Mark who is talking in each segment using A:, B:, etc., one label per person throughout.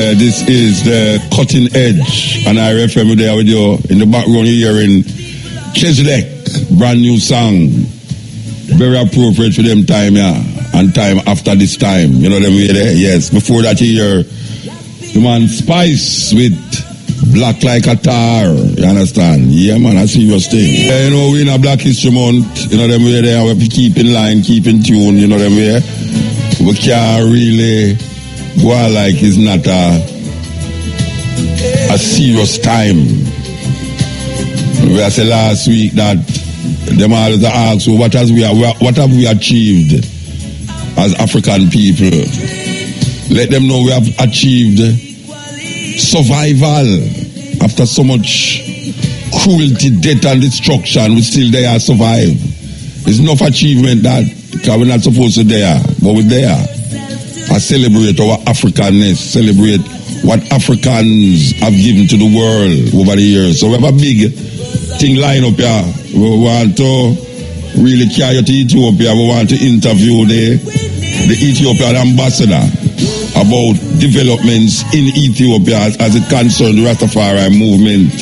A: This is the Cutting Edge, and I FM there with you. In the background you're hearing Cheslek, brand new song. Very appropriate for them time, yeah. And time after this time. You know them way there? Yes. Before that you hear the man Spice with Black Like a Tar. You understand? Yeah, man, I see your thing. You know, we in a Black History Month. You know them way there. We have to keep in line, keep in tune. You know them way. We can't really go on like it's not a serious time. We said last week that them always ask, so what have we achieved as African people? Let them know we have achieved survival after so much cruelty, death and destruction. We still there survive. It's enough achievement that because we're not supposed to there, but we're there. I celebrate our Africanness, celebrate what Africans have given to the world over the years. So we have a big thing line up here. We want to really carry to Ethiopia. We want to interview the Ethiopian ambassador about developments in Ethiopia as it concerns the Rastafari movement,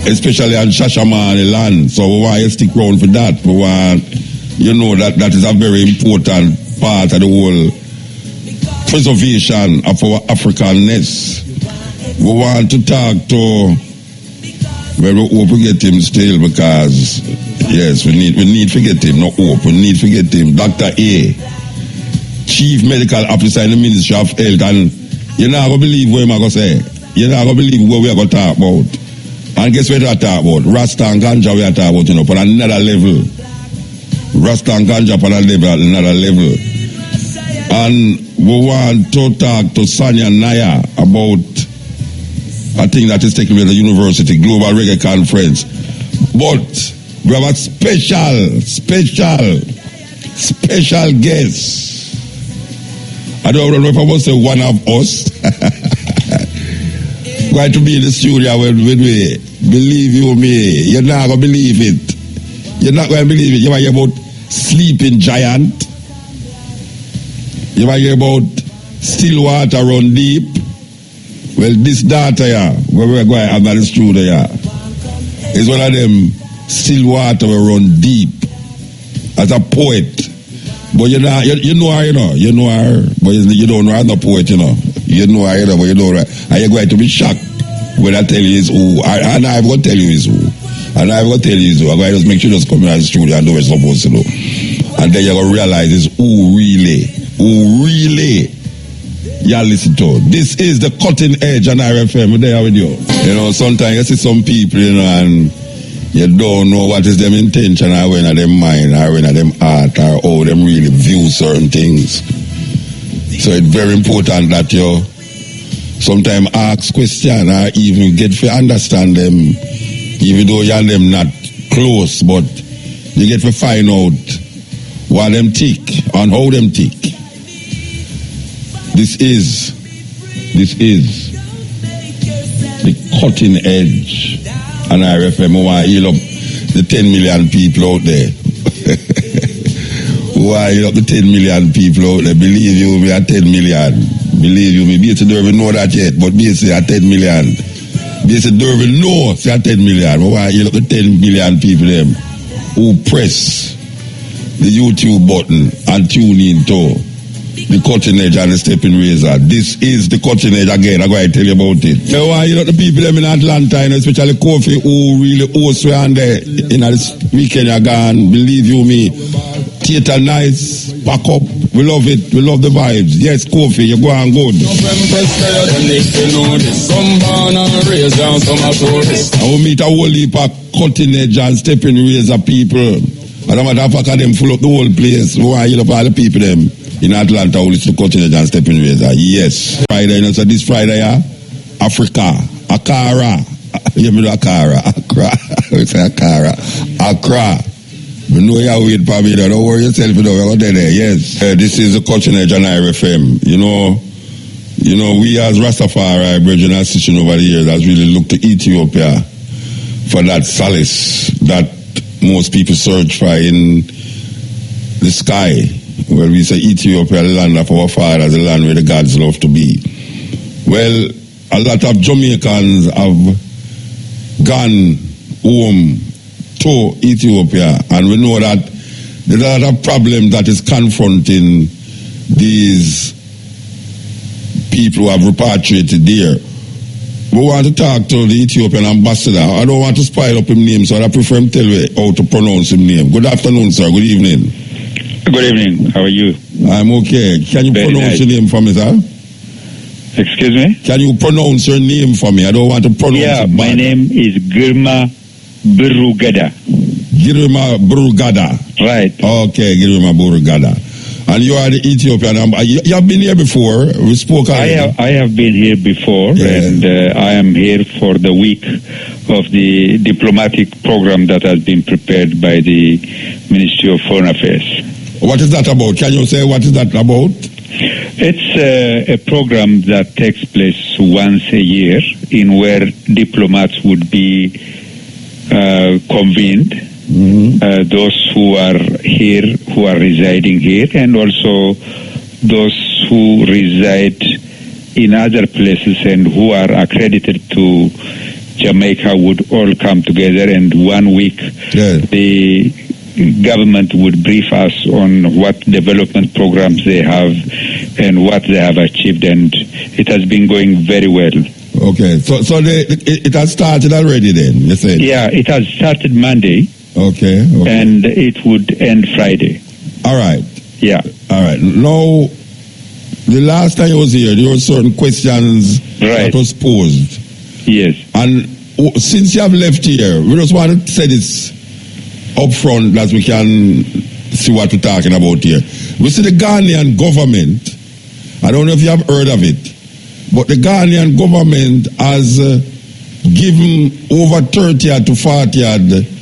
A: especially on Shashamane land. So we want to stick around for that. We want, you know, that is a very important part of the whole preservation of our Africanness. We want to talk to, well, we hope we get him still because, yes, we need to get him, not hope, we need to get him. Dr. A, Chief Medical Officer in the Ministry of Health, and you're not going to believe what I'm going to say. You're not going to believe what we're going to talk about. And guess what we're talking about? Rasta and ganja we're talking about, you know, on another level. Rasta and ganja on another level. And we want to talk to Sanya Naya about a thing that is taking place at the university, Global Reggae Conference. But we have a special guest. I don't know if I must say one of us. Going to be in the studio with me. Believe you me, you're not going to believe it. You're not going to believe it. You might hear about Sleeping Giant. You might hear about Still Water Run Deep. Well, this data here, where we're going under the studio here, is one of them Still Water will run deep as a poet. But you know her, but you don't know her, no poet, you know. You know her, but you know her. And you're going to be shocked when I tell you it's who. And I'm going to tell you it's who. I'm going to just make sure you just come in the studio and do what you're supposed to do. And then you're going to realize it's who really you listen to. This is the Cutting Edge on RFM. We're there with you. You know, sometimes you see some people, you know, and you don't know what is their intention or when are them mind or when are them heart or how them really view certain things. So it's very important that you sometimes ask questions or even get to understand them, even though you and them not close, but you get to find out what them tick and how them tick. This is the Cutting Edge on RFM. We want to heal up the 10 million people out there. We want to heal up the 10 million people out there. Believe you me, at 10 million. Believe you me, BAYSEE don't even know that yet, but BAYSEE at 10 million. BAYSEE don't even know say at 10 million. We want to heal up the 10 million people them who press the YouTube button and tune in to the Cutting Edge and the Stepping Razor. This is the Cutting Edge again. I'm going to tell you about it. You know the people them in Atlanta, especially Kofi, who really host we on there in this weekend are gone. Believe you me, theater nice, pack up. We love it. We love the vibes. Yes, Kofi, you go on good. I will meet a whole heap of Cutting Edge and Stepping Razor people. And I'm going to them full up the whole place. We want to heal up all the people them in Atlanta who listen to Cutting Edge and Stepping Razor. Yes. Friday, you know, so this Friday, yeah, Africa, Accra. You know Accra. We say Accra. We know you're waiting for me, don't worry yourself, you know, we're going to there. Yes. This is the Cutting Edge on RFM. You know, we as Rastafari, brethren and sisters over the years, has really looked to Ethiopia for that solace that most people search for in the sky. Well, we say Ethiopia, the land of our fathers, the land where the gods love to be. Well, a lot of Jamaicans have gone home to Ethiopia, and we know that there's a lot of problems that is confronting these people who have repatriated there. We want to talk to the Ethiopian ambassador. I don't want to spoil up his name, so I prefer him tell you how to pronounce his name. Good afternoon, sir. Good evening.
B: Good evening. How are you?
A: I'm okay. Can you pronounce your name for me, sir?
B: Excuse me?
A: Can you pronounce your name for me? I don't want to pronounce it.
B: Yeah, my name is Girma Burugada.
A: Girma Burugada.
B: Right.
A: Okay, Girma Burugada. And you are the Ethiopian. You have been here before. We spoke already.
B: I have been here before, and I am here for the week of the diplomatic program that has been prepared by the Ministry of Foreign Affairs.
A: What is that about? Can you say what is that about?
B: It's a program that takes place once a year in where diplomats would be convened. Mm-hmm. Those who are here, who are residing here, and also those who reside in other places and who are accredited to Jamaica would all come together, and 1 week the government would brief us on what development programs they have and what they have achieved, and it has been going very well.
A: Okay, so it has started already then, you said?
B: Yeah, it has started Monday.
A: Okay.
B: And it would end Friday.
A: All right.
B: Yeah.
A: All right. Now, the last time I was here, there were certain questions that was posed.
B: Yes.
A: And since you have left here, we just want to say this up front that we can see what we're talking about here. We see the Ghanaian government, I don't know if you have heard of it, but the Ghanaian government has given over 30 to 40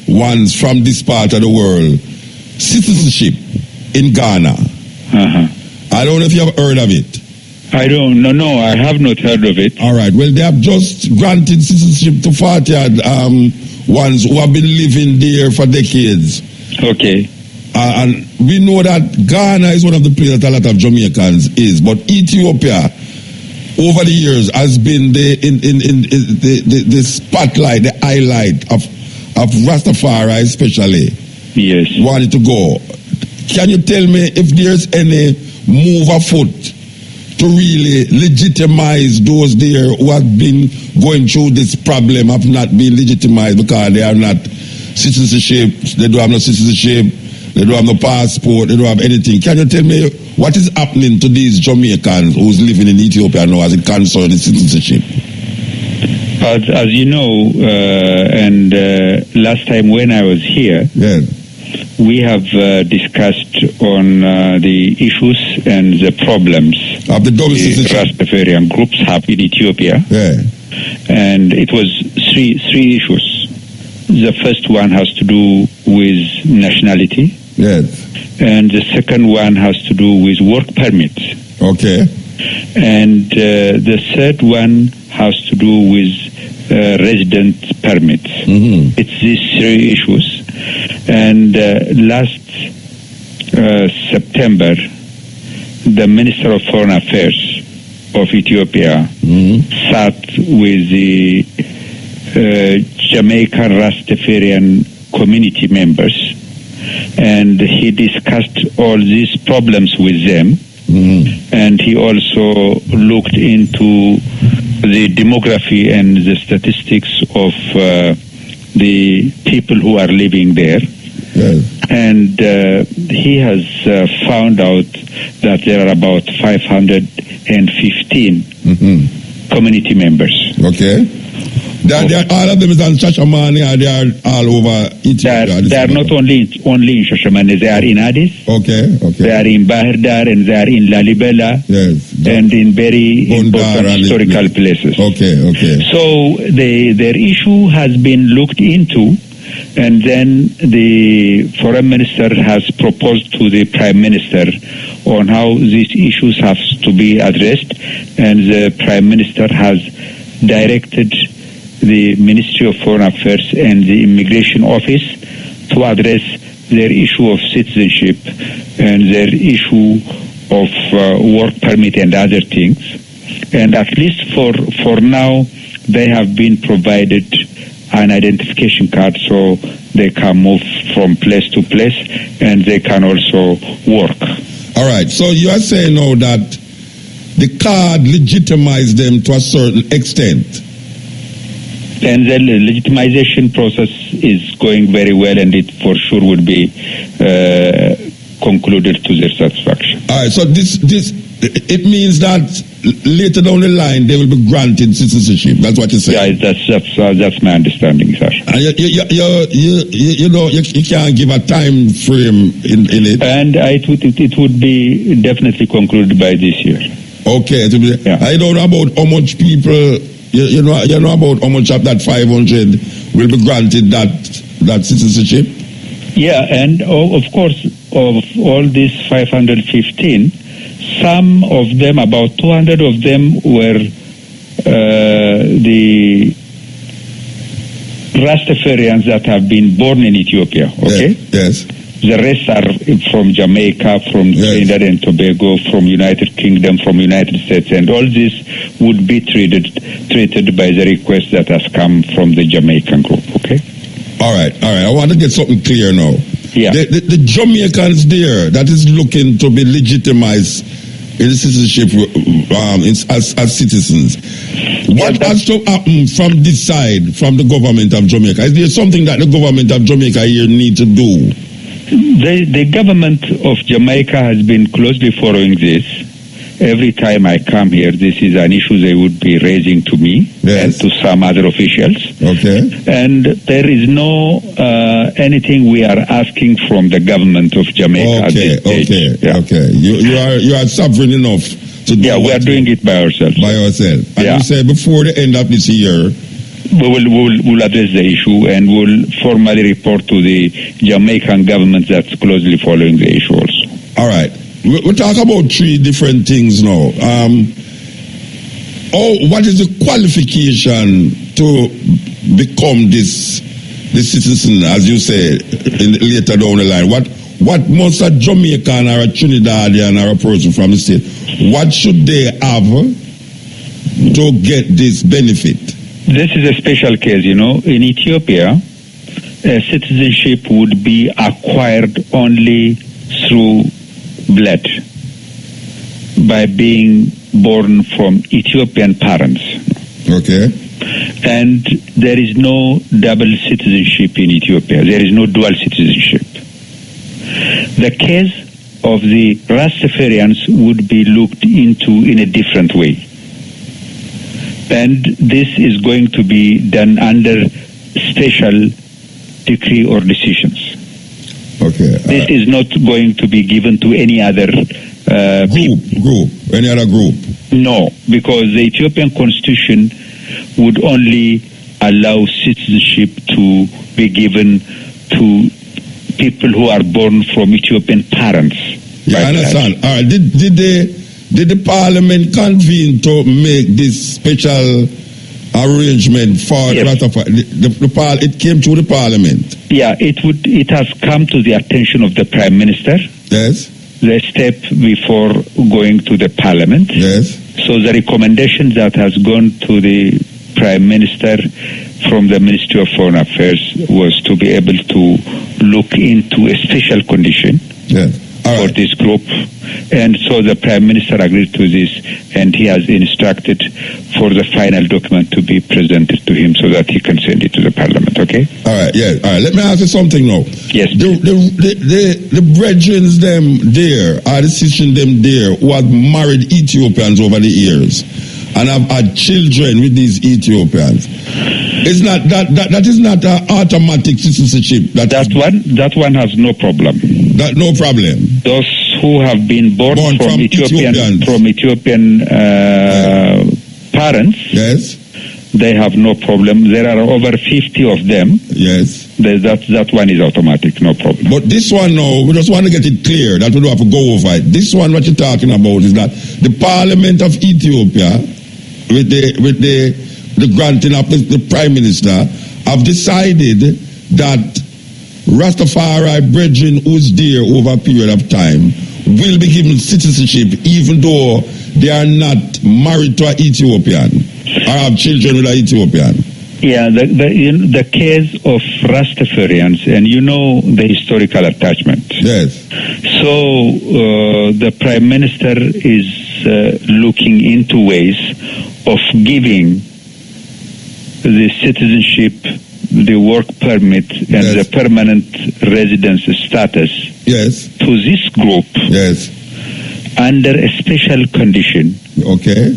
A: ones from this part of the world citizenship in Ghana. I don't know if you have heard of it.
B: I don't know. No, I have not heard of it.
A: All right. Well, they have just granted citizenship to 40 ones who have been living there for decades.
B: Okay.
A: And we know that Ghana is one of the places that a lot of Jamaicans is, but Ethiopia over the years has been the spotlight, the highlight of Rastafari especially.
B: Yes.
A: Wanted to go. Can you tell me if there's any move afoot to really legitimize those there who have been going through this problem of not being legitimized because they are not citizenship, they don't have no citizenship, they don't have no passport, they don't have anything. Can you tell me what is happening to these Jamaicans who's living in Ethiopia now as it concerns citizenship?
B: As you know, and last time when I was here, we have discussed on the issues and the problems
A: of the
B: Rastafarian groups have in Ethiopia. And it was three issues. The first one has to do with nationality. And the second one has to do with work permits.
A: Okay.
B: And the third one has to do with resident permits. It's these three issues. And last September, the Minister of Foreign Affairs of Ethiopia sat with the Jamaican Rastafarian community members, and he discussed all these problems with them. And he also looked into the demography and the statistics of the people who are living there. And he has found out that there are about 515 community members.
A: Okay. All of them is on Shashamane, or they are all over Ethiopia?
B: They are not only in Shashamane, they are in Addis.
A: Okay.
B: They are in Bahir Dar, and they are in Lalibela. And in very important historical places.
A: Okay.
B: So their issue has been looked into, and then the foreign minister has proposed to the prime minister on how these issues have to be addressed, and the prime minister has directed the Ministry of Foreign Affairs and the Immigration Office to address their issue of citizenship and their issue of work permit and other things. And at least for now, they have been provided an identification card so they can move from place to place and they can also work.
A: All right. So you are saying now that the card legitimizes them to a certain extent.
B: And the legitimization process is going very well, and it for sure would be concluded to their satisfaction.
A: All right. So it means that later down the line they will be granted citizenship. That's what you say.
B: Yeah, that's my understanding, sir.
A: And you know you can't give a time frame in it.
B: And it would be definitely concluded by this year.
A: Okay. Yeah. I don't know about how much people. You know about how much of that 500 will be granted that citizenship?
B: Yeah, and of course, of all these 515, some of them, about 200 of them, were the Rastafarians that have been born in Ethiopia. Okay.
A: Yes.
B: The rest are from Jamaica, from Trinidad and Tobago, from United Kingdom, from United States, and all this would be treated by the request that has come from the Jamaican group. Okay.
A: All right. I want to get something clear now.
B: Yeah.
A: The Jamaicans there that is looking to be legitimized in citizenship as citizens. What has to happen from this side, from the government of Jamaica? Is there something that the government of Jamaica here need to do?
B: The government of Jamaica has been closely following this. Every time I come here, this is an issue they would be raising to me and to some other officials. Okay. And there is no anything we are asking from the government of Jamaica at this stage.
A: Okay. You are sovereign enough to do.
B: Yeah, we are doing it by ourselves.
A: By ourselves. And you said before the end of this year.
B: We'll address the issue and we'll formally report to the Jamaican government that's closely following the issue also.
A: All right. We'll talk about three different things now. What is the qualification to become this citizen, as you say, later down the line? What must a Jamaican or a Trinidadian or a person from the state, what should they have to get this benefit?
B: This is a special case, In Ethiopia, citizenship would be acquired only through blood, by being born from Ethiopian parents. Okay. And there is no double citizenship in Ethiopia. There is no dual citizenship. The case of the Rastafarians would be looked into in a different way. And this is going to be done under special decree or decisions. Okay. This is not going to be given to any other
A: any other group?
B: No, because the Ethiopian constitution would only allow citizenship to be given to people who are born from Ethiopian parents.
A: Yeah, I understand. All right. Did the parliament convene to make this special arrangement for it came to the parliament?
B: Yeah, it has come to the attention of the Prime Minister.
A: Yes.
B: The step before going to the parliament.
A: Yes.
B: So the recommendation that has gone to the Prime Minister from the Ministry of Foreign Affairs was to be able to look into a special condition for this group. And so the Prime Minister agreed to this, and he has instructed for the final document to be presented to him so that he can send it to the Parliament, okay?
A: All right, yeah. All right, let me ask you something now.
B: Yes.
A: The brethren them there, or the sisters them there, who have married Ethiopians over the years, and have had children with these Ethiopians, it's not that is not an automatic citizenship.
B: That one has no problem.
A: No problem.
B: Those who have been born from Ethiopian parents,
A: yes,
B: they have no problem. There are over 50 of them.
A: Yes,
B: that one is automatic, no problem.
A: But this one, no, we just want to get it clear that we don't have to go over it. This one, what you're talking about, is that the Parliament of Ethiopia, with the granting of the Prime Minister, have decided that Rastafari brethren who's there over a period of time will be given citizenship, even though they are not married to an Ethiopian or have children with an Ethiopian.
B: Yeah, the case of Rastafarians, and you know the historical attachment.
A: Yes.
B: So the Prime Minister is looking into ways of giving the citizenship, the work permit, and
A: Yes.
B: the permanent residence status
A: Yes.
B: to this group
A: Yes.
B: under a special condition
A: Okay.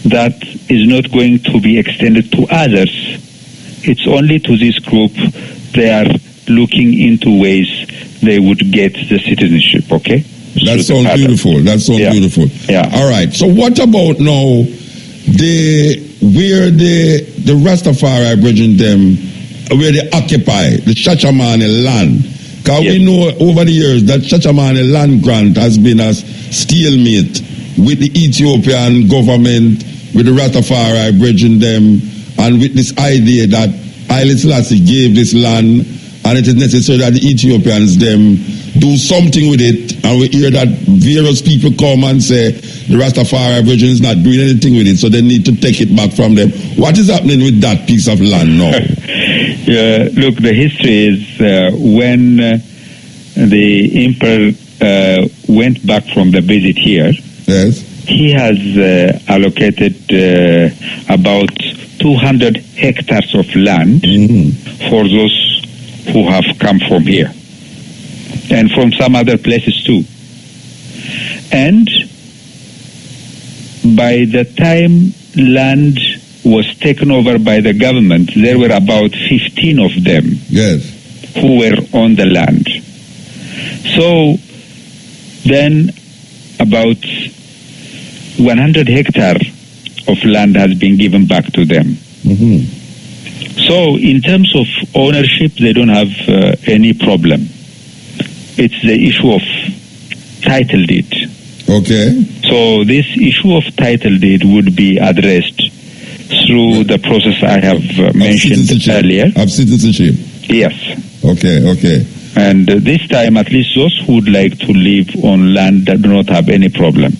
B: that is not going to be extended to others. It's only to this group. They are looking into ways they would get the citizenship, okay?
A: That sounds beautiful. That sounds beautiful.
B: Yeah.
A: All right. So what about now where the Rastafari bridging them, where they occupy the Shashamane land? Because we know over the years that Shashamane land grant has been a stalemate with the Ethiopian government, with the Rastafari bridging them, and with this idea that Haile Selassie gave this land, and it is necessary that the Ethiopians them do something with it. And we hear that various people come and say the Rastafari bridging is not doing anything with it, so they need to take it back from them. What is happening with that piece of land now?
B: Look, the history is when the emperor went back from the visit here,
A: yes,
B: he has allocated about 200 hectares of land for those who have come from here and from some other places too. And by the time land was taken over by the government, there were about 15 of them who were on the land. So then about 100 hectares of land has been given back to them. So in terms of ownership, they don't have any problem. It's the issue of title deed.
A: Okay.
B: So this issue of title deed would be addressed through the process I have mentioned earlier.
A: Of citizenship?
B: Yes.
A: Okay.
B: And this time, at least those who would like to live on land that do not have any problem.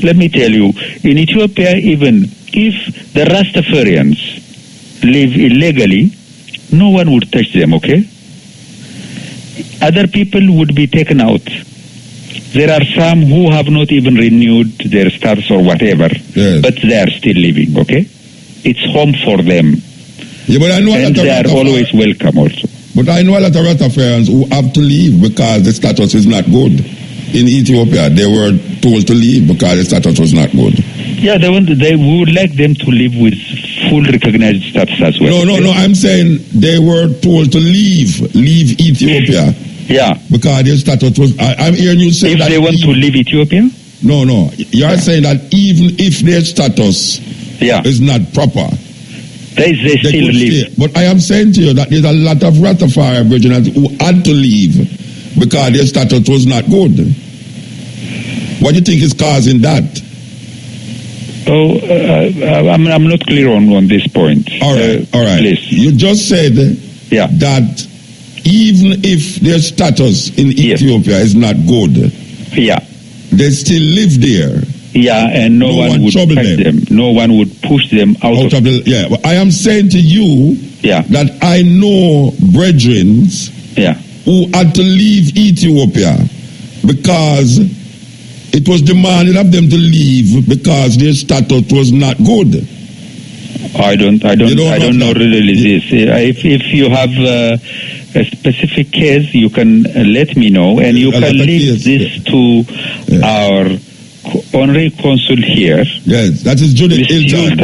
B: Let me tell you, in Ethiopia, even if the Rastafarians live illegally, no one would touch them, okay? Other people would be taken out. There are some who have not even renewed their status or whatever, but they are still living, okay? It's home for them.
A: Yeah, but I know
B: and they are always welcome also.
A: But I know a lot of Rastafarians who have to leave because the status is not good. In Ethiopia, they were told to leave because the status was not good.
B: Yeah, they would like them to live with full recognized status as well.
A: No, I'm saying they were told to leave Ethiopia.
B: Yeah.
A: Because their status was, I'm hearing you say that.
B: If they want to leave Ethiopia?
A: No. You're saying that even if their status is not proper,
B: they still live.
A: But I am saying to you that there's a lot of Rastafari Aboriginals who had to leave because their status was not good. What do you think is causing that?
B: I'm not clear on this point.
A: All right.
B: Please.
A: You just said that even if their status in Ethiopia is not good, they still live there.
B: Yeah, and no one would touch them. No one would push them out of
A: the... But I am saying to you that I know brethren who had to leave Ethiopia because it was demanded of them to leave because their status was not good.
B: I don't know really this. If you have a specific case, you can let me know, and you can leave this to our honorary consul here.
A: Yes, that is Judith Ilton.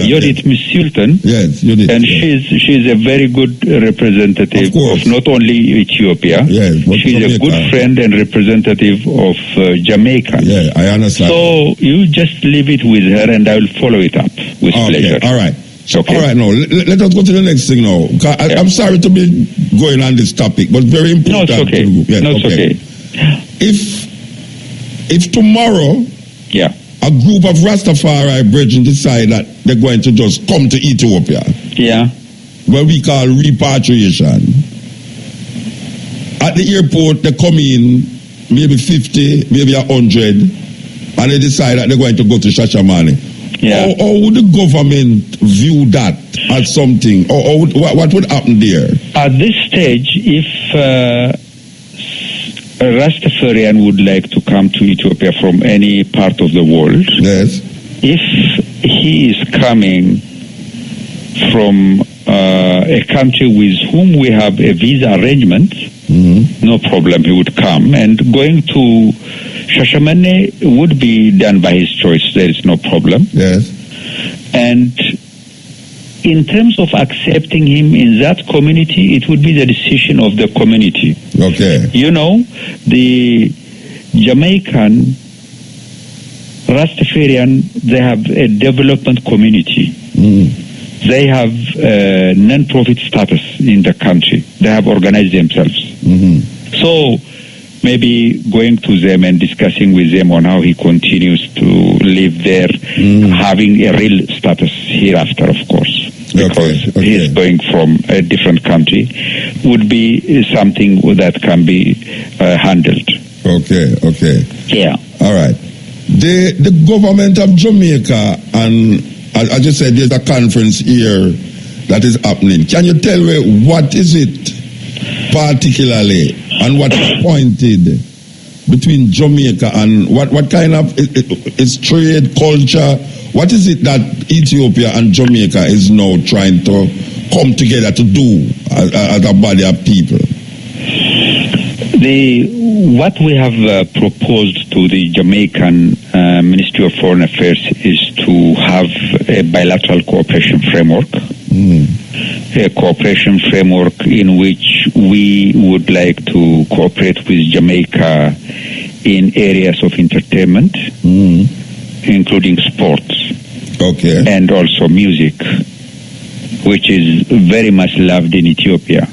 B: Judith Miss Sultan.
A: Yes, Judith.
B: And she's a very good representative of not only Ethiopia.
A: Yes,
B: she's a good friend and representative of Jamaica.
A: Yeah, I understand.
B: So you just leave it with her, and I will follow it up with pleasure.
A: All right.
B: Okay.
A: All right, now, let us go to the next thing now. I'm sorry to be going on this topic, but very important.
B: No, it's okay.
A: Yes, okay. If tomorrow a group of Rastafari brethren decide that they're going to just come to Ethiopia, what we call repatriation, at the airport they come in maybe 50, maybe 100, and they decide that they're going to go to Shashamane.
B: Yeah.
A: Or would the government view that as something? Or what would happen there?
B: At this stage, if a Rastafarian would like to come to Ethiopia from any part of the world,
A: yes,
B: if he is coming from a country with whom we have a visa arrangement, no problem, he would come. And going to Shashamane would be done by his choice. There is no problem.
A: Yes.
B: And in terms of accepting him in that community, it would be the decision of the community.
A: Okay.
B: You know, the Jamaican Rastafarian, they have a development community. They have non-profit status in the country. They have organized themselves. So maybe going to them and discussing with them on how he continues to live there, having a real status hereafter, of course, because he's going from a different country, would be something that can be handled.
A: Okay.
B: Yeah.
A: All right. The government of Jamaica, and as you said, there's a conference here that is happening. Can you tell me what is it particularly, and what is pointed between Jamaica and what kind of is trade, culture? What is it that Ethiopia and Jamaica is now trying to come together to do as a body of people?
B: What we have proposed to the Jamaican Ministry of Foreign Affairs is to have a bilateral cooperation framework. A cooperation framework in which we would like to cooperate with Jamaica in areas of entertainment, including sports, and also music, which is very much loved in Ethiopia.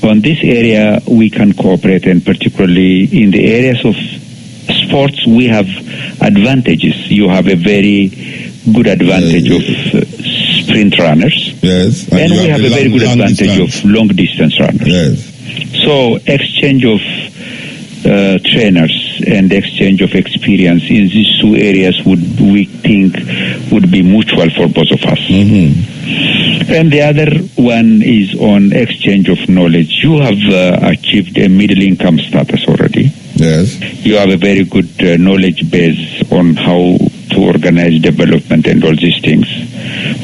B: On this area, we can cooperate, and particularly in the areas of sports, we have advantages. You have a very good advantage of sprint runners.
A: Yes.
B: And we have a very good advantage of long-distance runners.
A: Yes.
B: So exchange of trainers and exchange of experience in these two areas we think would be mutual for both of us. And the other one is on exchange of knowledge. You have achieved a middle income status already.
A: Yes.
B: You have a very good knowledge base on how to organize development and all these things.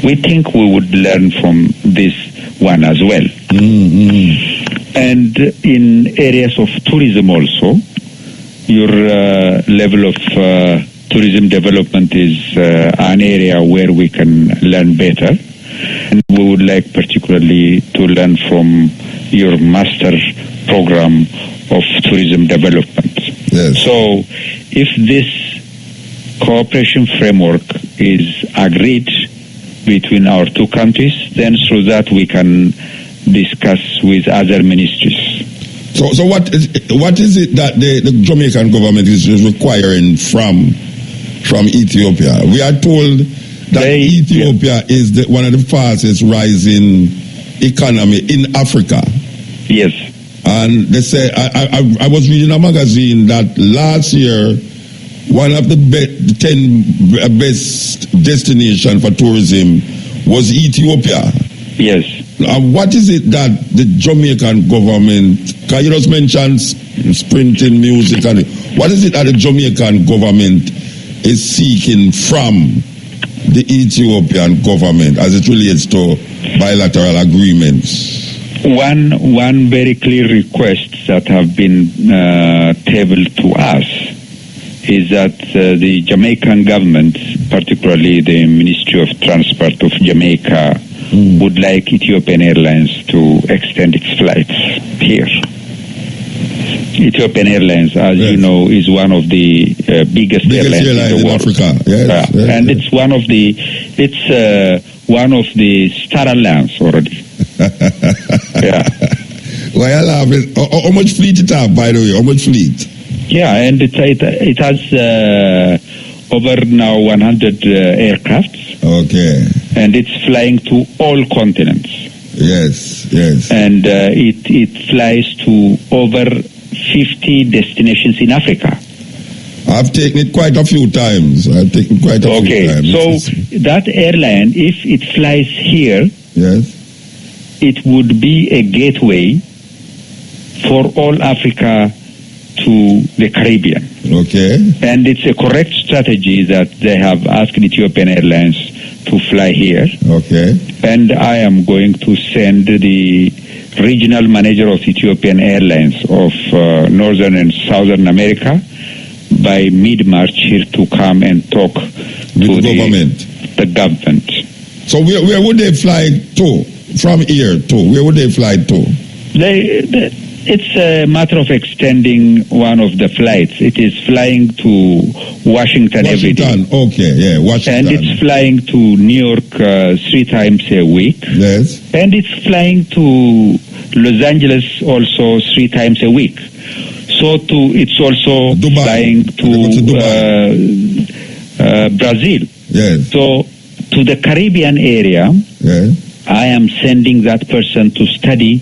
B: We think we would learn from this one as well. And in areas of tourism also, your level of tourism development is an area where we can learn better. And we would like particularly to learn from your master program of tourism development.
A: Yes.
B: So if this cooperation framework is agreed between our two countries, then through that we can discuss with other ministries.
A: So what is it that the Jamaican government is requiring from Ethiopia? We are told that Ethiopia is one of the fastest rising economy in Africa.
B: Yes.
A: And they say, I was reading a magazine that last year, one of the 10 best destinations for tourism was Ethiopia.
B: Yes.
A: What is it that the Jamaican government, can you just mention sprinting music, and what is it that the Jamaican government is seeking from the Ethiopian government as it relates to bilateral agreements?
B: One very clear request that have been tabled to us is that the Jamaican government, particularly the Ministry of Transport of Jamaica, would like Ethiopian Airlines to extend its flights here. Ethiopian Airlines, as you know, is one of the biggest airlines in the world.
A: Africa. Yes,
B: and it's one of the Star Alliance already.
A: Why I laugh is how much fleet it have, by the way? How much fleet?
B: Yeah, and it has over now 100 aircrafts.
A: Okay.
B: And it's flying to all continents.
A: Yes.
B: And it flies to over 50 destinations in Africa.
A: I've taken it quite a few times. Few times.
B: So that airline, if it flies here,
A: yes,
B: it would be a gateway for all Africa to the Caribbean.
A: Okay.
B: And it's a correct strategy that they have asked Ethiopian Airlines to fly here.
A: Okay.
B: And I am going to send the regional manager of Ethiopian Airlines of Northern and Southern America by mid-March here to come and talk to the government.
A: So where would they fly to? From here to? Where would they fly to?
B: It's a matter of extending one of the flights. It is flying to Washington every day.
A: Okay, yeah, Washington.
B: And it's flying to New York 3 times a week.
A: Yes.
B: And it's flying to Los Angeles also 3 times a week. So it's also flying to Brazil.
A: Yes.
B: So to the Caribbean area,
A: yes,
B: I am sending that person to study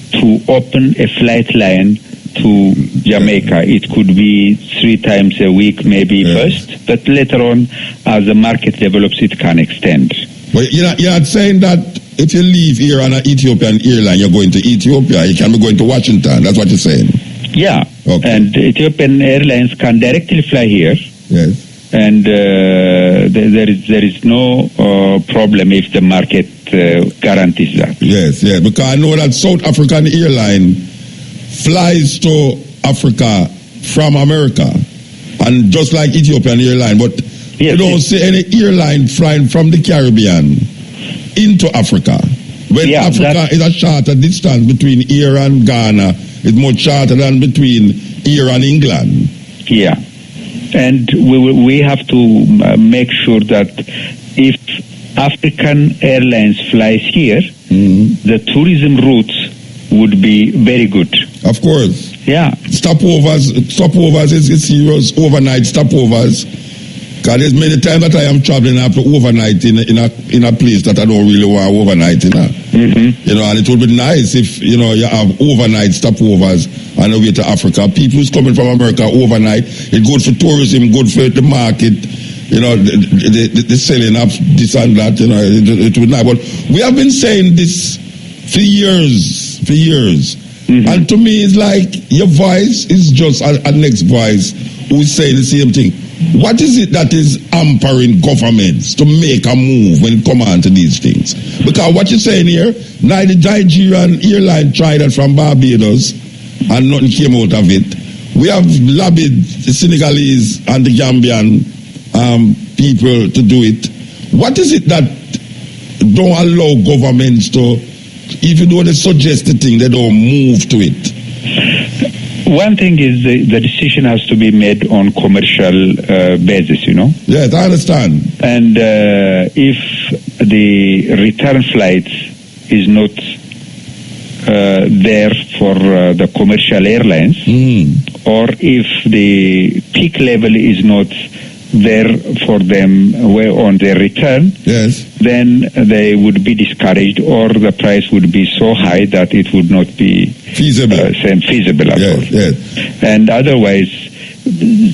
B: to open a flight line to Jamaica. It could be 3 times a week maybe first, but later on, as the market develops, it can extend.
A: But you're not saying that if you leave here on an Ethiopian airline, you're going to Ethiopia, you can be going to Washington. That's what you're saying?
B: Yeah. Okay. And Ethiopian Airlines can directly fly here.
A: Yes.
B: And there is no problem if the market guarantees that.
A: Yes, yeah, because I know that South African airline flies to Africa from America, and just like Ethiopian airline, but you don't see any airline flying from the Caribbean into Africa. When Africa is a shorter distance between here and Ghana, it's much shorter than between here and England.
B: Yeah. And we have to make sure that if African Airlines flies here, the tourism routes would be very good.
A: Of course.
B: Yeah.
A: Stopovers is serious. Overnight stopovers. Because there's many times that I am traveling, I have to overnight in a place that I don't really want to overnight in. You know, and it would be nice if, you know, you have overnight stopovers on the way to Africa. People who's coming from America overnight, it's good for tourism, good for the market, you know, the selling of this and that, you know, it would be nice. But we have been saying this for years. And to me, it's like your voice is just a next voice who is saying the same thing. What is it that is hampering governments to make a move when it comes on to these things? Because what you're saying here, now the Nigerian airline tried it from Barbados and nothing came out of it. We have lobbied the Senegalese and the Gambian people to do it. What is it that don't allow governments to, even though they suggest the thing, they don't move to it?
B: One thing is the decision has to be made on commercial basis, you know?
A: Yes, I understand.
B: And if the return flights is not there for the commercial airlines, or if the peak level is not there for them on their return,
A: yes,
B: then they would be discouraged, or the price would be so high that it would not be feasible at all.
A: Yes.
B: And otherwise,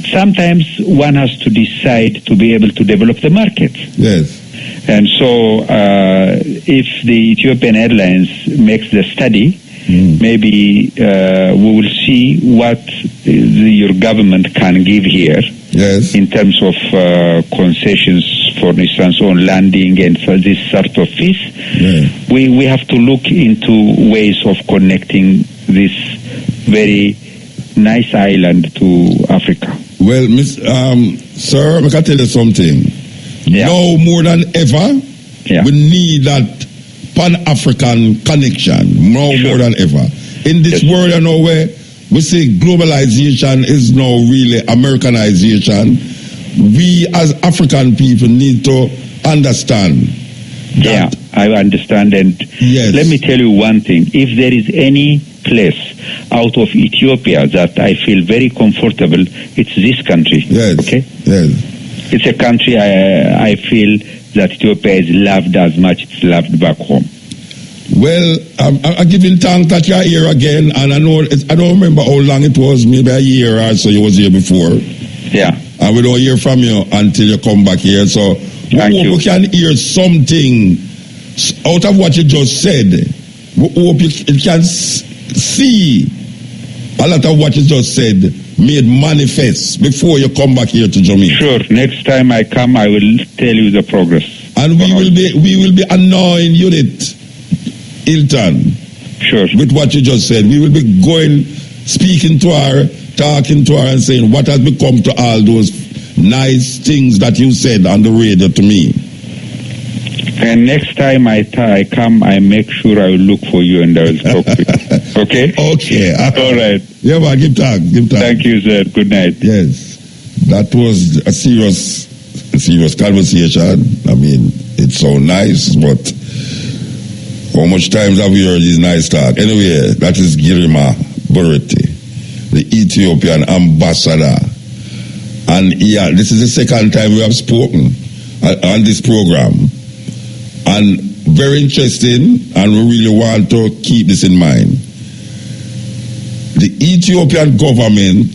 B: sometimes one has to decide to be able to develop the market.
A: Yes.
B: And so if the Ethiopian Airlines makes the study, maybe we will see what your government can give here.
A: Yes.
B: In terms of concessions, for instance, on landing and for this sort of fees.
A: Yeah.
B: We have to look into ways of connecting this very nice island to Africa.
A: Well, sir, I can tell you something.
B: Yeah.
A: Now more than ever, we need that Pan-African connection. More than ever. In this world, you know, where we say globalization is now really Americanization, we as African people need to understand.
B: Yeah, I understand. And let me tell you one thing. If there is any place out of Ethiopia that I feel very comfortable, it's this country.
A: Yes.
B: Okay?
A: Yes.
B: It's a country I feel that Ethiopia is loved as much as it's loved back home.
A: Well, I'm giving thanks that you're here again, and I know I don't remember how long it was, maybe a year or so you was here before.
B: Yeah.
A: And we don't hear from you until you come back here. So we hope we can hear something out of what you just said. We hope you can see a lot of what you just said made manifest before you come back here to Jamaica.
B: Sure. Next time I come, I will tell you the progress.
A: And we will be annoying unit, Hilton.
B: Sure.
A: With what you just said. We will be going, speaking to her, talking to her and saying what has become to all those nice things that you said on the radio to me.
B: And next time I come, I make sure I will look for you and I will talk to you. Okay?
A: Okay.
B: All right.
A: Yeah, man, give talk.
B: Thank you, sir. Good night.
A: Yes. That was a serious conversation. I mean, it's so nice, but how much times have we heard this nice talk? Anyway, that is Girima Bureti, the Ethiopian ambassador. And yeah, this is the second time we have spoken on this program. And very interesting, and we really want to keep this in mind. The Ethiopian government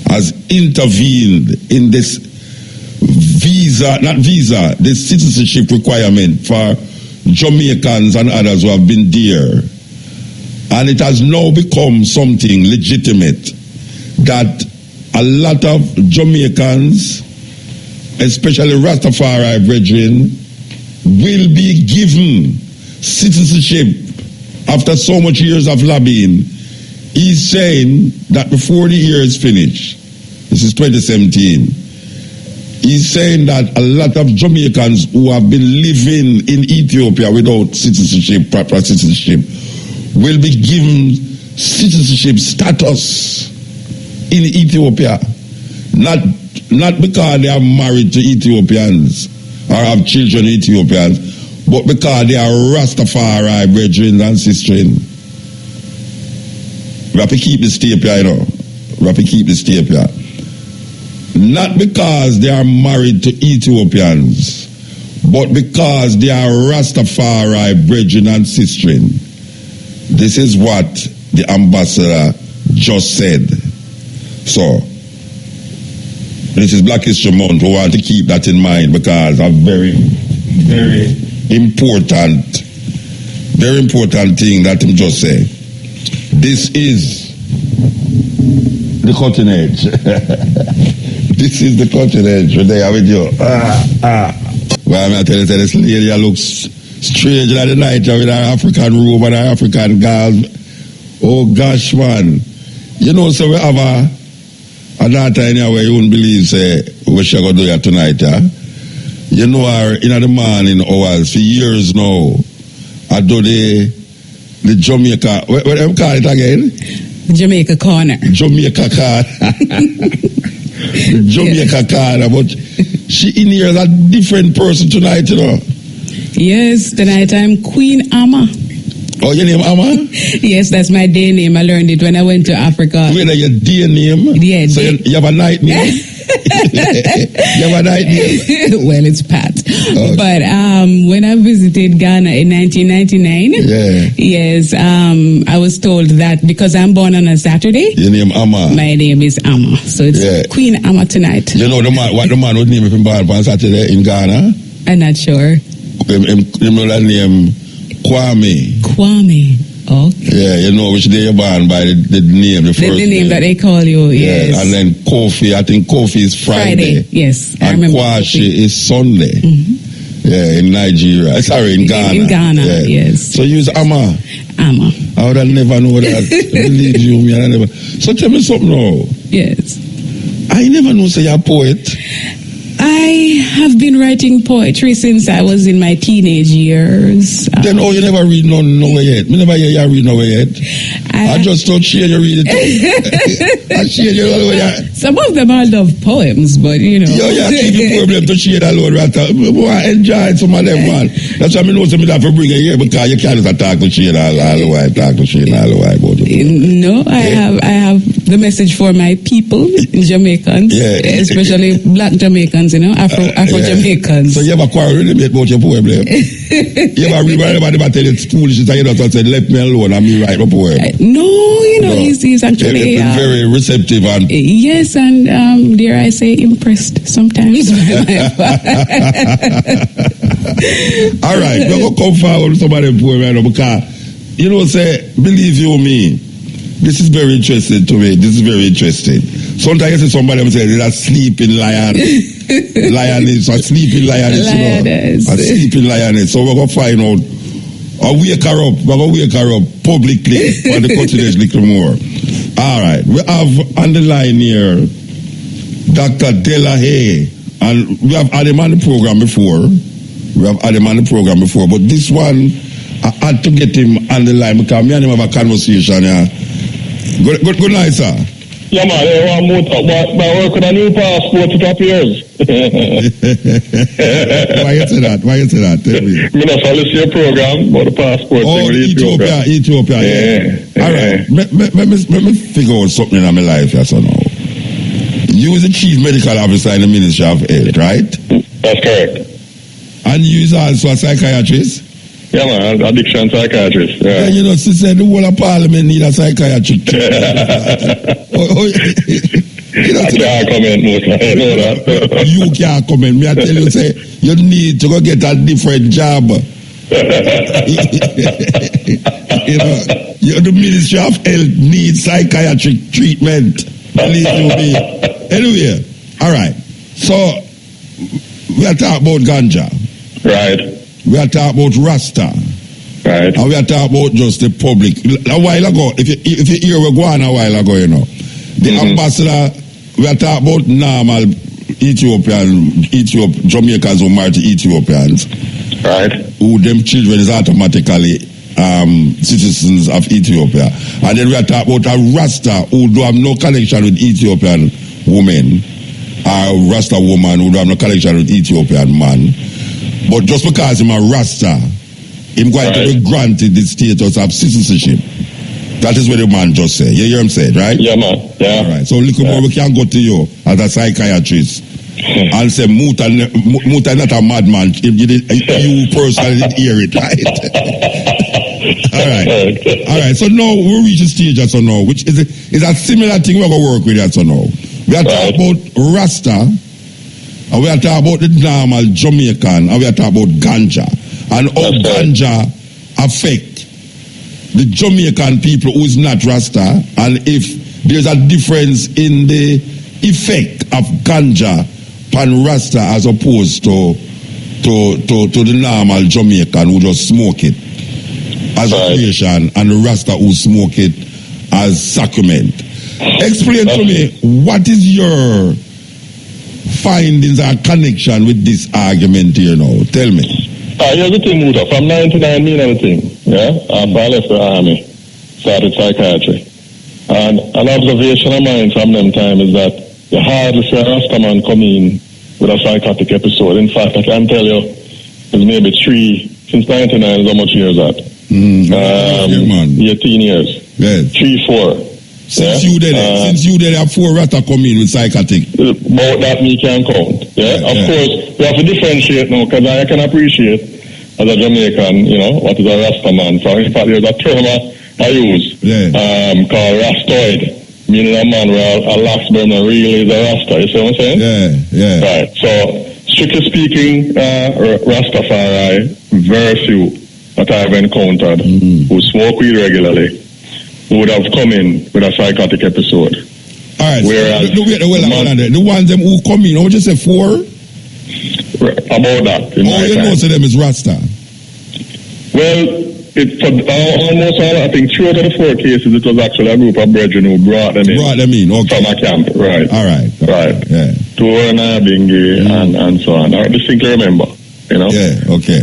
A: has intervened in this this citizenship requirement for Jamaicans and others who have been there. And it has now become something legitimate that a lot of Jamaicans, especially Rastafari brethren, will be given citizenship after so much years of lobbying. He's saying that before the year is finished, this is 2017, he's saying that a lot of Jamaicans who have been living in Ethiopia without citizenship, proper citizenship, will be given citizenship status in Ethiopia. Not because they are married to Ethiopians or have children Ethiopians, but because they are Rastafari brethren and sisters. We have to keep this tape here, you know. We have to keep this tape here. Not because they are married to Ethiopians, but because they are Rastafari brethren and sisters. This is what the ambassador just said. So, this is Black History Month. We want to keep that in mind because a very, very important thing that him just said. This is the cutting edge. This is the cutting edge. Right there with you. Well, I'm going to tell you, this lady looks strange in the night with her African robe and her African gown. Oh gosh, man. You know, so we have a daughter in here where you wouldn't believe, say, what she going to do here tonight, yeah? You know her in the morning hours for years now. I do the Jamaica, what do you call it again?
C: Jamaica Corner.
A: Jamaica Corner. The Jamaica Corner, but she in here is a different person tonight, you know.
C: Yes, tonight I'm Queen Amma.
A: Oh, your name Amma?
C: Yes, that's my day name. I learned it when I went to Africa.
A: Wait, your day name?
C: Yeah.
A: So you have a night name? You have a night name?
C: Well, it's Pat.
A: Okay.
C: But when I visited Ghana in 1999, yes, I was told that because I'm born on a Saturday.
A: Your name Amma?
C: My name is Amma. So it's Queen Amma tonight.
A: You know what the man would name if he born on Saturday in Ghana?
C: I'm not sure.
A: You know that name? Kwame.
C: Okay.
A: Yeah, you know which day you're born by the name, the first
C: the name that they call you, yes.
A: Yeah, and then Kofi, I think Kofi is Friday.
C: Yes,
A: I remember. And Kwashi is Sunday. Mm-hmm. Yeah, in Nigeria. Sorry, in Ghana.
C: In Ghana, yes.
A: So you use Amma?
C: Amma.
A: I would have never know that. Believe you me, I never. So tell me something now.
C: Yes.
A: I never know say you're a poet.
C: I have been writing poetry since I was in my teenage years.
A: Then, you never read nowhere yet? Me never hear you read nowhere yet. I just thought share you read it. I share you all over.
C: Some of them are love poems, but you know.
A: Yeah, keep the problem to share that Lord Rasta. I enjoy some of them, man. That's why I know some of that for bring it here because you can't just talk to share all the while, talk to share all the while.
C: No, I have the message for my people, Jamaicans, especially Black Jamaicans. You know, Afro-Jamaicans.
A: So you ever quarrel with them about your poem? You ever read about tell you foolishness and you don't say, let me alone and me write my poem?
C: No, he's actually...
A: very receptive and...
C: Yes, and dare I say impressed sometimes.
A: All right, we're going to come forward with somebody poem right now because, believe you me, this is very interesting to me. This is very interesting. Sometimes you see somebody say, there's a sleeping lion. Lioness, a sleeping lioness, a sleeping lioness. So we're going to find out. We're going to wake her up publicly for the continent a little more. All right, we have on the line here Dr. Delahaye, and we have had him on the program before. But this one, I had to get him on the line because me and him have a conversation. Yeah. Good night, sir.
D: Yeah, man, I want to work on a new passport to top years.
A: Why you say that? Tell me.
D: I'm not follow your program about the passport thing with
A: Ethiopia. Yeah. All right. Let me figure out something in my life, yes or no? You is the chief medical officer in the Ministry of Health, right?
D: That's correct.
A: And you is also a psychiatrist?
D: Yeah, man, addiction psychiatrist. Yeah.
A: She said the whole of Parliament need a psychiatrist.
D: I can't comment most, I know that.
A: You can't comment. Me, I tell you, say, you need to go get a different job. The Ministry of Health needs psychiatric treatment. Believe you me. Anyway, all right. So, we are talking about ganja.
D: Right.
A: We are talking about Rasta.
D: Right.
A: And we are talking about just the public. A while ago, if you hear we're going a while ago, the ambassador, we are talking about normal Jamaicans who marry Ethiopians.
D: Right.
A: Who them children is automatically citizens of Ethiopia. And then we are talking about a Rasta who do have no connection with Ethiopian women. A Rasta woman who do have no connection with Ethiopian man. But just because he's a Rasta, he's going to be granted the status of citizenship. That is what the man just said. You hear him say, right?
D: Yeah, man. Yeah.
A: All right. So, little more, we can go to you as a psychiatrist and say, Muta not a madman. You personally didn't hear it, right? All right. So now we reach a stage as now, which is a similar thing we're going to work with as now. We are talking about Rasta. And we are talking about the normal Jamaican, and we are talking about ganja. And how ganja affect the Jamaican people who is not Rasta, and if there's a difference in the effect of ganja pan Rasta as opposed to the normal Jamaican who just smoke it as a creation, and the Rasta who smoke it as sacrament. Explain to me, what is your findings and connection with this argument here now? Tell me.
D: Here's the thing, Muta. From 99, me and everything. Yeah? After I left the army, started psychiatry. And an observation of mine from them time is that you hardly see a Rastaman come in with a psychotic episode. In fact, I can tell you, it's maybe 3, since 99 is how much years that? 18 years.
A: Yes.
D: 3, 4.
A: Since you did have 4 Rasta come in with psychotic.
D: About that me can count. Yeah? Of course, we have to differentiate now, because I can appreciate as a Jamaican, what is a Rasta man. So in fact, there's a term I use called Rastoid, meaning a man where a lax burner really is a Rasta. You see what I'm saying?
A: Yeah.
D: Right. So, strictly speaking, Rastafari, very few that I've encountered who smoke weed regularly would have come in with a psychotic episode.
A: All right.
D: Whereas
A: the ones them who come in, how would you say 4?
D: About that.
A: You know, so them is Rasta.
D: Well, for almost all, I think 3 out of the 4 cases, it was actually a group of brethren who brought them in.
A: Okay.
D: From a camp, right.
A: All right.
D: Yeah. To Bingi and so on. I distinctly remember,
A: Yeah, okay.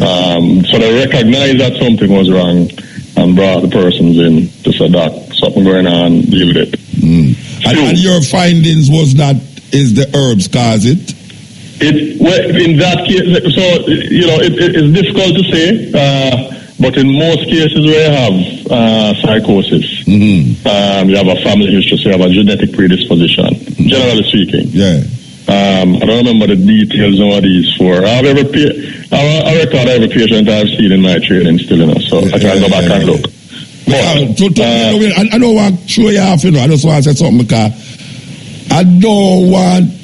D: So they recognized that something was wrong and brought the persons in to say that something going on, deal with it.
A: And your findings was that is the herbs cause it?
D: In that case, so, it's difficult to say, but in most cases where you have psychosis, you have a family history, so you have a genetic predisposition, generally speaking.
A: Yeah.
D: I don't remember the details of these for. I record every patient I've seen in my training still, so I can go back and look. But,
A: I don't want to show you off, I just want to say something because I don't want.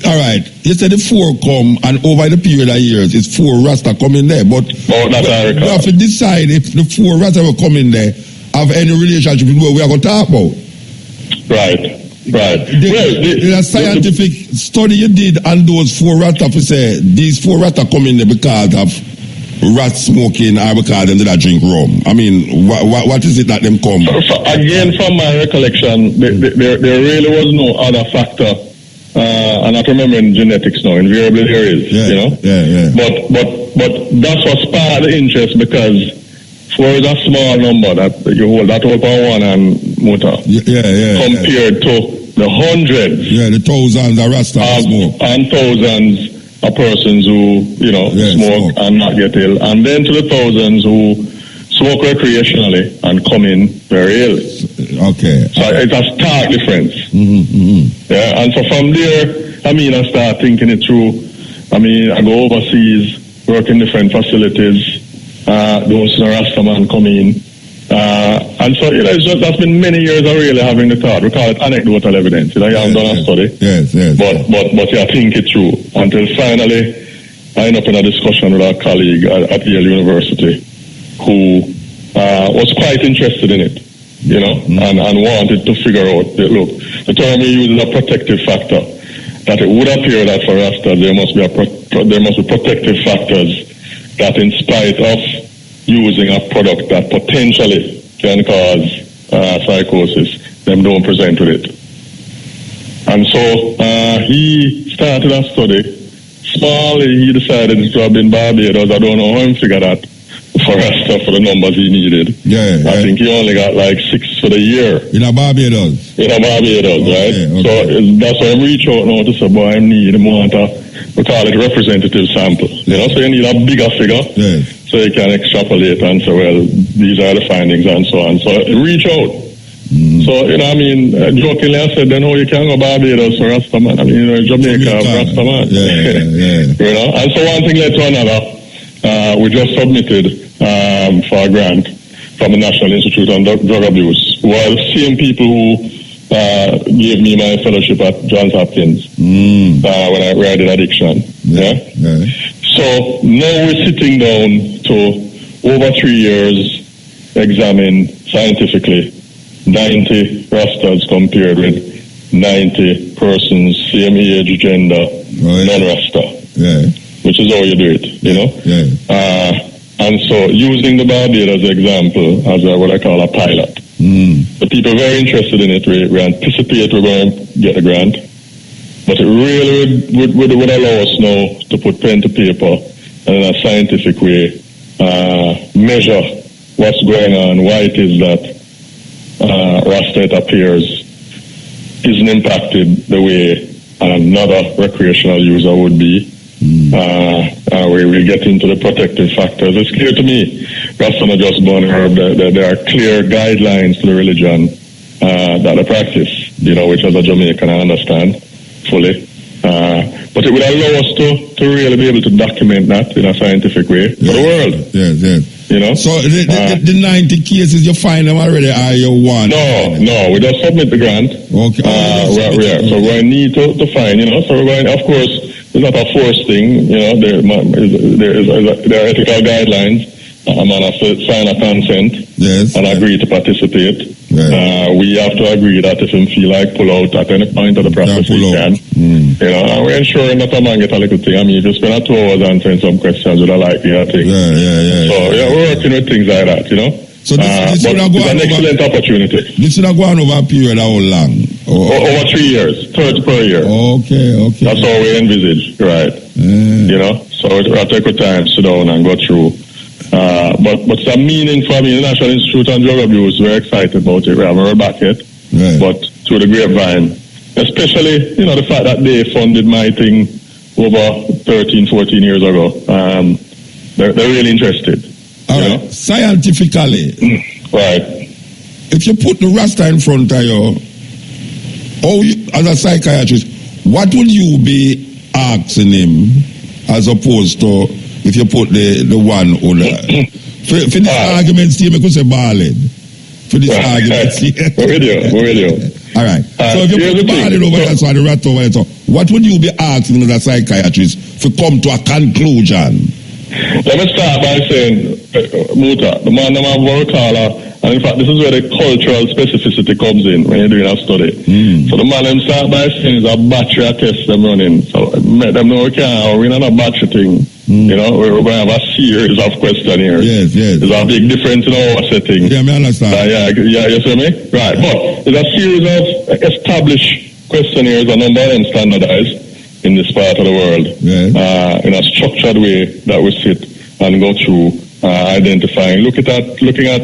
A: All right, you said the 4 come, and over the period of years, it's 4 Rasta coming there. But
D: that's
A: we have to decide if the 4 Rasta will come in there have any relationship with what we are going to talk about.
D: Right.
A: The scientific study you did on those 4 Rasta, to say these 4 Rasta come in there because of rat smoking or because they did drink rum. I mean, what is it that them come?
D: Again, from my recollection, there really was no other factor. I'm not remembering genetics now. Invariably there is, But that's what sparked the interest because 4 is a small number that you hold. That over 1 and motor. Compared to the hundreds.
A: The thousands of Rasta smoke.
D: And thousands of persons who, smoke and not get ill. And then to the thousands who smoke recreationally and come in very ill.
A: Okay.
D: So it's a stark difference. Yeah, and so from there, I start thinking it through. I go overseas, work in different facilities. Those Rasta man come in. And so that's been many years of really having the thought. We call it anecdotal evidence. I haven't done a study. But I think it through until finally I end up in a discussion with our colleague at Yale University who was quite interested in it, and wanted to figure out that, look, the term we use is a protective factor. That it would appear that for Rasta there must be protective factors that, in spite of using a product that potentially can cause psychosis, them don't present with it. And so he started a study. Smallly, he decided to have been Barbados. I don't know how he figured that for Rasta for the numbers he needed. I think he only got like 6 for the year.
A: In a Barbados?
D: Right? Okay. So that's why I reach out now to say, boy, I want we call it representative sample. So you need a bigger figure. So you can extrapolate and say, well, these are the findings and so on. So reach out. So, jokingly I said, then you can go Barbados for Rasta man. Jamaica, Rasta man. And so one thing led to another. We just submitted for a grant from the National Institute on Drug Abuse. Well, same people who gave me my fellowship at Johns Hopkins when I did addiction. So now we're sitting down to, over 3 years, examine scientifically 90 Rastas compared with 90 persons, same age, gender, non-Rasta. Which is how you do it, and so using the Barbados example as what I call a pilot. The people are very interested in it. We anticipate we're going to get a grant, but it really would allow us now to put pen to paper and in a scientific way measure what's going on, why it is that Rasta, it appears, isn't impacted the way another recreational user would be. We get into the protective factors. It's clear to me, Rasta not just born herb, there are clear guidelines to the religion that I practice, which as a Jamaican I understand fully. But it would allow us to really be able to document that in a scientific way for the world. So the 90 cases, you find them already, are you one? No, we just submit the grant. Okay. So we need to find, so we're going, of course, it's not a forced thing, there are ethical guidelines. A man has to sign a consent and agree to participate. We have to agree that if him feel like pull out at any point of the process, he can. And we're ensuring that a man get a little thing. If you spend 2 hours answering some questions with a likely thing. So we're working with things like that,
A: So this would have
D: an excellent opportunity.
A: This would have gone over a period of how long?
D: Over 3 years, 30 per year.
A: Okay.
D: That's how we envisage, right? So it'll take a time, sit down and go through. But it's a meaning for me. The National Institute on Drug Abuse, we're excited about it. We haven't heard back yet, but through the grapevine, especially the fact that they funded my thing over 13, 14 years ago. They're really interested.
A: All right. Scientifically,
D: right.
A: If you put the Rasta in front of you, as a psychiatrist, what would you be asking him as opposed to if you put the one on the... For this argument, Steve, I could say ballad. For this argument,
D: radio.
A: All right. So if you put the ballad over there, so the rat over there, so what would you be asking as a psychiatrist to come to a conclusion?
D: Let me start by saying, Muta, the man that I'm work caller, and in fact, this is where the cultural specificity comes in when you're doing a study. So the man them start by saying is a battery test them running. So let them know we're not a battery thing. You know, we're going to have a series of questionnaires.
A: Yes.
D: There's a big difference in our setting.
A: Yeah, I understand.
D: You see me? Right. But there's a series of established questionnaires, a number of them standardized in this part of the world. In a structured way that we sit and go through identifying, looking at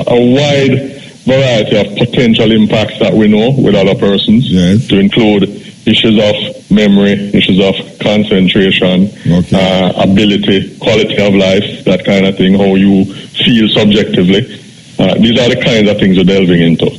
D: a wide variety of potential impacts that we know with other persons, to include issues of memory, issues of concentration, ability, quality of life, that kind of thing, how you feel subjectively. These are the kinds of things we're delving into.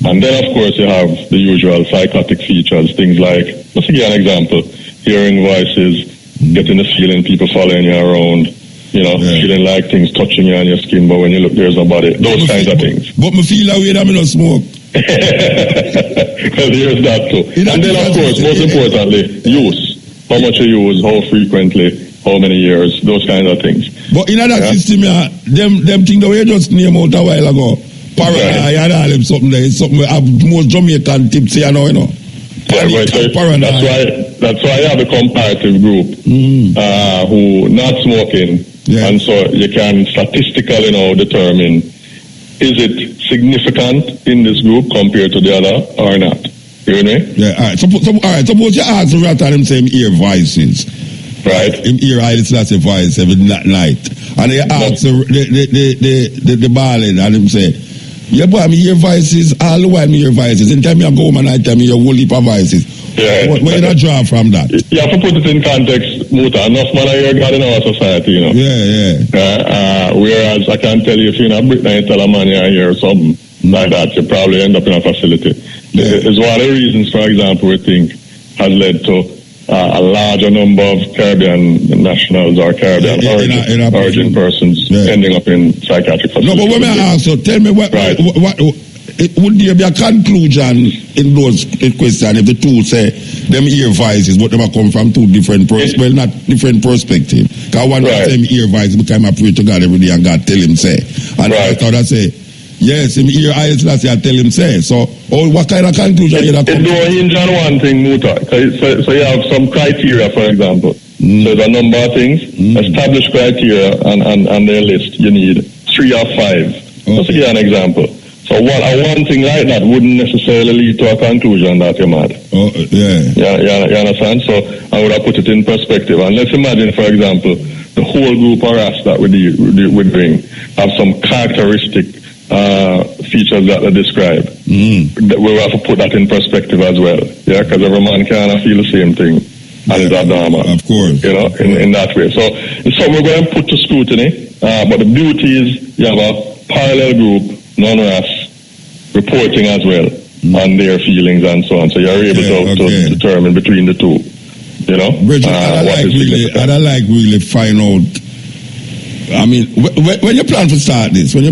D: And then, of course, you have the usual psychotic features, things like, let's give you an example, hearing voices, getting the feeling people following you around, you know, feeling like things touching you on your skin, but when you look, there's nobody. Those kinds of things.
A: But me feel that way that I don't smoke.
D: Well, there's that too. And then, of course, most importantly, use. How much you use, how frequently, how many years, those kinds of things.
A: But in that system, them things that we just name out a while ago, paranoia and all them something there, it's something most Jamaican tips here now, you know. That's why you have a comparative group who not smoking, and so you can statistically now determine, is it significant in this group compared to the other or not? You know? Yeah, all right. Suppose you ask the rat and him say him hear voices.
D: Right.
A: Him hear Haile Selassie voice every night. And they ask the ballad and him say, yeah, boy, me hear voices, all the while me hear voices. Anytime you go home and I tell me your whole heap of voices.
D: Yeah.
A: Where you not draw from that?
D: You have to put it in context, Muta. Enough man I hear God in our society, you know. Whereas I can tell you, if you're in a Britain and you tell a man you hear something like that, you probably end up in a facility. It's one of the reasons, for example, we think has led to a larger number of Caribbean nationals or Caribbean origin persons ending up in psychiatric facilities.
A: No, but when I ask you, tell me what would there be a conclusion in those questions if the two say them hear voices, but them come from two different not different perspectives? Because one time hear voices, become a pray to God every day and God tell him say. And the other say, yes, him hear Haile Selassie and tell him say. So, what kind of conclusion you have?
D: It don't hinge on one thing, Muta. So you have some criteria, for example. So there's a number of things, established criteria, and their list. You need 3 or 5. Just to give you an example. So one thing like that wouldn't necessarily lead to a conclusion that you're mad. You understand? So I would have put it in perspective. And let's imagine, for example, the whole group of Rasta that we bring have some characteristic features that they describe. That we'll have to put that in perspective as well. Yeah, because every man cannot feel the same thing as that Dharma.
A: Of course.
D: You know, in that way. So we're going to put to scrutiny. But the beauty is you have a parallel group, non-RAS, reporting as well on their feelings and so on. So you're able to determine between the two. You know?
A: Bridget, I'd like really find out. I mean, when you plan to start this? Well, I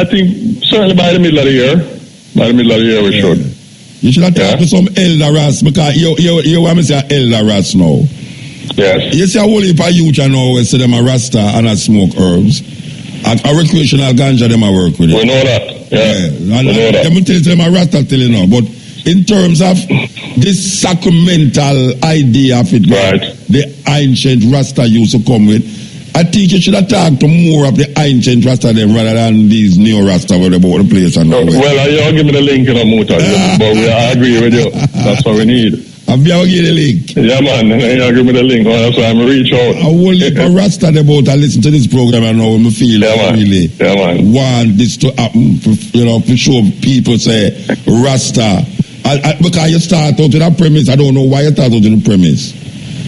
A: think certainly by the middle of the year. By the middle of the year we should. You should have talked to some elder Ras, because you want me to say elder Ras now.
D: Yes.
A: You see a whole heap of youth now, we say them a Rasta and a smoke herbs. A recreational ganja them a work with it.
D: We know that.
A: And we know that. Them tell them a Rasta till you know. But in terms of this sacramental idea of it, the ancient Rasta used to come with, I think you should have talked to more of the ancient Rasta them rather than these new Rasta where they bought the place and all.
D: Well, you give me the link in a motor, but I agree with you. That's what we need.
A: Have you ever give the link?
D: Yeah, man. You give me the link. That's why I'm reach out.
A: I will leave a Rasta about to listen to this program and now I feel really want this to happen, to show people say Rasta. Because you start out with a premise, I don't know why you start out with the premise.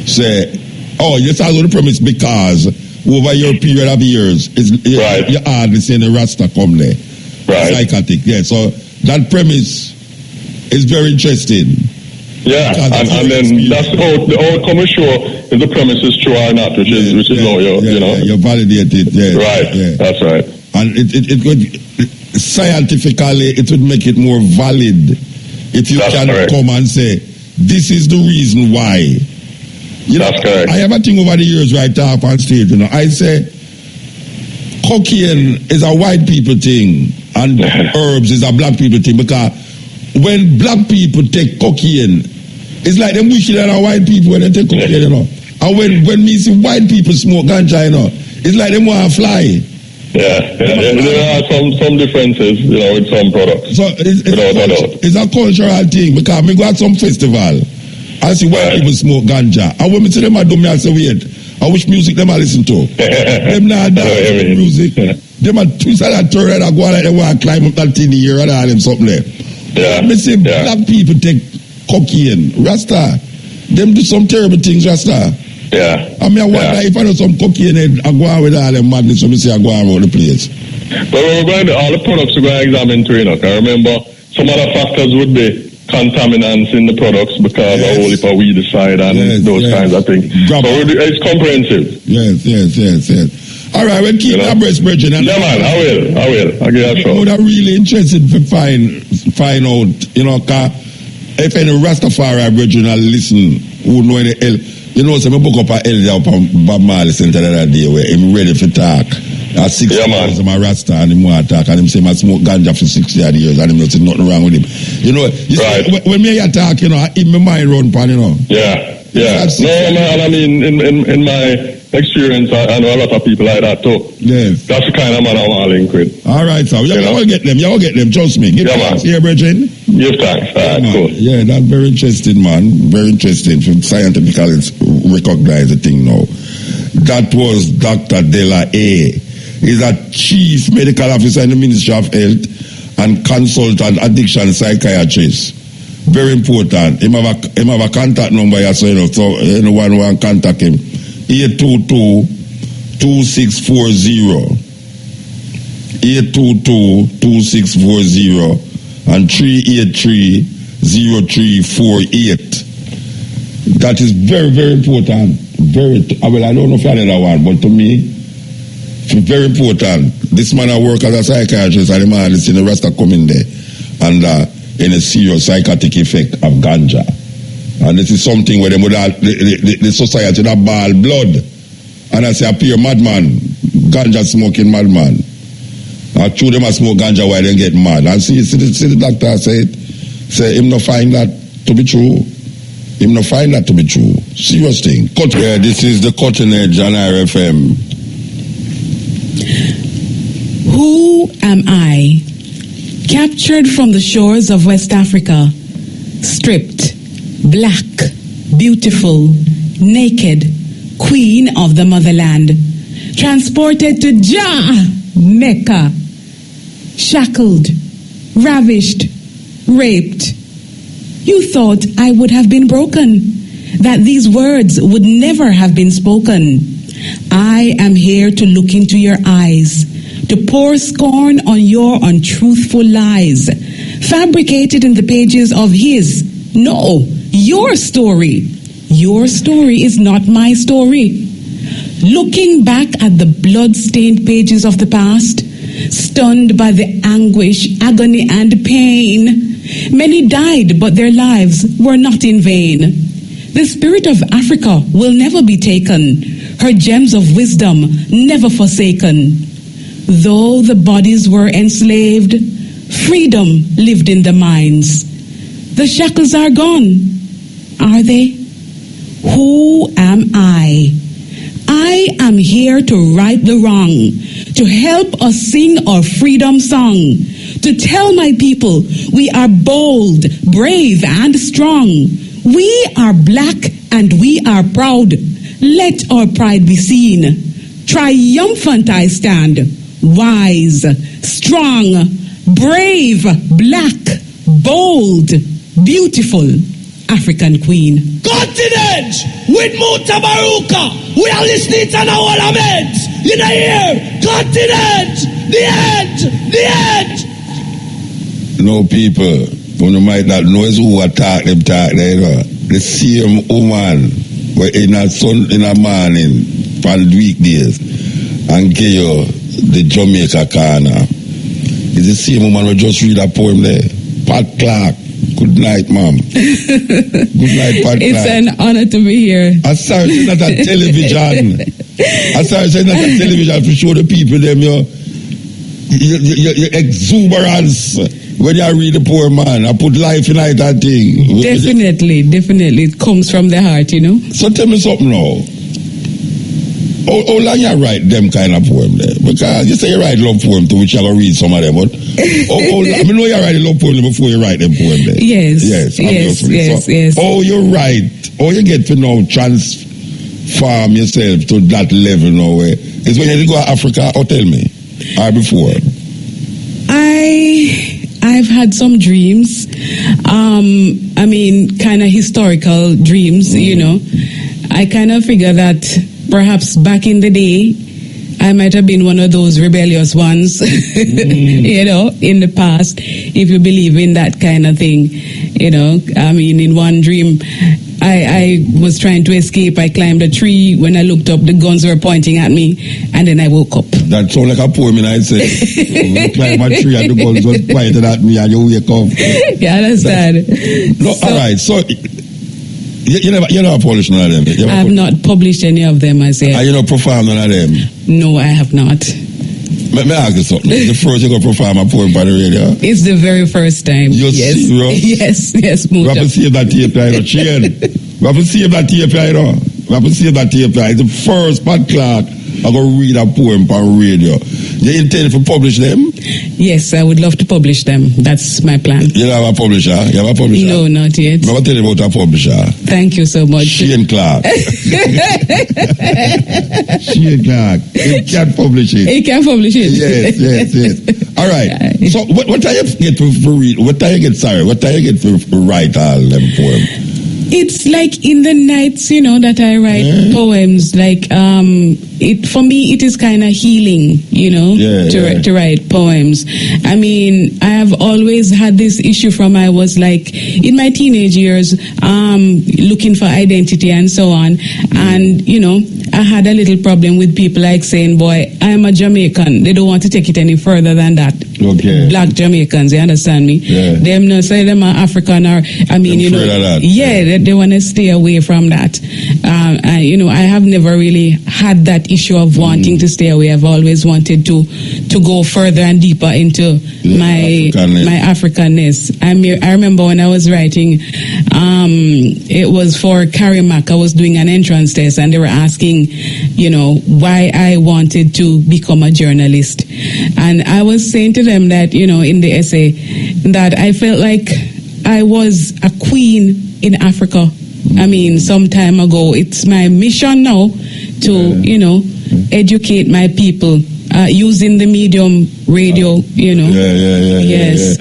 A: Say, you start with the premise because over your period of years, you hardly see the Rasta come there. Psychotic, so that premise is very interesting.
D: Yeah, and then that's the outcome is sure if the premise is true or not, which is how you know.
A: You validate it,
D: Right, that's right.
A: And it could, scientifically, it would make it more valid if you can come and say, this is the reason why. You know,
D: that's correct.
A: I have a thing over the years where I talk on stage, you know, I say, cocaine is a white people thing and herbs is a black people thing, because when black people take cocaine, it's like them wishing at white people when they take cocaine, you know. And when me see white people smoke ganja, you know, it's like them want to fly.
D: Yeah. There are some differences, you know, with some products.
A: So it's a cultural thing, because me go at some festival, I see white people smoke ganja. And when me see them, I do me, I say, wait, I wish music them I listen to. Them not dance music. Them a twist and a turn and go like they want to climb up that thing here and all them something there.
D: Yeah.
A: Me see black people take cocaine. Rasta, them do some terrible things, Rasta.
D: Yeah.
A: I mean, I wonder if I know some cocaine head, I go on with all them madness, so me say I go on around the place.
D: But we're going to, all the products we're going to examine too, you know. I remember some other factors would be contaminants in the products because of whole heap of weed aside and those kinds of things. So it's comprehensive.
A: Yes. All right, we'll keep our breast bridging.
D: Yeah, man, I will. I'll give you a shot.
A: I'm really interested to find out, you know, if any Rastafari original listen, who know any you know, so I book up a Elliot up on Bob Marley Center the other day where I'm ready for talk. At 6 years, I'm a Rasta and him want to talk, and him say I smoke ganja for 60 years and him not say nothing wrong with him. You know, you see, when me hear talk, you know, in my mind run pan, you know.
D: Yeah. No, man, I mean, in my experience, I know a lot of people like that too.
A: Yes.
D: That's the kind of man I want to link with.
A: All right, so you all get them, trust me. Give thanks here, Bridget.
D: Give thanks. All right, cool.
A: Yeah, that's very interesting, man. Very interesting. Scientifically, it's recognized the thing now. That was Dr. Dela A. He's a chief medical officer in the Ministry of Health and consultant addiction psychiatrist. Very important. Him have a contact number here, so anyone want to contact him. 822-2640. 822-2640 and 383-0348. That is very, very important. I don't know if I know that one, but to me, it's very important. This man I work as a psychiatrist, and the man is in the Rasta coming there and in a serious psychotic effect of ganja. And this is something where the society that ball blood. And I say, appear madman, ganja smoking madman. I chew them and smoke ganja while they get mad. And see the doctor say him not find that to be true. Him not find that to be true. Serious thing. Yeah, this is the Cutting Edge on RFM.
C: Who am I? Captured from the shores of West Africa, stripped, black, beautiful, naked, queen of the motherland, transported to Mecca, shackled, ravished, raped. You thought I would have been broken, that these words would never have been spoken. I am here to look into your eyes, to pour scorn on your untruthful lies, fabricated in the pages of your story. Your story is not my story. Looking back at the blood-stained pages of the past, stunned by the anguish, agony, and pain, many died, but their lives were not in vain. The spirit of Africa will never be taken, her gems of wisdom never forsaken. Though the bodies were enslaved, freedom lived in the minds. The shackles are gone, are they? Who am I? I am here to right the wrong, to help us sing our freedom song, to tell my people we are bold, brave, and strong. We are black and we are proud. Let our pride be seen. Triumphant I stand, wise, strong, brave, black, bold, beautiful African queen.
E: Continent with Mutabaruka. We are listening to our lament. In the ear, continent, the end.
A: No, people, One might not know is who attack them talk there, you know. The same woman where in a morning on weekdays and give you the Jamaica corner. It's the same woman who just read a poem there. Pat Clark. Good night, ma'am. Good night, Pat Clark.
C: It's an honor to be here.
A: I'm sorry, it's not a television. I'm sorry, it's not a television to show the people them your exuberance when you read the poor man. I put life in it, that thing.
C: Definitely. It comes from the heart, you know.
A: So tell me something now. How long you write them kind of poem there? Because you say you write love poem to which I will read some of them, but I know you write a love poem before you write them poem there.
C: Yes.
A: Yes. How you write, how you get to now transform yourself to that level now where is when you go to Africa, or tell me, or before?
C: I've had some dreams. I mean, kind of historical dreams, you know. I kind of figure that perhaps back in the day, I might have been one of those rebellious ones, you know, in the past, if you believe in that kind of thing, you know. I mean, in one dream, I was trying to escape. I climbed a tree. When I looked up, the guns were pointing at me, and then I woke up.
A: That sounds like a poem, and I say, you climb a tree and the guns were pointing at me, and you wake up.
C: You understand?
A: All right, so... You never published none of them?
C: I have not published any of them, I said.
A: You not performed none of them?
C: No, I have not.
A: May I ask you something? The first you going to perform a poem on the radio?
C: It's the very first time.
A: You're serious?
C: Yes,
A: We have to save that tape, you know, Chain. We have to save that tape, you know. We have to save that tape, It's the first Pat Clark I'm going to read a poem on radio. You intend to publish them?
C: Yes, I would love to publish them. That's my plan.
A: You have a publisher? You have a publisher?
C: No, not yet.
A: I'm going to tell you about a publisher.
C: Thank you so much.
A: Shane Clark. Shane Clark. He can't publish it.
C: He can publish it.
A: Yes. All right. So what do you get for read? What do you get for write all them poems?
C: It's like in the nights, you know, that I write poems. Like, for me, it is kind of healing, you know, to write poems. I mean, I have always had this issue from I was like in my teenage years, looking for identity and so on. And, you know, I had a little problem with people like saying, boy, I'm a Jamaican. They don't want to take it any further than that.
A: Okay.
C: Black Jamaicans, you understand me?
A: Yeah.
C: Them no say them are African or, I mean, you know, they want to stay away from that. You know, I have never really had that issue of wanting to stay away. I've always wanted to go further and deeper into my Africanness. I remember when I was writing, it was for Karimak. I was doing an entrance test and they were asking, you know, why I wanted to become a journalist. And I was saying to them that, you know, in the essay, that I felt like I was a queen in Africa. I mean, some time ago. It's my mission now to, you know, educate my people using the medium radio, you know. Yes.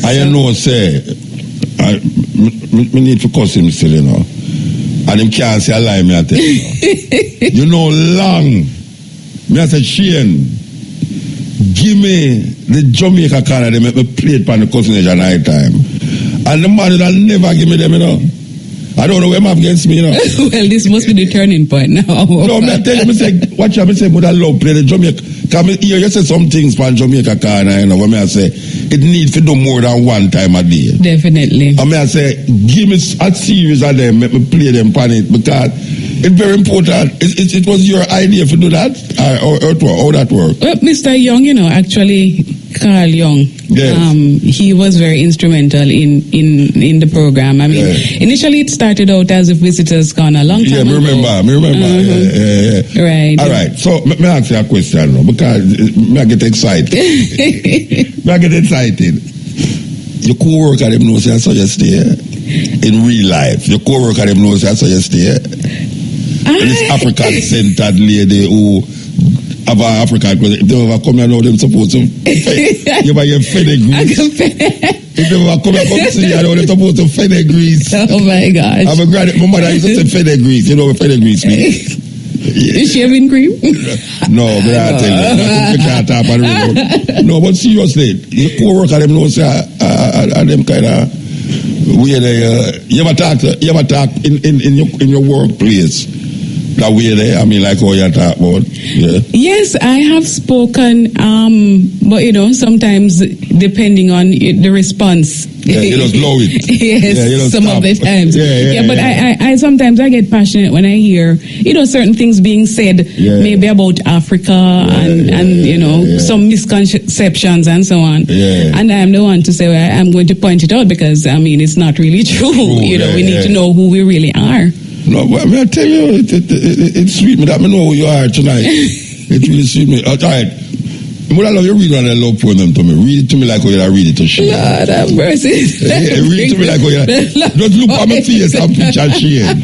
A: I know, say, me need to cuss him still, you know. And him can't say a lie, me I tell you. You know, long. Me I say, Shane, give me the Jamaica corner, they make me play it on the cousinage at night time. And the man will never give me them, you know. I don't know where I'm up against me, you know.
C: Well, this must be the turning point now.
A: No, me I tell you, me say, watch out, me say, but I love play the Jamaica. Because you say some things for Jamaica corner, you know, when I say, it needs to do more than one time a day.
C: Definitely.
A: And I say, give me a series of them, make me play them on it, because it's very important. It was your idea to do that? Or how that work?
C: Well, Mr. Young, you know, actually, Carl Young, he was very instrumental in the program. I mean, initially it started out as a visitor's corner a long time ago.
A: Me remember.
C: Right.
A: All right. So, may I ask you a question now? Because I get excited. Your co-worker, them knows I saw you stay in real life. Your co-worker, them knows I saw you stay. This African-centered lady who have an African, if they ever come here now, they're supposed to give her your fenugrease. If they ever come here, see you, they're supposed to fenugrease.
C: Oh my gosh.
A: I'm a my mother used to say fenugrease. You know what fenugrease means?
C: Is shaving cream?
A: No, but I tell you, I can't talk about it. No, but seriously, your co-worker, them know say, them kind of way they. You ever talk in your workplace? That way there, I mean, like how you talk about, yeah.
C: Yes, I have spoken, but sometimes depending on the response.
A: Yeah, you just blow it.
C: Yes,
A: yeah,
C: some of the times. But I sometimes I get passionate when I hear, certain things being said, maybe about Africa and some misconceptions and so on.
A: Yeah.
C: And I'm the one to say, well, I'm going to point it out because, it's not really true. We need to know who we really are.
A: No, but I tell you, it's sweet me that I know who you are tonight. It really sweet me. All right. But I love you read one of the love poem to me. Read it to me like how you read it to Shane.
C: Lord have mercy.
A: Read it to me like how you just look at my face and picture Shane.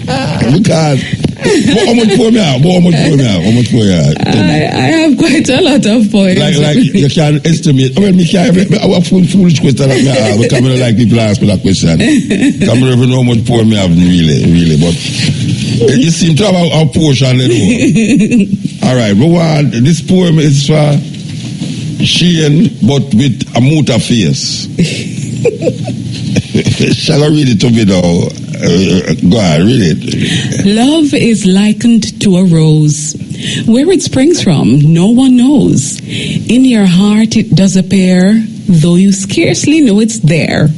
A: Because how much poem you have? How much poem you have?
C: I have quite a lot of poems.
A: Like you can't estimate. Me can't. Our foolish question that me have. Because I don't like people ask me that question. Because I don't even know how much poem you have really. But you seem to have a portion there. All right. But this poem is for Shane, but with a muta face. Shall I read it to me now? Go ahead, read it.
C: Love is likened to a rose. Where it springs from, no one knows. In your heart it does appear, though you scarcely know it's there.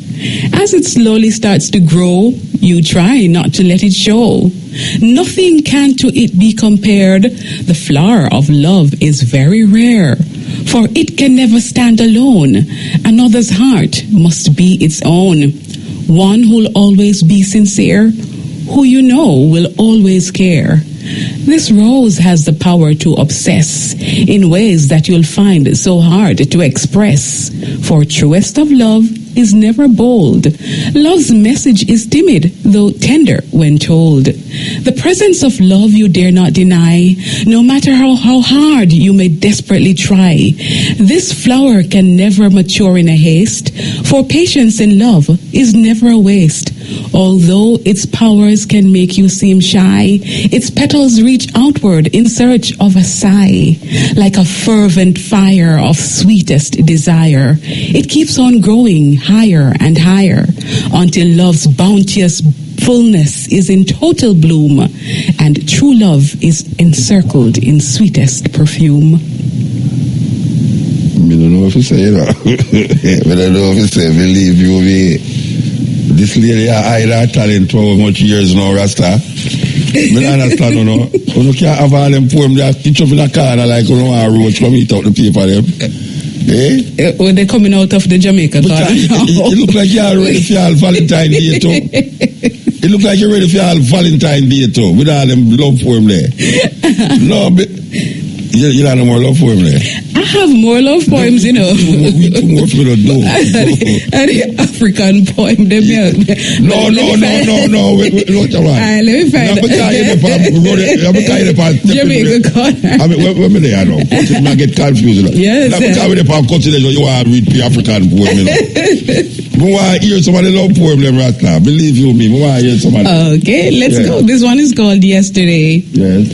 C: As it slowly starts to grow, you try not to let it show. Nothing can to it be compared. The flower of love is very rare, for it can never stand alone. Another's heart must be its own. One who'll always be sincere, who you know will always care. This rose has the power to obsess in ways that you'll find so hard to express. For truest of love is never bold. Love's message is timid, though tender when told. The presence of love you dare not deny, no matter how hard you may desperately try. This flower can never mature in a haste, for patience in love is never a waste. Although its powers can make you seem shy, its petals reach outward in search of a sigh. Like a fervent fire of sweetest desire, it keeps on growing higher and higher until love's bounteous fullness is in total bloom and true love is encircled in sweetest perfume.
A: I don't know if you say that. I don't know if you say, believe you me. This lady hide her talent for how much years now, Rasta? I don't understand, You can't have all them poems that stitch up in a corner like a roach come eat out the paper them. Eh?
C: When they're coming out of the Jamaica corner.
A: It look like you're ready for your Valentine Day too. It look like you're ready for your Valentine Day too, with all them love poem there. No, but you don't have more love poem there.
C: I have more love poems,
A: We too more for the do.
C: And the African poem, them.
A: No. Wait, come on.
C: Let me find Jamaica corner.
A: I mean, when they are now, I get confused.
C: Yes.
A: You want to read the African poem, I want to hear somebody love poem, them right now. Believe you me, I want to hear somebody.
C: Okay, let's go. This one is called Yesterday.
A: Yes.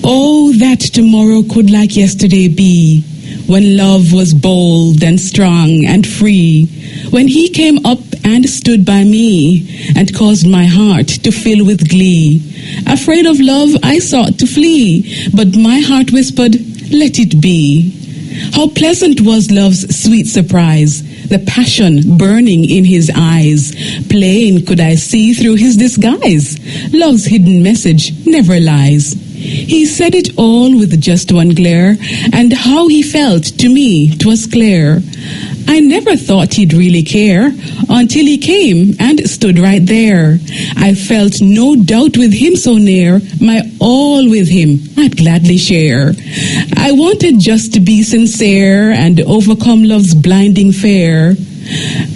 C: Oh, that tomorrow could like yesterday be, when love was bold and strong and free, when he came up and stood by me and caused my heart to fill with glee. Afraid of love, I sought to flee, but my heart whispered, let it be. How pleasant was love's sweet surprise, the passion burning in his eyes. Plain could I see through his disguise, love's hidden message never lies. He said it all with just one glare, and how he felt to me 'twas clear. I never thought he'd really care until he came and stood right there. I felt no doubt with him so near, my all with him I'd gladly share. I wanted just to be sincere and overcome love's blinding fare.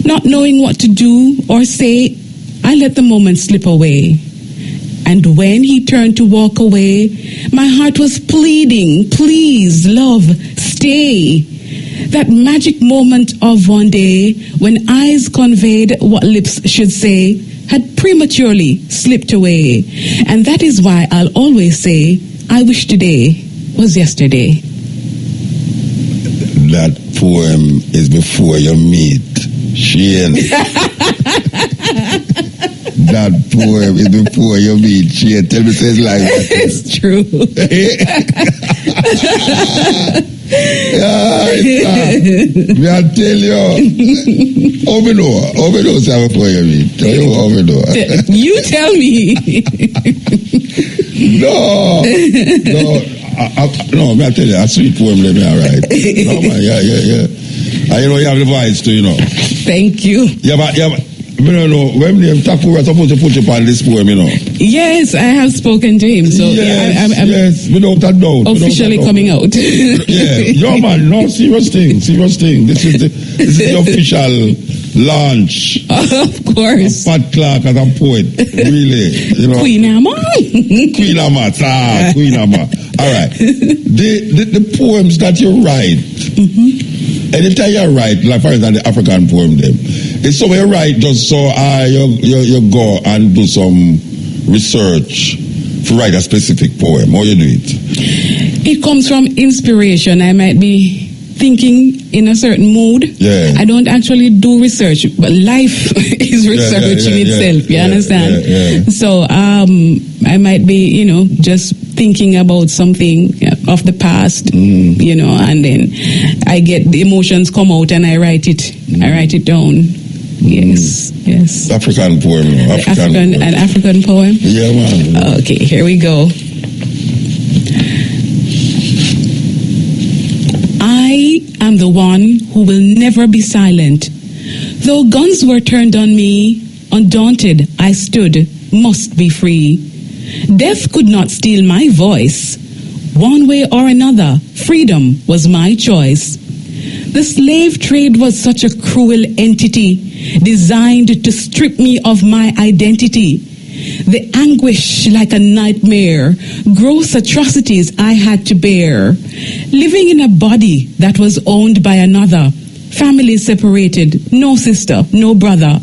C: Not knowing what to do or say, I let the moment slip away. And when he turned to walk away, my heart was pleading, please, love, stay. That magic moment of one day, when eyes conveyed what lips should say, had prematurely slipped away. And that is why I'll always say, I wish today was yesterday.
A: That poem is before you meet Shane. That poem is before you meet Shane. Tell me says like that.
C: It's true.
A: Me I tell you. Overdose have a poem. Tell you overdose.
C: You tell me.
A: No. No, I tell you, a sweet poem let me write. No man, yeah. And you know you have the voice too, you know.
C: Thank you.
A: Yeah, but I don't know, when they talk we're supposed to put you on this poem, you know.
C: Yes, I have spoken to him. So
A: yes,
C: I'm
A: without a doubt.
C: officially coming out.
A: Yeah, man, no, serious thing. This is the official launch.
C: Of course.
A: Pat Clark as a poet, really. You know.
C: Queen Amma.
A: Queen Amma. All right. The poems that you write, anytime you write, like for example, the African poem, them, it's so you write just so you go and do some research to write a specific poem. How you do it?
C: It comes from inspiration. I might be thinking in a certain mood.
A: Yeah.
C: I don't actually do research, but life is research in itself. You understand?
A: Yeah.
C: So I might be, just thinking about something of the past, and then I get the emotions come out and I write it. I write it down. Yes.
A: African poem.
C: An African poem?
A: Yeah, man.
C: Okay, here we go. I am the one who will never be silent. Though guns were turned on me, undaunted I stood, must be free. Death could not steal my voice. One way or another, freedom was my choice. The slave trade was such a cruel entity, designed to strip me of my identity. The anguish like a nightmare, gross atrocities I had to bear. Living in a body that was owned by another, families separated, no sister, no brother,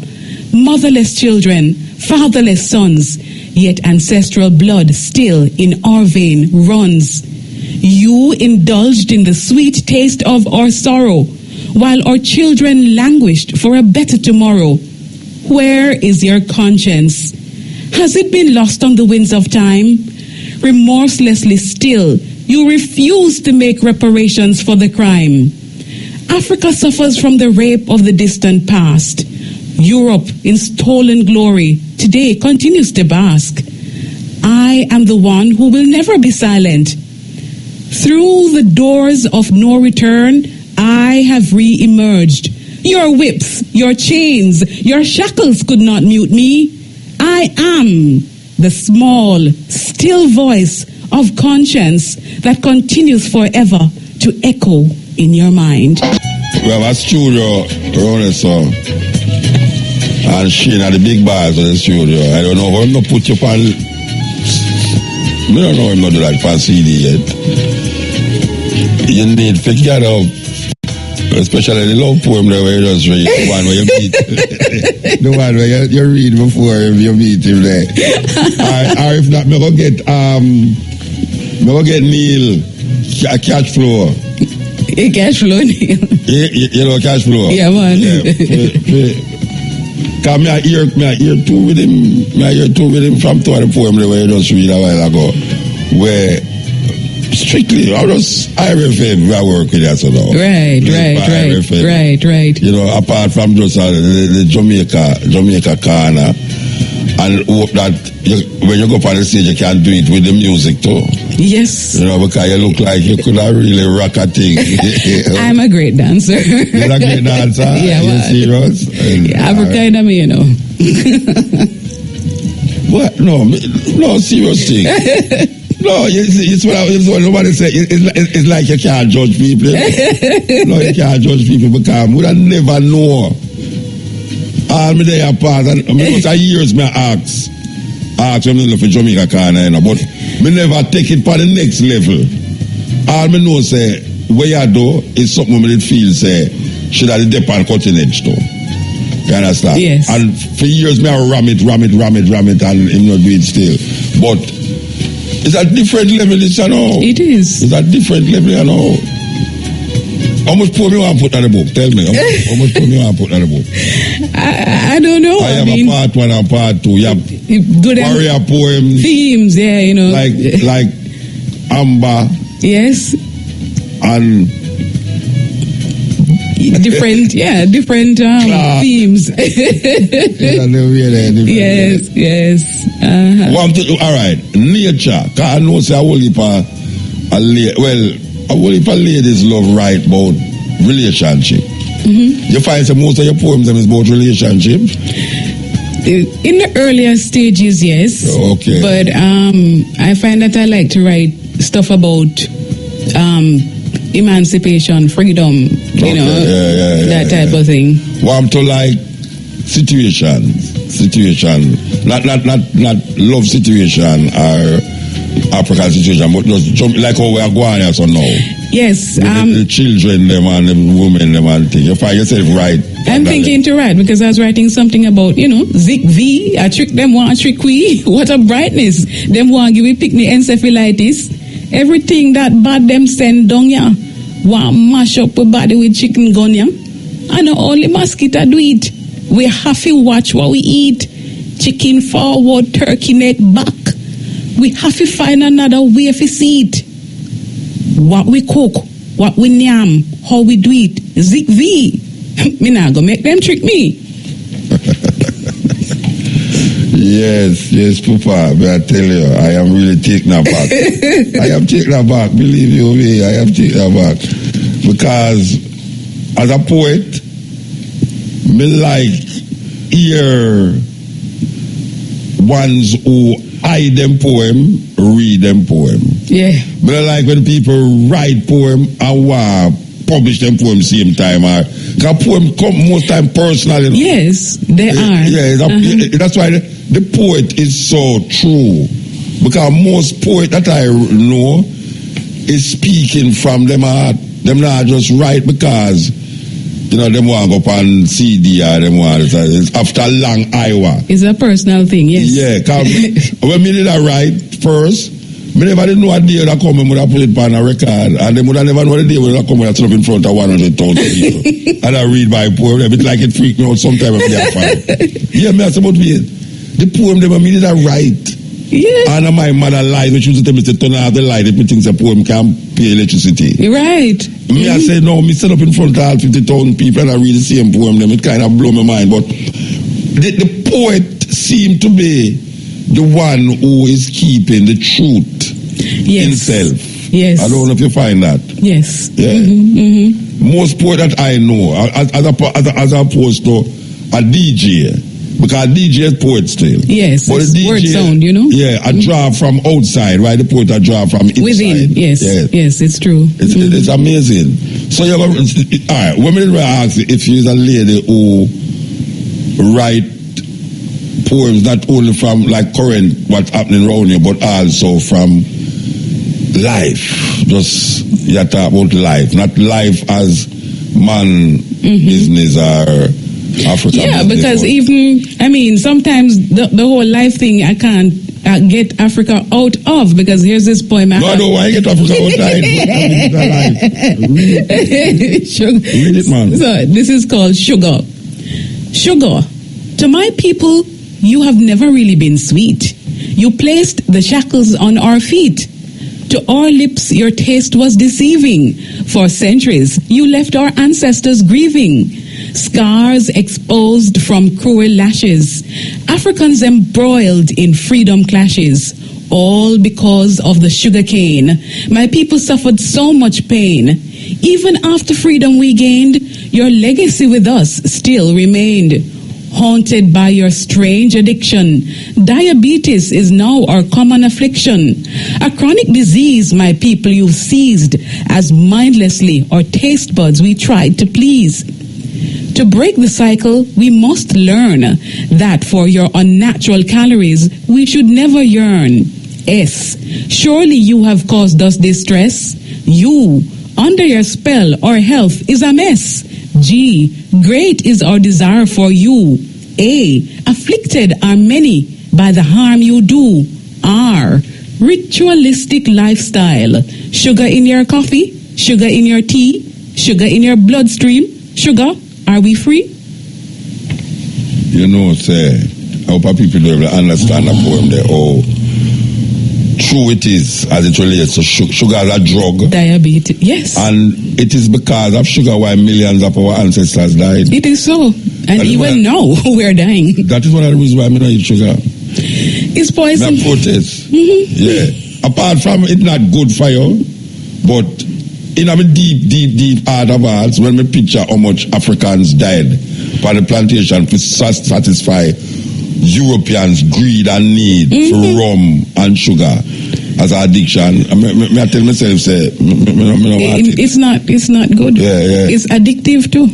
C: motherless children, fatherless sons, yet ancestral blood still in our vein runs. You indulged in the sweet taste of our sorrow, while our children languished for a better tomorrow. Where is your conscience? Has it been lost on the winds of time? Remorselessly still, you refuse to make reparations for the crime. Africa suffers from the rape of the distant past. Europe, in stolen glory, today continues to bask. I am the one who will never be silent. Through the doors of no return, I have re-emerged. Your whips, your chains, your shackles could not mute me. I am the small, still voice of conscience that continues forever to echo in your mind.
A: We have a studio around the song. And Shane at the big bars of the studio. I don't know how I'm going to put you on. I don't know how I'm going to do that for CD yet. You need to get up. Especially the love poem that where you just read. The one where you meet. The one where you read before you meet him there. Or if not, I'm going to get Neil a cash flow.
C: A cash flow, Neil.
A: You know cash flow?
C: Yeah, man.
A: Because I hear two with him from two of the poem that where you just read a while ago. Where strictly, I was IRFM, I work with that, so now.
C: Right.
A: You know, apart from just the Jamaica corner, and hope that when you go up on the stage, you can do it with the music too.
C: Yes.
A: You know, because you look like you could have really rock a thing.
C: I'm a great dancer.
A: You're a great dancer?
C: Yeah,
A: you're serious?
C: Yeah, African, you know.
A: What? No, serious thing. No, it's what nobody say. It's like you can't judge people. No, you can't judge people because we don't never know. All me there apart, and for years me ask when me look for Jamaica corner, but me never take it for the next level. All me know say what you do is something me feel say should have the dip and cutting edge too. You understand?
C: Yes.
A: And for years me I ram it, and him not do it still. But it's a different level, you know.
C: It is.
A: It's a different level, you know. How much poem you want to put on the book? Tell me. How much poem you want to put on the book?
C: I don't know.
A: I have a part 1 and part 2. You have warrior poems.
C: Themes, yeah, you know.
A: Like Amma.
C: Yes.
A: And
C: different themes. Yes.
A: All right, nature. Cause I know say a whole heap of ladies love write about relationship. You find that most of your poems is about relationship.
C: In the earlier stages, yes.
A: Okay.
C: But I find that I like to write stuff about emancipation, freedom, that type of thing.
A: Want to like situation, not love situation or African situation, but just jump like how we are going here so now.
C: Yes.
A: The children, them and the women, them and things. You find yourself right.
C: I'm thinking to write because I was writing something about, Zik V, I trick them, want trick we. What a brightness. Them want give we picnic encephalitis. Everything that bad them send down ya. Want mash up a body with chicken gun ya. And only mosquito do it. We have to watch what we eat. Chicken forward, turkey neck back. We have to find another way to see it. What we cook, what we yam, how we do it. Zik V. Me not gonna make them trick me.
A: Yes, Papa. But I tell you, I am really taken aback. I am taken aback. Believe you me, I am taken aback. Because as a poet, me like hear ones who hide them poem, read them poem.
C: Yeah.
A: But I like when people write poem and publish them poem same time. Because poem come most time personal.
C: Yes, they are.
A: Yeah, that's why the poet is so true. Because most poet that I know is speaking from them heart. Them not just write because them want to go up on CD or them want it's after a long hour.
C: It's a personal thing, yes.
A: Yeah, because when me did I write first, me never did know a day that come and would have put it on a record, and them would have never know the day when I come and sit up in front of 100,000 people. And I read my poem, a bit like it freaked me out sometime if they are fine. Yeah, me that's about me. The poem them me did I write.
C: Yeah.
A: And my mother lied when she used to tell me to turn off the light if you think the poem can't pay electricity.
C: Right.
A: Me I say no, me sit up in front of all 50,000 people and I read the same poem, them it kind of blow my mind. But the poet seemed to be the one who is keeping the truth himself.
C: Yes.
A: I don't know if you find that.
C: Yes.
A: Yeah. Most poet that I know, as opposed to a DJ. Because DJ is poet still.
C: Yes,
A: but
C: it's
A: DJ,
C: word sound,
A: Yeah, I draw from outside, right? The poet I draw from inside.
C: Within, yes, it's true.
A: It's amazing. So all right, women ask if you're a lady who write poems not only from like current what's happening around you, but also from life. Just you talk about life, not life as man business or Africa.
C: Yeah, because sometimes the whole life thing I can't get Africa out of, because here's this poem.
A: No, I don't want to get Africa out of Read it, man.
C: So this is called Sugar. Sugar, to my people, you have never really been sweet. You placed the shackles on our feet. To our lips, your taste was deceiving. For centuries, you left our ancestors grieving. Scars exposed from cruel lashes. Africans embroiled in freedom clashes. All because of the sugar cane. My people suffered so much pain. Even after freedom we gained, your legacy with us still remained. Haunted by your strange addiction, diabetes is now our common affliction. A chronic disease, my people, you've seized, as mindlessly our taste buds we tried to please. To break the cycle, we must learn that for your unnatural calories, we should never yearn. S. Surely you have caused us distress. U. Under your spell, our health is a mess. G. Great is our desire for you. A. Afflicted are many by the harm you do. R. Ritualistic lifestyle. Sugar in your coffee, sugar in your tea, sugar in your bloodstream. Sugar, are we free?
A: You know, say, I hope people will understand the poem there. Oh, true it is as it relates to sugar as a drug.
C: Diabetes, yes.
A: And it is because of sugar why millions of our ancestors died.
C: It is so. And even now, we're dying.
A: That is one of the reasons why I don't eat sugar.
C: It's poison.
A: That protest. Yeah. Apart from it not good for you, but in a deep heart of hearts, when we picture how much Africans died for the plantation to satisfy Europeans' greed and need for rum and sugar as an addiction, I tell myself, say,
C: it's not good.
A: Yeah.
C: It's addictive too.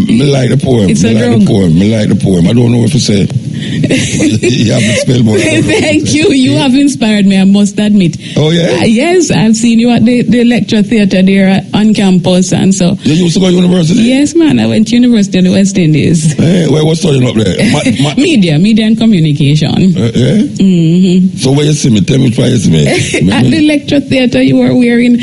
A: Me like the poem.
C: It's a drug.
A: Me like the poem. I don't know what to say. You have to spell more.
C: Thank you. You have inspired me, I must admit.
A: Oh, yeah?
C: Yes, I've seen you at the lecture theatre there on campus, and so.
A: You used to go to university?
C: Yes, man. I went to university in the West Indies.
A: Hey, where was studying up there?
C: Media and communication.
A: Yeah? Mm-hmm. So where you see me? Tell me where you see me.
C: At the lecture theatre, you were wearing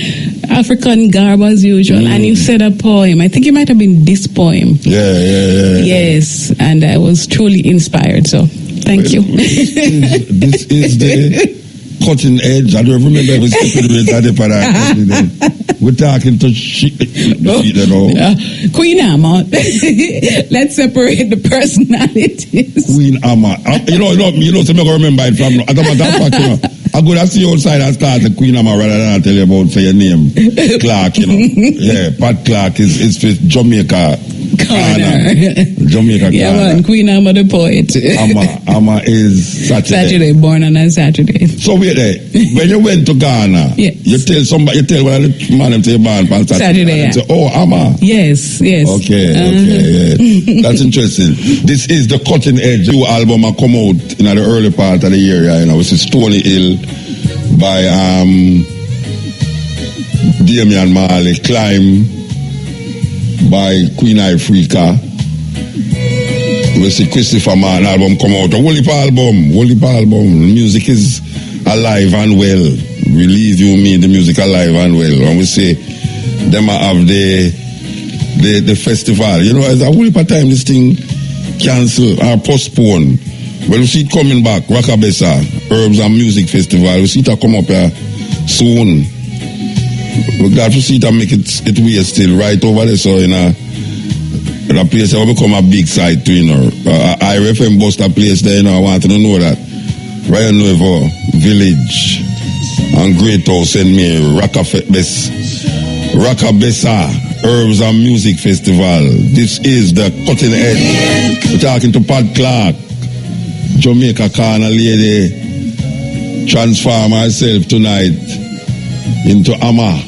C: African garb as usual, and you said a poem. I think it might have been this poem.
A: Yeah.
C: Yes, and I was truly inspired. So, thank you.
A: This is the cutting edge. I don't remember ever stepping with that. We're talking to you know.
C: Queen Amma. Let's separate the personalities.
A: Queen Amma. You know, so I remember it from. As a matter of fact, you know, I go to see you outside and start the Queen Amma rather than I tell you about say your name. Clark, you know. Yeah, Pat Clark is for Jamaica.
C: Corner.
A: Jamaica.
C: Yeah, man, Queen Amma the poet.
A: Amma is Saturday.
C: Born on a Saturday.
A: So wait there. When you went to Ghana,
C: yes.
A: you tell one of the man them say born on Saturday.
C: Yeah.
A: Say, oh, Amma.
C: Yes.
A: Okay. Yeah. That's interesting. This is the Cutting Edge. New album I come out in the early part of the year, you know. It's Stony Hill by Damian Marley, Climb by Queen Ifrica. We see Christopher Mann album come out. A whole heap album. Music is alive and well. Believe you me, the music alive and well. And we say them have the festival. You know, as a whole heap of time this thing cancel or postpone. Well, we see it coming back. Rakabesa, Herbs and Music Festival. We see it come up here soon. We're glad to see it and make it way still right over there. So in a place that will become a big site too, you know. IRFM bust a place there, you know. I want to know that. Ryan Nuevo Village and Great House send me Rakabesa Herbs and Music Festival. This is the Cutting Edge. We're talking to Pat Clark, Jamaica Corner lady. Transform herself tonight into Amma.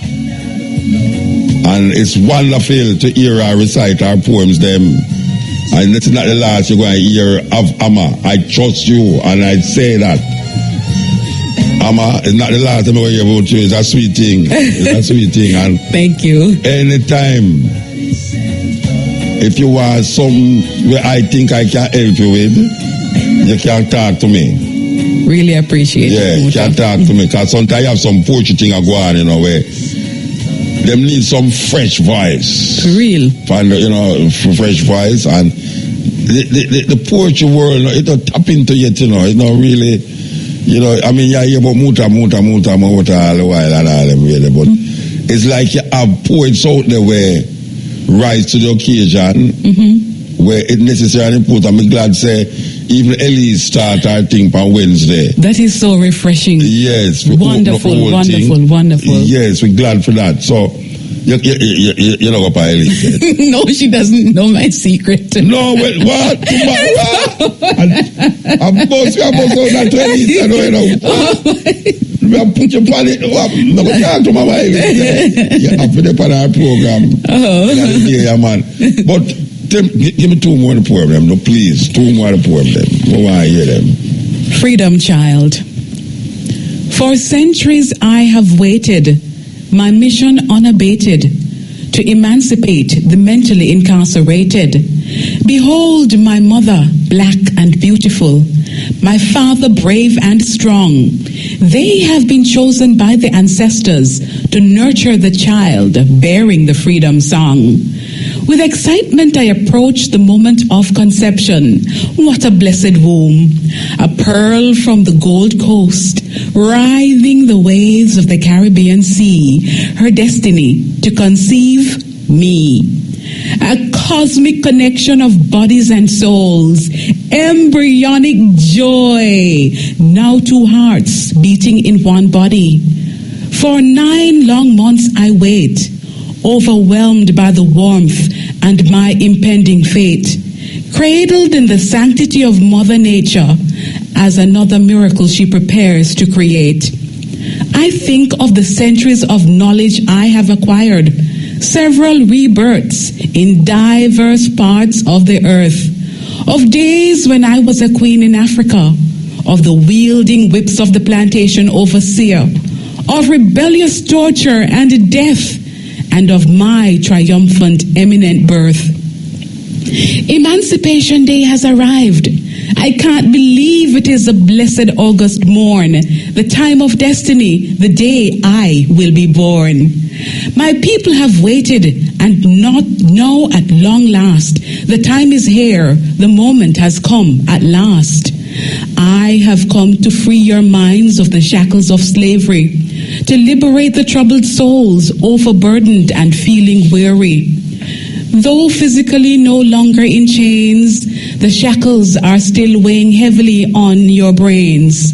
A: And it's wonderful to hear her recite our poems them. And it's not the last you're going to hear of Amma. I trust you and I say that. Amma, it's not the last time I hear about you. It's a sweet thing. And
C: thank you.
A: Anytime, if you want something where I think I can help you with, you can talk to me.
C: Really appreciate it.
A: Yeah, you can talk to me. Because sometimes you have some poetry thing going on, you know, where them need some fresh voice.
C: Real.
A: Find, you know, fresh voice. And the poetry world, you know, it don't tap into it, you know. It's not really, you know, I mean, you hear about muta all the while and all them really, but it's like you have poets out there where rise to the occasion, where it necessarily important. I'm glad to say, even Elliot start our thing on Wednesday.
C: That is so refreshing.
A: Yes.
C: Wonderful.
A: Yes, we're glad for that. So, you know what Elliot.
C: No, she doesn't know my secret.
A: No, well, what? I'm supposed to that 20. I know. I put your pan in. No, go talk to my wife. You have to put on our program. Yeah, man. But give me two more of the poem them. No, please. Two more of the poem them. I want to hear them.
C: Freedom Child. For centuries I have waited, my mission unabated, to emancipate the mentally incarcerated. Behold my mother, black and beautiful. My father brave and strong. They have been chosen by the ancestors to nurture the child bearing the freedom song. With excitement I approach the moment of conception. What a blessed womb. A pearl from the Gold Coast, writhing the waves of the Caribbean Sea. Her destiny to conceive me. A cosmic connection of bodies and souls. Embryonic joy. Now two hearts beating in one body. For 9 long months I wait, overwhelmed by the warmth and my impending fate, cradled in the sanctity of Mother Nature as another miracle she prepares to create. I think of the centuries of knowledge I have acquired, several rebirths in diverse parts of the earth, of days when I was a queen in Africa, of the wielding whips of the plantation overseer, of rebellious torture and death, and of my triumphant eminent birth. Emancipation Day has arrived. I can't believe it is a blessed August morn, the time of destiny, the day I will be born. My people have waited, and not now at long last. The time is here, the moment has come at last. I have come to free your minds of the shackles of slavery, to liberate the troubled souls overburdened and feeling weary. Though physically no longer in chains, the shackles are still weighing heavily on your brains.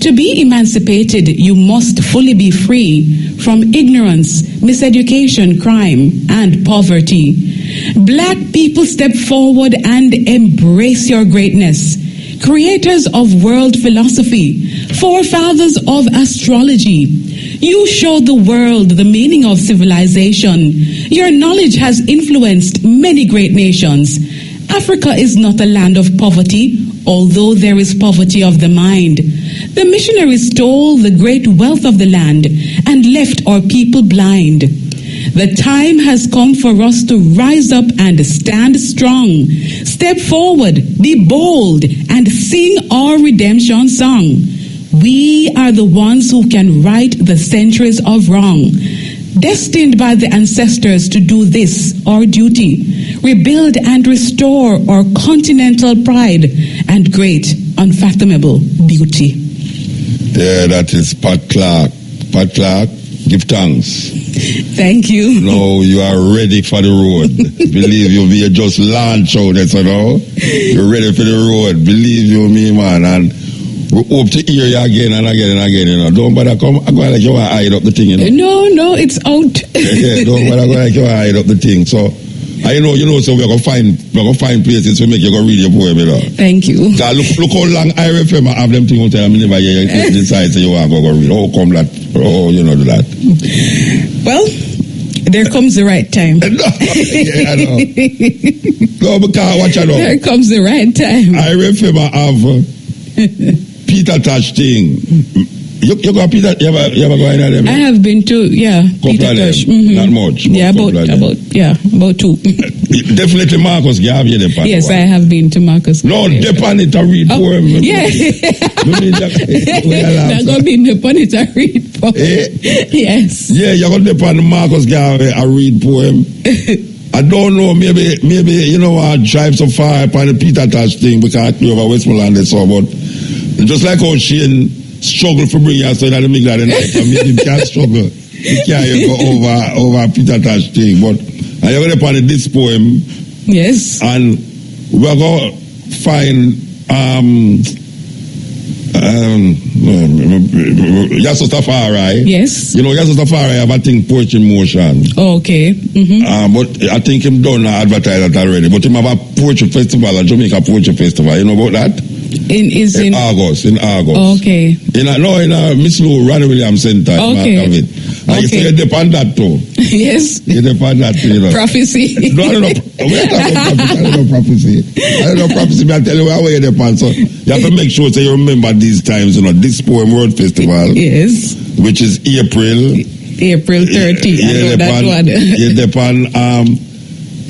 C: To be emancipated, you must fully be free from ignorance, miseducation, crime, and poverty. Black people, step forward and embrace your greatness. Creators of world philosophy, forefathers of astrology, you showed the world the meaning of civilization. Your knowledge has influenced many great nations. Africa is not a land of poverty, although there is poverty of the mind. The missionaries stole the great wealth of the land and left our people blind. The time has come for us to rise up and stand strong. Step forward, be bold, and sing our redemption song. We are the ones who can right the centuries of wrong. Destined by the ancestors to do this, our duty, rebuild and restore our continental pride and great, unfathomable beauty.
A: Yeah, that is Pat Clark. Pat Clark, give thanks.
C: Thank you.
A: No, you are ready for the road. Believe you me, you just launch out there, so now you're ready for the road. Believe you me, man, and we hope to hear you again and again and again, you know. Don't bother come, I'm going like you want to hide up the thing, you know.
C: No, it's out.
A: Yeah, don't bother go like you want to hide up the thing. So, I know, so we're going to find places to make you go read your poem, you know.
C: Thank you.
A: Look how long I FM I have them things until I never hear you decide you want to go read. Oh, come that, you know that.
C: Well, there comes the right time.
A: No, yeah, I know. No, because watch out.
C: There comes the right time.
A: I FM I have Peter Tosh thing. You got Peter? You ever go in there?
C: I have been to, Peter Tosh.
A: Mm-hmm. Not much.
C: Yeah, about 2.
A: Definitely Marcus Gav you the
C: Yes, I have been to Marcus.
A: No, depend it to read poem.
C: Yeah. Not going to be depend it to read poem. Yes. Yeah,
A: you're going to depend Marcus Gav a read poem. I don't know, maybe, you know, I drive so far upon the Peter Tosh thing because I clear over Westmoreland and so, but just like how she struggle for bringing us so that make that night, maybe you can't struggle. You can't go over Peter Tosh thing, but I'm going to find this poem.
C: Yes.
A: And we're going to find, Yasso Tafari.
C: Yes.
A: You know, Yasso Tafari have a thing, Poetry Motion.
C: Oh, okay. Mm-hmm.
A: But I think him done advertise that already. But him have a poetry festival, a Jamaica Poetry Festival. You know about that? In August.
C: Oh, okay.
A: In Miss Lou Ronnie Williams Center.
C: Okay.
A: You say you depend that too.
C: Yes.
A: You depend that too, you know.
C: Prophecy.
A: No. We're talking about prophecy. I don't know prophecy, but I tell you where you depend. So you have to make sure you remember these times, you know, this Poem World Festival.
C: Yes.
A: Which is April
C: 30. I know that one.
A: You depend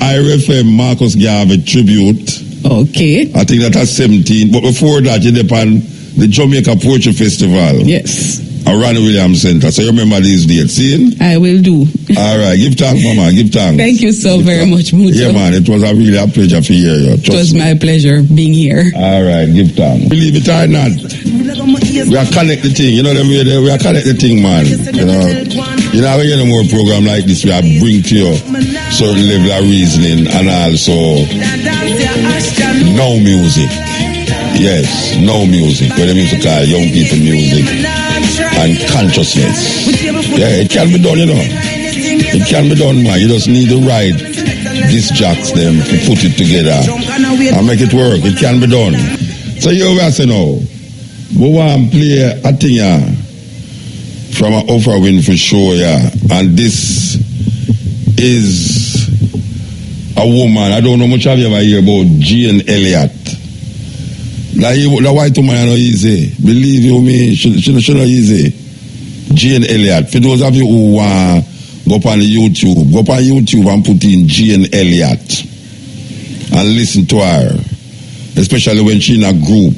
A: IRFM Marcus Garvey tribute.
C: Okay.
A: I think that was 17. But before that, you depend the Jamaica Poetry Festival.
C: Yes.
A: Around the Williams Center. So you remember these dates, see?
C: I will do.
A: All right. Give thanks, Mama. Give thanks.
C: Thank you so very much, Muto.
A: Yeah, man. It was really a pleasure to hear you.
C: It was my pleasure being here.
A: All right. Give thanks. Believe it or not, we are connect the thing. You know them way we are connect the thing, man. You know when you get a more program like this, we are bring to you certain level of reasoning and also no music. Yes, no music. What I mean to call young people music and consciousness. Yeah, it can be done, you know. It can be done, man. You just need the right disc jocks them to put it together and make it work. It can be done. So you will say now, we want to play a thing from an Oprah Winfrey show, and this is a woman. I don't know much of you ever hear about Jane Elliot. The white woman is not easy. Believe you me, she's not easy. Jane Elliot. For those of you who want go up on YouTube and put in Jane Elliot and listen to her, especially when she's in a group.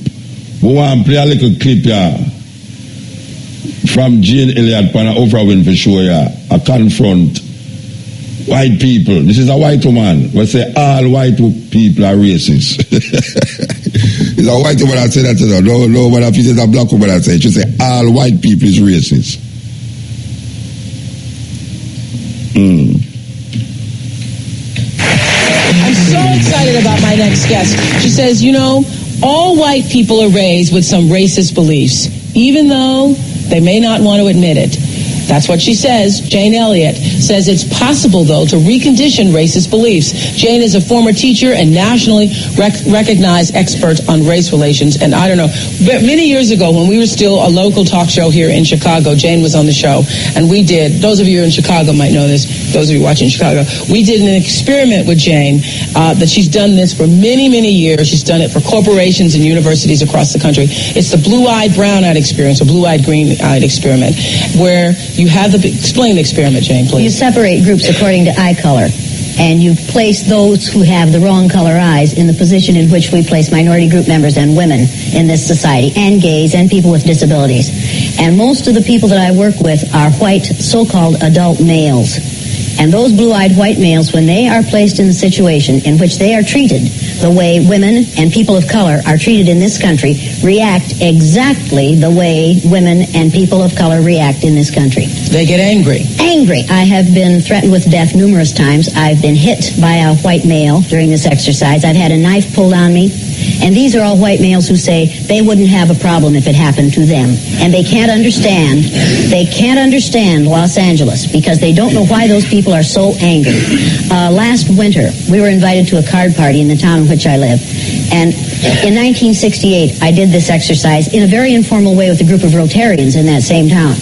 A: We want to play a little clip from Jane Elliot on Oprah Winfrey show I confront white people. This is a white woman. We say all white people are racist. It's a white woman that say that. No, but if it's a black woman that say it, she say all white people is racist.
F: I'm so excited about my next guest. She says, all white people are raised with some racist beliefs, even though they may not want to admit it. That's what she says. Jane Elliot says it's possible, though, to recondition racist beliefs. Jane is a former teacher and nationally recognized expert on race relations. And I don't know, but many years ago, when we were still a local talk show here in Chicago, Jane was on the show. And we did, those of you in Chicago might know this, those of you watching Chicago, we did an experiment with Jane that she's done this for many, many years. She's done it for corporations and universities across the country. It's the blue-eyed, brown-eyed experience, or blue-eyed, green-eyed experiment, where you have explain the experiment, Jane, please.
G: You separate groups according to eye color, and you place those who have the wrong color eyes in the position in which we place minority group members and women in this society, and gays, and people with disabilities. And most of the people that I work with are white, so-called adult males. And those blue-eyed white males, when they are placed in the situation in which they are treated the way women and people of color are treated in this country, react exactly the way women and people of color react in this country.
F: They get angry.
G: Angry. I have been threatened with death numerous times. I've been hit by a white male during this exercise. I've had a knife pulled on me. And these are all white males who say they wouldn't have a problem if it happened to them. And they can't understand Los Angeles because they don't know why those people are so angry. Last winter, we were invited to a card party in the town in which I live. And in 1968, I did this exercise in a very informal way with a group of Rotarians in that same town.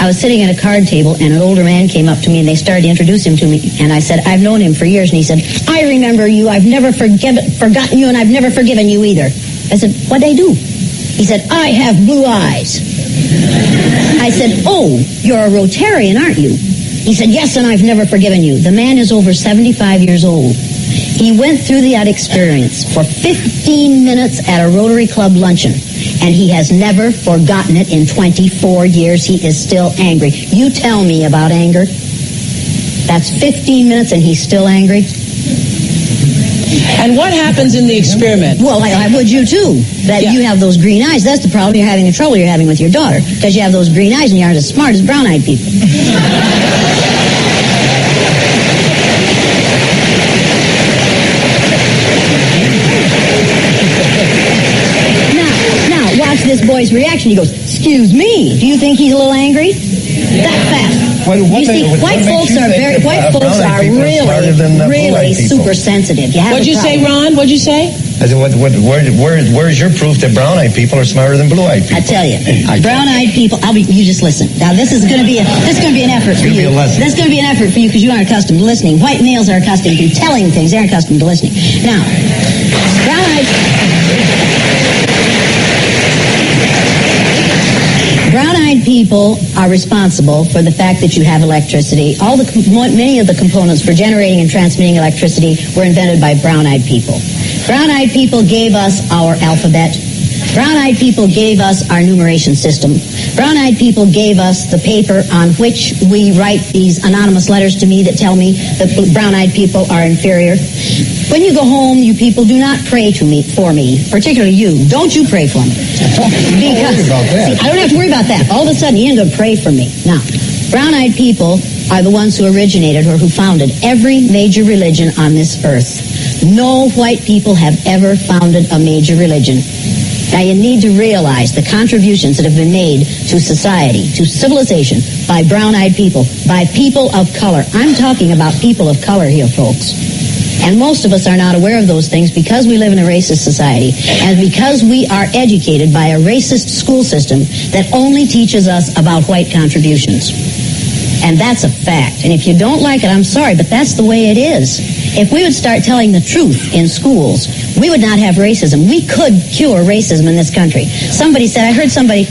G: I was sitting at a card table, and an older man came up to me, and they started to introduce him to me. And I said, I've known him for years. And he said, I remember you. I've never forgotten you, and I've never forgiven you either. I said, what'd I do? He said, I have blue eyes. I said, oh, you're a Rotarian, aren't you? He said, yes, and I've never forgiven you. The man is over 75 years old. He went through that experience for 15 minutes at a Rotary Club luncheon, and he has never forgotten it in 24 years. He is still angry. You tell me about anger. That's 15 minutes, and he's still angry.
F: And what happens in the experiment?
G: Well, I would you too. That you have those green eyes. That's the problem you're having, the trouble you're having with your daughter, because you have those green eyes and you aren't as smart as brown-eyed people. This boy's reaction, he goes, excuse me, do you think he's a little angry? That fast. You see, white folks are really super sensitive.
F: What'd you say, Ron? What'd you say?
H: I said, where's your proof that brown-eyed people are smarter than blue-eyed people?
G: I tell you, brown-eyed people. You just listen. Now this is going to be an effort for you. This is going to be an effort for you because you aren't accustomed to listening. White males are accustomed to telling things; they aren't accustomed to listening. Now, brown-eyed people are responsible for the fact that you have electricity. Many of the components for generating and transmitting electricity were invented by brown-eyed people. Brown-eyed people gave us our alphabet. Brown-eyed people gave us our numeration system. Brown-eyed people gave us the paper on which we write these anonymous letters to me that tell me that brown-eyed people are inferior. When you go home, you people do not pray for me, particularly you. Don't you pray for me. Because, see, I don't have to worry about that. All of a sudden, you ain't going to pray for me. Now, brown-eyed people are the ones who originated or who founded every major religion on this earth. No white people have ever founded a major religion. Now, you need to realize the contributions that have been made to society, to civilization, by brown-eyed people, by people of color. I'm talking about people of color here, folks. And most of us are not aware of those things because we live in a racist society and because we are educated by a racist school system that only teaches us about white contributions. And that's a fact. And if you don't like it, I'm sorry, but that's the way it is. If we would start telling the truth in schools, we would not have racism. We could cure racism in this country. Somebody said, I heard somebody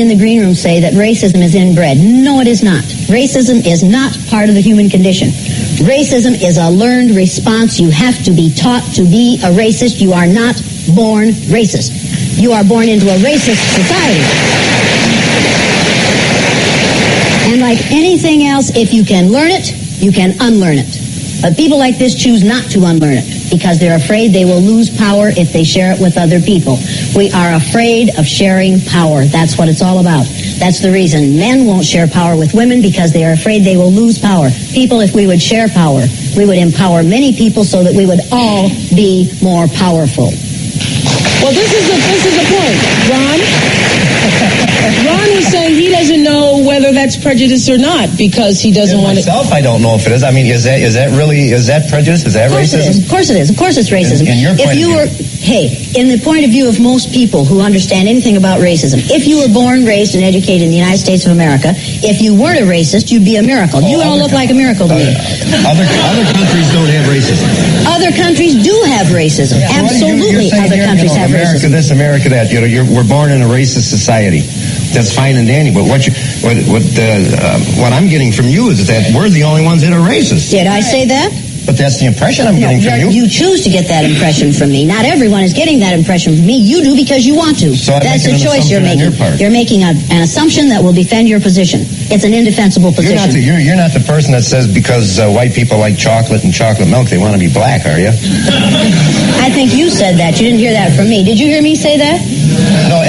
G: in the green room say that racism is inbred. No, it is not. Racism is not part of the human condition. Racism is a learned response. You have to be taught to be a racist. You are not born racist. You are born into a racist society. And like anything else, if you can learn it, you can unlearn it. But people like this choose not to unlearn it because they're afraid they will lose power if they share it with other people. We are afraid of sharing power. That's what it's all about. That's the reason men won't share power with women because they are afraid they will lose power. People, if we would share power, we would empower many people so that we would all be more powerful.
F: Well, this is the point, Ron. Ron is saying he doesn't know whether that's prejudice or not because he doesn't want to.
H: Myself, I don't know if it is. I mean, is that prejudice? Is that racism?
G: Of course it is. Of course it's racism.
H: In your point of view.
G: In the point of view of most people who understand anything about racism, if you were born, raised, and educated in the United States of America, if you weren't a racist, you'd be a miracle. You all look like a miracle to me.
H: Other countries don't have racism.
G: Other countries do have racism. Absolutely, other countries have
H: America
G: racism.
H: This, America that. We're born in a racist society. That's fine and dandy. But what I'm getting from you is that we're the only ones that are racist.
G: Did I say that?
H: But that's the impression I'm getting from you.
G: You choose to get that impression from me. Not everyone is getting that impression from me. You do because you want to.
H: So
G: that's a choice you're making. You're making an assumption that will defend your position. It's an indefensible position.
H: You're not the person that says because white people like chocolate and chocolate milk, they want to be black, are you?
G: I think you said that. You didn't hear that from me. Did you hear me say that?
H: No,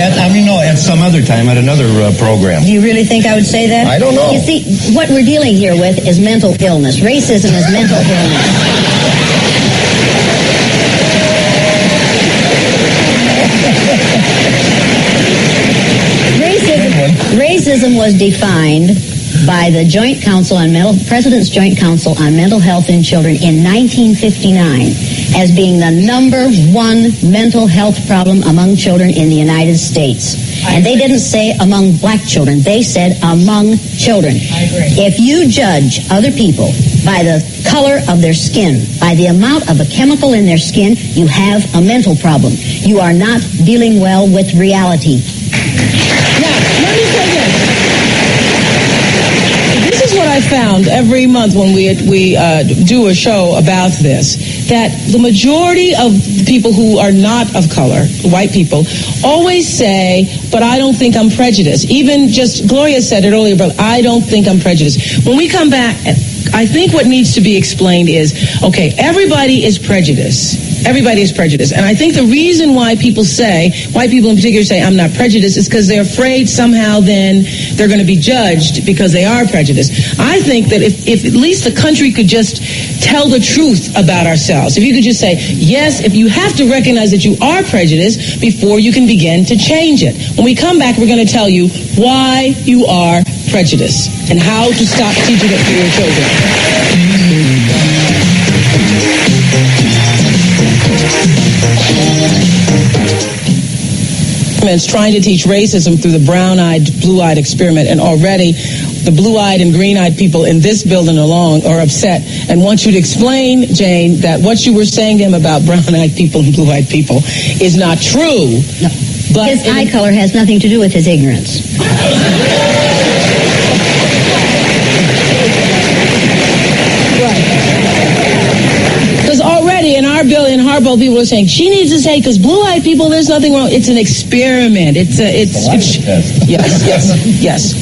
H: at some other time, at another program.
G: Do you really think I would say that?
H: I don't know.
G: You see, what we're dealing here with is mental illness. Racism is mental illness. Racism was defined by the President's Joint Council on Mental Health in Children in 1959 as being the number one mental health problem among children in the United States. And they didn't say among black children. They said among children.
F: I agree.
G: If you judge other people by the color of their skin, by the amount of a chemical in their skin, you have a mental problem. You are not dealing well with reality.
F: Now, let me say this. This is what I found every month when we do a show about this, that the majority of people who are not of color, white people, always say, but I don't think I'm prejudiced. Even just Gloria said it earlier, but I don't think I'm prejudiced. When we come back, I think what needs to be explained is, okay, everybody is prejudiced. Everybody is prejudiced. And I think the reason why people say, white people in particular say, I'm not prejudiced, is because they're afraid somehow then they're going to be judged because they are prejudiced. I think that if at least the country could just tell the truth about ourselves, if you could just say, yes, if you have to recognize that you are prejudiced before you can begin to change it. When we come back, we're going to tell you why you are prejudiced and how to stop teaching it to your children. It's trying to teach racism through the brown-eyed, blue-eyed experiment, and already the blue-eyed and green-eyed people in this building alone are upset and want you to explain, Jane, that what you were saying to him about brown-eyed people and blue-eyed people is not true.
G: No. But his eye color has nothing to do with his ignorance.
F: in our bill, in Harbo, people are saying she needs to say because blue-eyed people, there's nothing wrong. It's an experiment. Yes.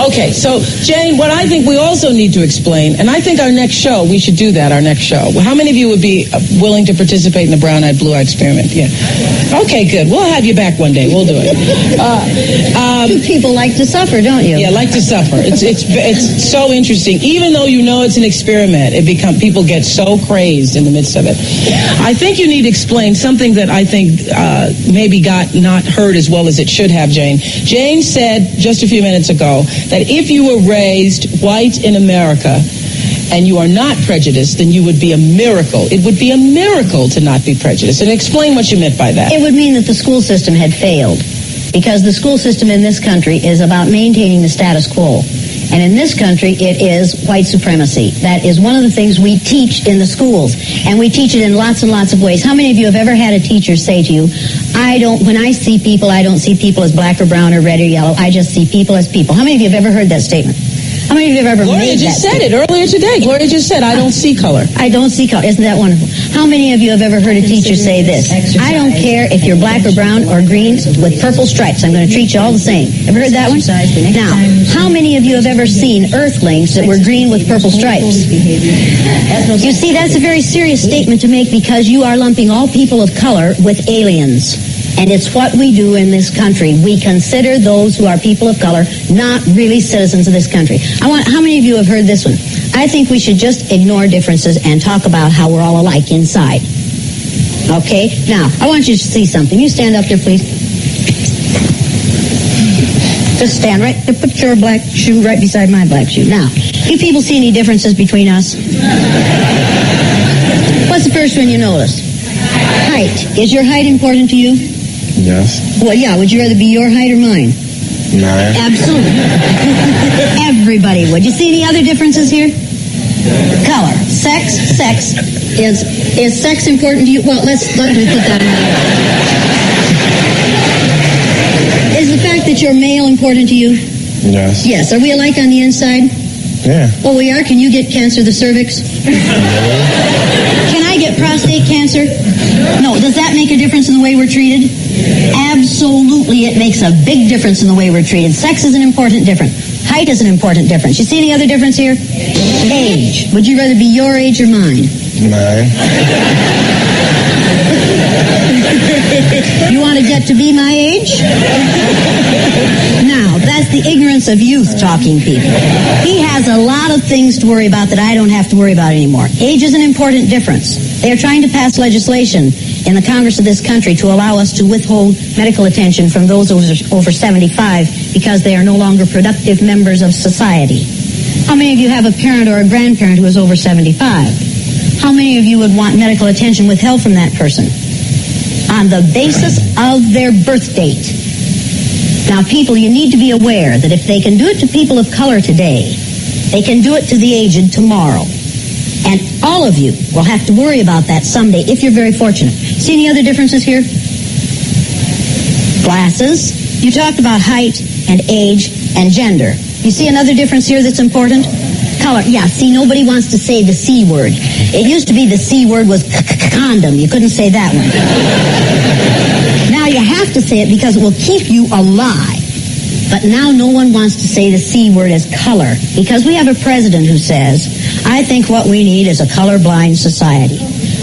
F: Okay, so Jane, what I think we also need to explain, and I think our next show, we should do that. Our next show. How many of you would be willing to participate in the brown-eyed, blue-eyed experiment? Yeah. Okay, good. We'll have you back one day. We'll do it.
G: You people like to suffer, don't you?
F: Yeah, like to suffer. It's so interesting. Even though you know it's an experiment, people get so crazed in the midst of it. I think you need to explain something that I think maybe got not heard as well as it should have, Jane. Jane said just a few minutes ago that if you were raised white in America and you are not prejudiced, then you would be a miracle. It would be a miracle to not be prejudiced. And explain what you meant by that.
G: It would mean that the school system had failed, because the school system in this country is about maintaining the status quo. And in this country, it is white supremacy. That is one of the things we teach in the schools. And we teach it in lots and lots of ways. How many of you have ever had a teacher say to you, when I see people, I don't see people as black or brown or red or yellow. I just see people as people. How many of you have ever heard that statement? How many of you have ever
F: Gloria
G: made that
F: just said
G: statement?
F: it earlier today. Gloria just said, I don't see color.
G: I don't see color. Isn't that wonderful? How many of you have ever heard a teacher say this? I don't care if you're black or brown or green with purple stripes. I'm going to treat you all the same. Ever heard that one? Now, how many of you have ever seen earthlings that were green with purple stripes? You see, that's a very serious statement to make, because you are lumping all people of color with aliens. And it's what we do in this country. We consider those who are people of color not really citizens of this country. How many of you have heard this one? I think we should just ignore differences and talk about how we're all alike inside. Okay? Now, I want you to see something. You stand up there, please. Just stand right there. Put your black shoe right beside my black shoe. Now, you people see any differences between us? What's the first one you notice? Height. Is your height important to you?
H: Yes.
G: Well, yeah. Would you rather be your height or mine?
H: Mine.
G: Absolutely. Everybody would. You see any other differences here? Color. Sex. Is sex important to you? Well, let me put that in. Is the fact that you're male important to you?
H: Yes.
G: Yes. Are we alike on the inside?
H: Yeah.
G: Oh, we are? Can you get cancer of the cervix? Can I get prostate cancer? No. Does that make a difference in the way we're treated? Absolutely, it makes a big difference in the way we're treated. Sex is an important difference. Height is an important difference. You see any other difference here? Age. Would you rather be your age or mine?
H: Mine.
G: You want to get to be my age? Now, that's the ignorance of youth talking, people. He has a lot of things to worry about that I don't have to worry about anymore. Age is an important difference. They are trying to pass legislation in the Congress of this country to allow us to withhold medical attention from those over 75 because they are no longer productive members of society. How many of you have a parent or a grandparent who is over 75? How many of you would want medical attention withheld from that person on the basis of their birth date? Now, people, you need to be aware that if they can do it to people of color today, they can do it to the aged tomorrow. And all of you will have to worry about that someday if you're very fortunate. See any other differences here? Glasses. You talked about height and age and gender. You see another difference here that's important? Color. Yeah, see, nobody wants to say the C word. It used to be the C word was condom. You couldn't say that one. Now you have to say it because it will keep you alive. But now no one wants to say the C word as color, because we have a president who says, I think what we need is a colorblind society.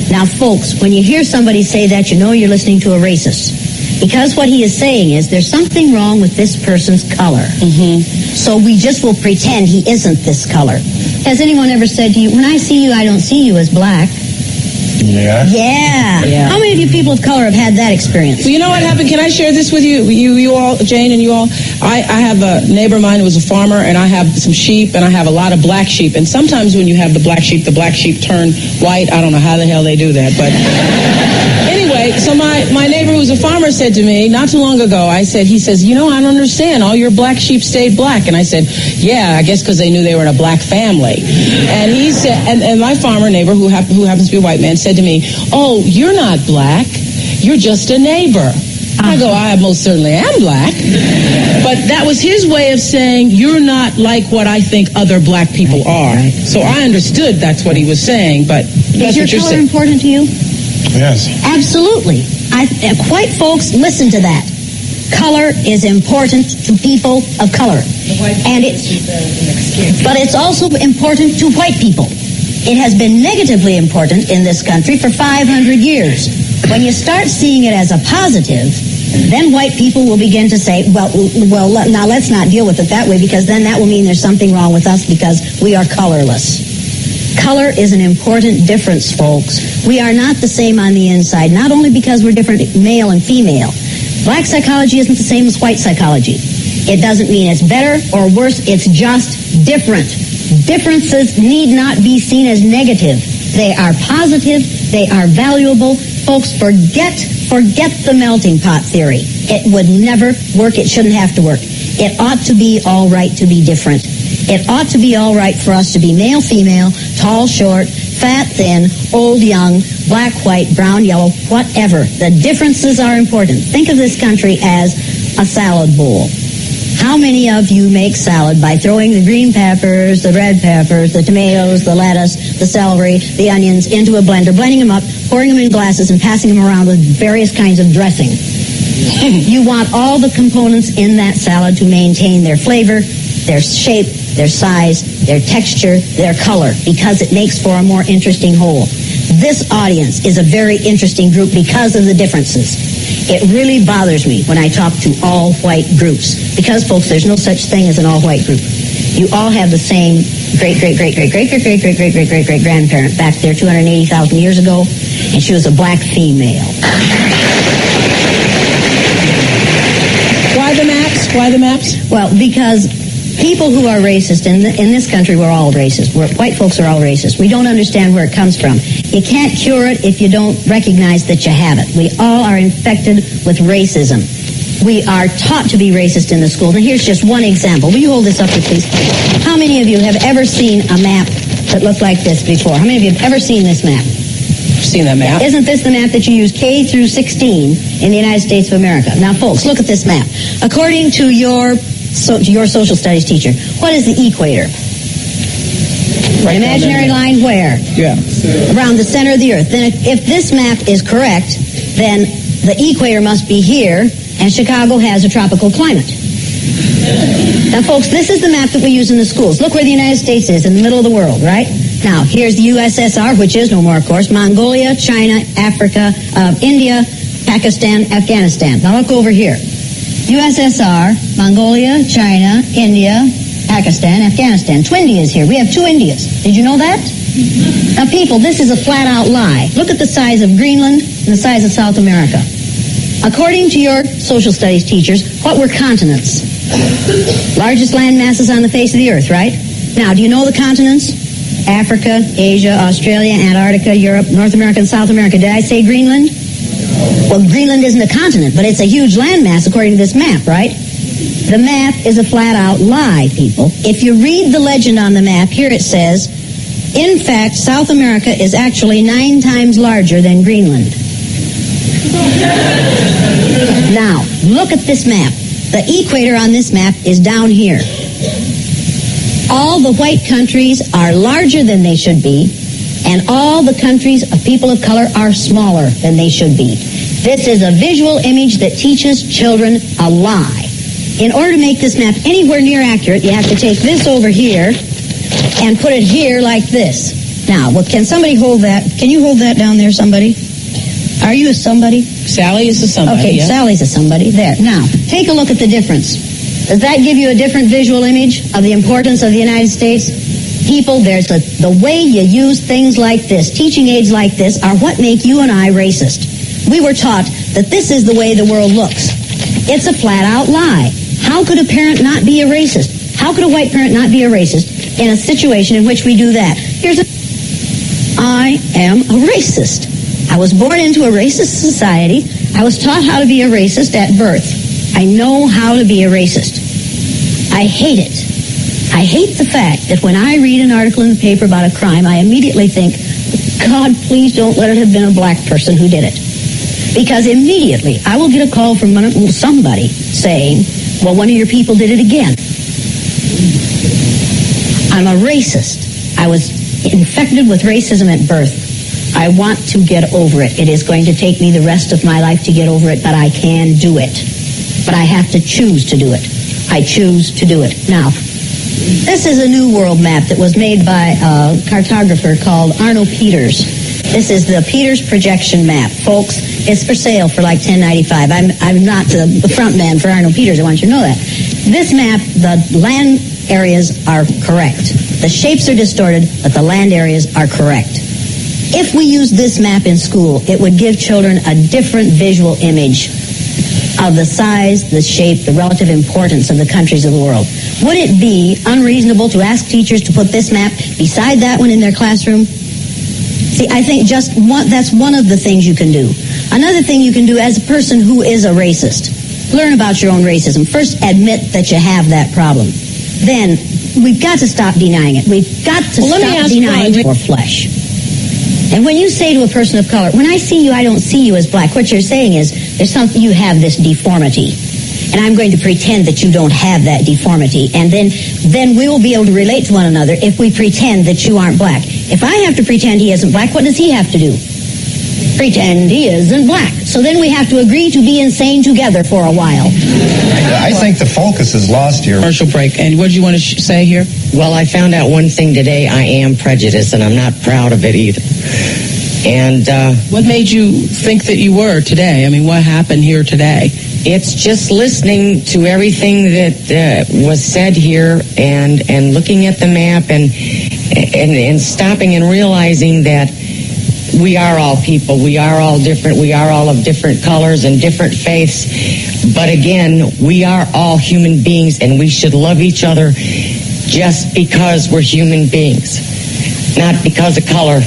G: Now, folks, when you hear somebody say that, you know you're listening to a racist. Because what he is saying is there's something wrong with this person's color. Mm-hmm. So we just will pretend he isn't this color. Has anyone ever said to you, when I see you, I don't see you as black?
H: Yeah.
G: Yeah. How many of you people of color have had that experience?
F: Well, you know what happened? Can I share this with you? You all, Jane and you all? I have a neighbor of mine who was a farmer, and I have some sheep, and I have a lot of black sheep. And sometimes when you have the black sheep turn white. I don't know how the hell they do that. But anyway, so my neighbor who was a farmer said to me not too long ago, he says, I don't understand. All your black sheep stayed black. And I said, yeah, I guess because they knew they were in a black family. And he said, and my farmer neighbor, who happens to be a white man, said to me, oh, you're not black. You're just a neighbor. I go, I most certainly am black. But that was his way of saying, you're not like what I think other black people are. So I understood that's what he was saying, but that's what you're saying.
G: Is your color important to you?
H: Yes.
G: Absolutely. White folks, listen to that. Color is important to people of color. But it's also important to white people. It has been negatively important in this country for 500 years. When you start seeing it as a positive, then white people will begin to say, well, now let's not deal with it that way, because then that will mean there's something wrong with us because we are colorless. Color is an important difference, folks. We are not the same on the inside, not only because we're different male and female. Black psychology isn't the same as white psychology. It doesn't mean it's better or worse. It's just different. Differences need not be seen as negative. They are positive. They are valuable. Folks, forget the melting pot theory. It would never work. It shouldn't have to work. It ought to be all right to be different. It ought to be all right for us to be male, female, tall, short, fat, thin, old, young, black, white, brown, yellow, whatever. The differences are important. Think of this country as a salad bowl. How many of you make salad by throwing the green peppers, the red peppers, the tomatoes, the lettuce, the celery, the onions into a blender, blending them up, pouring them in glasses, and passing them around with various kinds of dressing? You want all the components in that salad to maintain their flavor, their shape, their size, their texture, their color, because it makes for a more interesting whole. This audience is a very interesting group because of the differences. It really bothers me when I talk to all-white groups, because, folks, there's no such thing as an all-white group. You all have the same great-great-great-great-great-great-great-great-great-great-grandparent back there 280,000 years ago, and she was a black female.
F: Why the maps? Why the maps?
G: Well, because people who are racist in this country, we're all racist. White folks are all racist. We don't understand where it comes from. You can't cure it if you don't recognize that you have it. We all are infected with racism. We are taught to be racist in the schools. And here's just one example. Will you hold this up here, please? How many of you have ever seen a map that looked like this before? How many of you have ever seen this map?
F: Seen that map.
G: Isn't this the map that you use K through 16 in the United States of America? Now, folks, look at this map. According to your social studies teacher, what is the equator? Right. An imaginary line where?
F: Yeah.
G: Around the center of the earth. Then if this map is correct, then the equator must be here, and Chicago has a tropical climate. Now, folks, this is the map that we use in the schools. Look where the United States is, in the middle of the world, right? Now, here's the USSR, which is no more, of course, Mongolia, China, Africa, India, Pakistan, Afghanistan. Now, look over here. USSR, Mongolia, China, India, Pakistan, Afghanistan. Two Indias here. We have two Indias. Did you know that? Now, people, this is a flat-out lie. Look at the size of Greenland and the size of South America. According to your social studies teachers, what were continents? Largest land masses on the face of the earth, right? Now, do you know the continents? Africa, Asia, Australia, Antarctica, Europe, North America, and South America. Did I say Greenland? Well, Greenland isn't a continent, but it's a huge landmass according to this map, right? The map is a flat-out lie, people. If you read the legend on the map, here it says, in fact, South America is actually 9 times larger than Greenland. Now, look at this map. The equator on this map is down here. All the white countries are larger than they should be, and all the countries of people of color are smaller than they should be. This is a visual image that teaches children a lie. In order to make this map anywhere near accurate, you have to take this over here and put it here like this. Now, can somebody hold that? Can you hold that down there, somebody? Are you a somebody?
F: Sally is a somebody.
G: Okay,
F: yeah.
G: Sally's a somebody. There. Now, take a look at the difference. Does that give you a different visual image of the importance of the United States? People, the way you use things like this, teaching aids like this, are what make you and I racist. We were taught that this is the way the world looks. It's a flat-out lie. How could a parent not be a racist? How could a white parent not be a racist in a situation in which we do that? I am a racist. I was born into a racist society. I was taught how to be a racist at birth. I know how to be a racist. I hate it. I hate the fact that when I read an article in the paper about a crime, I immediately think, God, please don't let it have been a black person who did it. Because immediately I will get a call from somebody saying, well, one of your people did it again. I'm a racist. I was infected with racism at birth. I want to get over it. It is going to take me the rest of my life to get over it, but I can do it. But I have to choose to do it. I choose to do it. Now, this is a New World map that was made by a cartographer called Arno Peters. This is the Peters projection map. Folks, it's for sale for like $10.95. I'm not the front man for Arno Peters. I want you to know that. This map, the land areas are correct. The shapes are distorted, but the land areas are correct. If we use this map in school, it would give children a different visual image of the size, the shape, the relative importance of the countries of the world. Would it be unreasonable to ask teachers to put this map beside that one in their classroom? See, I think that's one of the things you can do. Another thing you can do as a person who is a racist, learn about your own racism. First, admit that you have that problem. Then, we've got to stop denying it. We've got to stop denying your flesh. And when you say to a person of color, when I see you, I don't see you as black, what you're saying is, there's something, you have this deformity. And I'm going to pretend that you don't have that deformity. And then we will be able to relate to one another if we pretend that you aren't black. If I have to pretend he isn't black, what does he have to do? Pretend he isn't black. So then we have to agree to be insane together for a while.
H: I think the focus is lost here.
F: Commercial break. And what do you want to say here?
I: Well, I found out one thing today. I am prejudiced, and I'm not proud of it either. And
F: what made you think that you were today? I mean, what happened here today?
I: It's just listening to everything that was said here, and looking at the map, and stopping and realizing that we are all people. We are all different. We are all of different colors and different faiths. But again, we are all human beings, and we should love each other just because we're human beings, not because of color.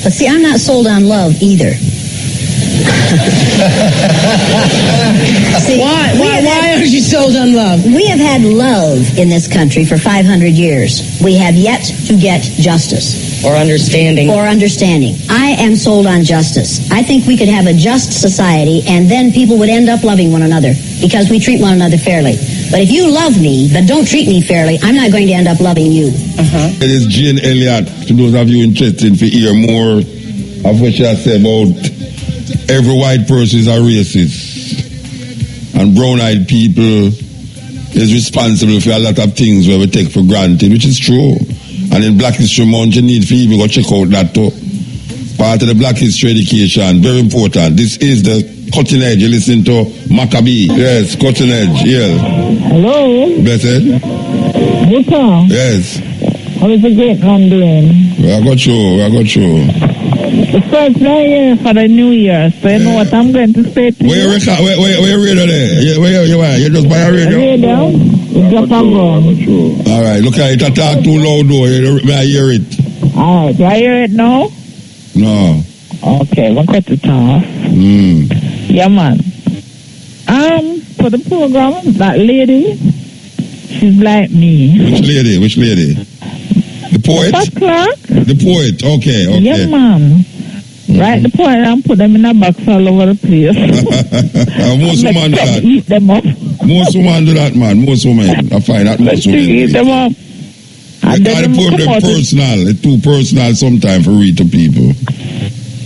G: But see, I'm not sold on love either. See,
F: why aren't you sold on love?
G: We have had love in this country for 500 years. We have yet to get justice.
I: Or understanding.
G: I am sold on justice. I think we could have a just society, and then people would end up loving one another because we treat one another fairly. But if you love me but don't treat me fairly, I'm not going to end up loving you.
A: It is Jane Elliot. To those of you interested to hear more of what she has said about every white person is a racist, and brown-eyed people is responsible for a lot of things where we take for granted, which is true. And in Black History Month, you need to even go check out that too. Part of the Black History education, very important. This is the Cutting Edge. You listen to Maccabee. Yes, Cutting Edge, yeah.
J: Hello.
A: Blessed.
J: Buta.
A: Yes.
J: How is the great man doing?
A: I got you.
J: The first year for the New Year, so you know what I'm going to say to you.
A: Where you radio there? Where you are? You just buy a radio?
J: Radio? It's just a gun.
A: All right, look at it. I talk too loud though. May I hear it?
J: All right, do I hear it now?
A: No.
J: Okay, we'll cut it off. Yeah, man. For the program, that lady, she's like me.
A: Which lady? The poet? The poet, okay.
J: Yeah, man. Right, the poet and put them in a box all over the place.
A: Most women do that.
J: Eat them up.
A: Most women do that, man. Most women. I find that most women
J: eat them up.
A: And then the poem personal. It's too personal sometimes for read to people.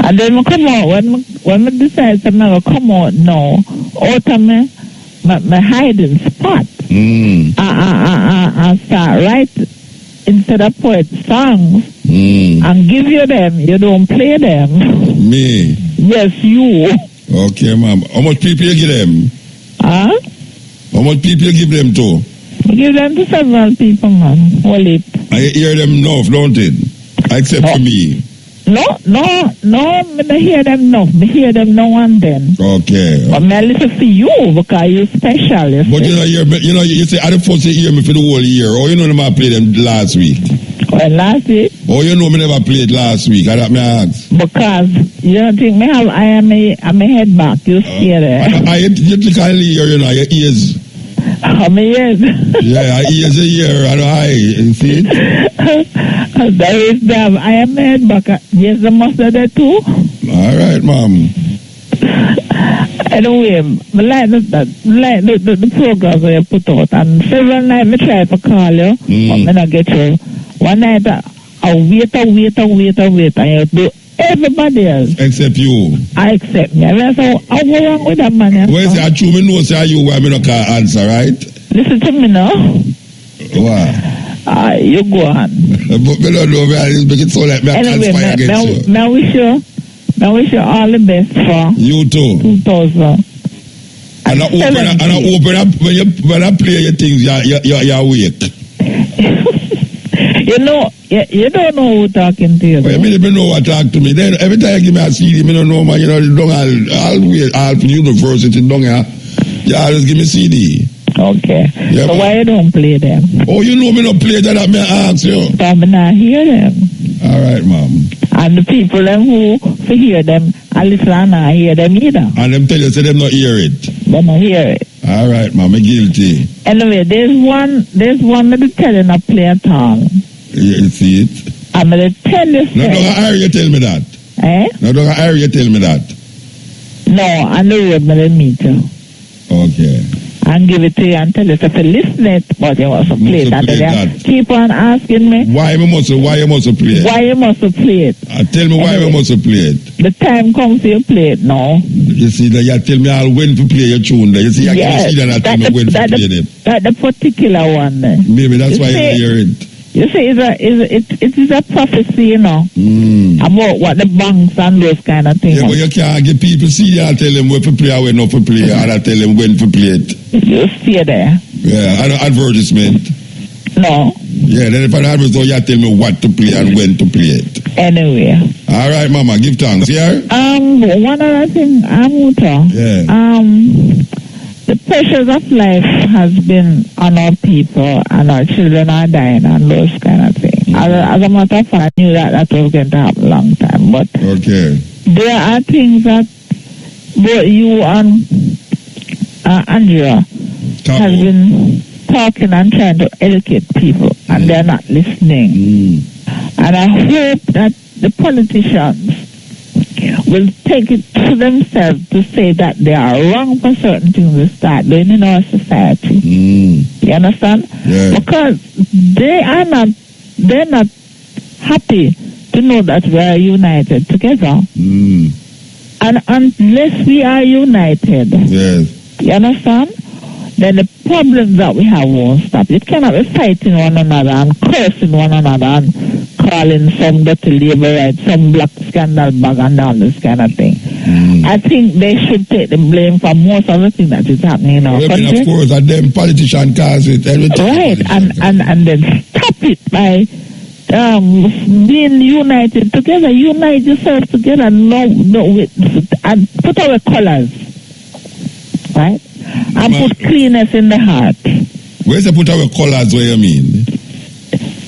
J: And then I come out, when I decide to come out now, out of my hiding spot, and start writing instead of poet songs, and give you them, you don't play them.
A: Me?
J: Yes, you.
A: Okay, ma'am. How much people you give them?
J: Huh?
A: How much people you give them to?
J: I give them to several people, man. Hold it.
A: I hear them enough, don't it? Except for me.
J: No, I don't hear them enough. I hear them now and then.
A: Okay.
J: But I listen to you because you're special. You
A: but you say, I the first you hear me for the whole year. Or you know them I played them last week?
J: Well, last week?
A: Or you know me never played last week? I ask.
J: Because you don't think I am a head back. You see there.
A: You think I hear, you know, your ears.
J: My ears.
A: Yeah, ears a year and I see it.
J: There is them. I am head back. Yes, the mustard there too.
A: All right, ma'am.
J: Anyway, I like the program that you put out. And several nights I try to call you, but I don't get you. One night I wait, and you do Everybody else.
A: Except you.
J: I accept me. I mean, so I'll go wrong with that man.
A: Well, say, I true me know say you why me no can't answer, right?
J: Listen to me now.
A: What?
J: You go on.
A: But me don't know, man. It's making it so like me I conspire against you.
J: Now wish you all the best for
A: you too.
J: 2000.
A: And I open up when I play your things, you're awake.
J: You know, you don't know who talking to you.
A: Well, me don't know what talk to me. Then every time you give me a CD, me don't know, man. You know, I'll wait. I'll university down here. You always give me CD.
J: Okay.
A: Yeah,
J: so why you don't play them?
A: Oh, you know me not play that me ask you.
J: But me not hear them.
A: All right, ma'am.
J: And the people them who hear them, I listen and not hear them either.
A: And them tell you, say them not hear it.
J: They not hear it.
A: All right, ma'am. I'm guilty.
J: Anyway, there's one that is telling a play at all.
A: You see it?
J: I'm going to tell you.
A: No, don't hear you tell me that.
J: Eh?
A: No, don't hear you tell me that.
J: No, on the road, I'm going to meet you.
A: Okay.
J: And give it to you and tell you if you listen it, but you must play it. And then keep on asking me.
A: Why you must play it?
J: Why you must play it?
A: Tell me why you must play it.
J: The time comes to you play it now.
A: You see that you tell me I'll when to play your tune there. You see, I can see that I tell me when to play it.
J: That the particular one there.
A: Maybe that's why you hear it.
J: You see, it is a prophecy, you know, about what the banks and those kind of things.
A: Yeah, but you can't get people see you and tell them when to play or when not to play, and I tell them when to play it.
J: You stay there.
A: Yeah, and advertisement.
J: No.
A: Yeah, then if an advertisement, you tell me what to play and when to play it.
J: Anyway.
A: All right, Mama, give thanks, yeah?
J: One other thing, Amuta.
A: Yeah.
J: The pressures of life has been on our people, and our children are dying and those kind of things. As a matter of fact, I knew that was going to happen a long time. But there are things that both you and Andrea have been talking and trying to educate people, and they're not listening. And I hope that the politicians will take it to themselves to say that they are wrong for certain things we start doing in our society. You understand?
A: Yeah.
J: Because they're not happy to know that we are united together. And unless we are united, you understand? Then the problems that we have won't stop. You cannot be fighting one another and cursing one another and calling some dirty labor right, some black scandal bag and all this kind of thing. I think they should take the blame for most of the things that is happening in our country.
A: Of course, and them politicians cause it.
J: Right, and then stop it by being united together. Unite yourselves together and put our colors, right? And put cleanness in the heart.
A: Where's the put our colors, what you mean?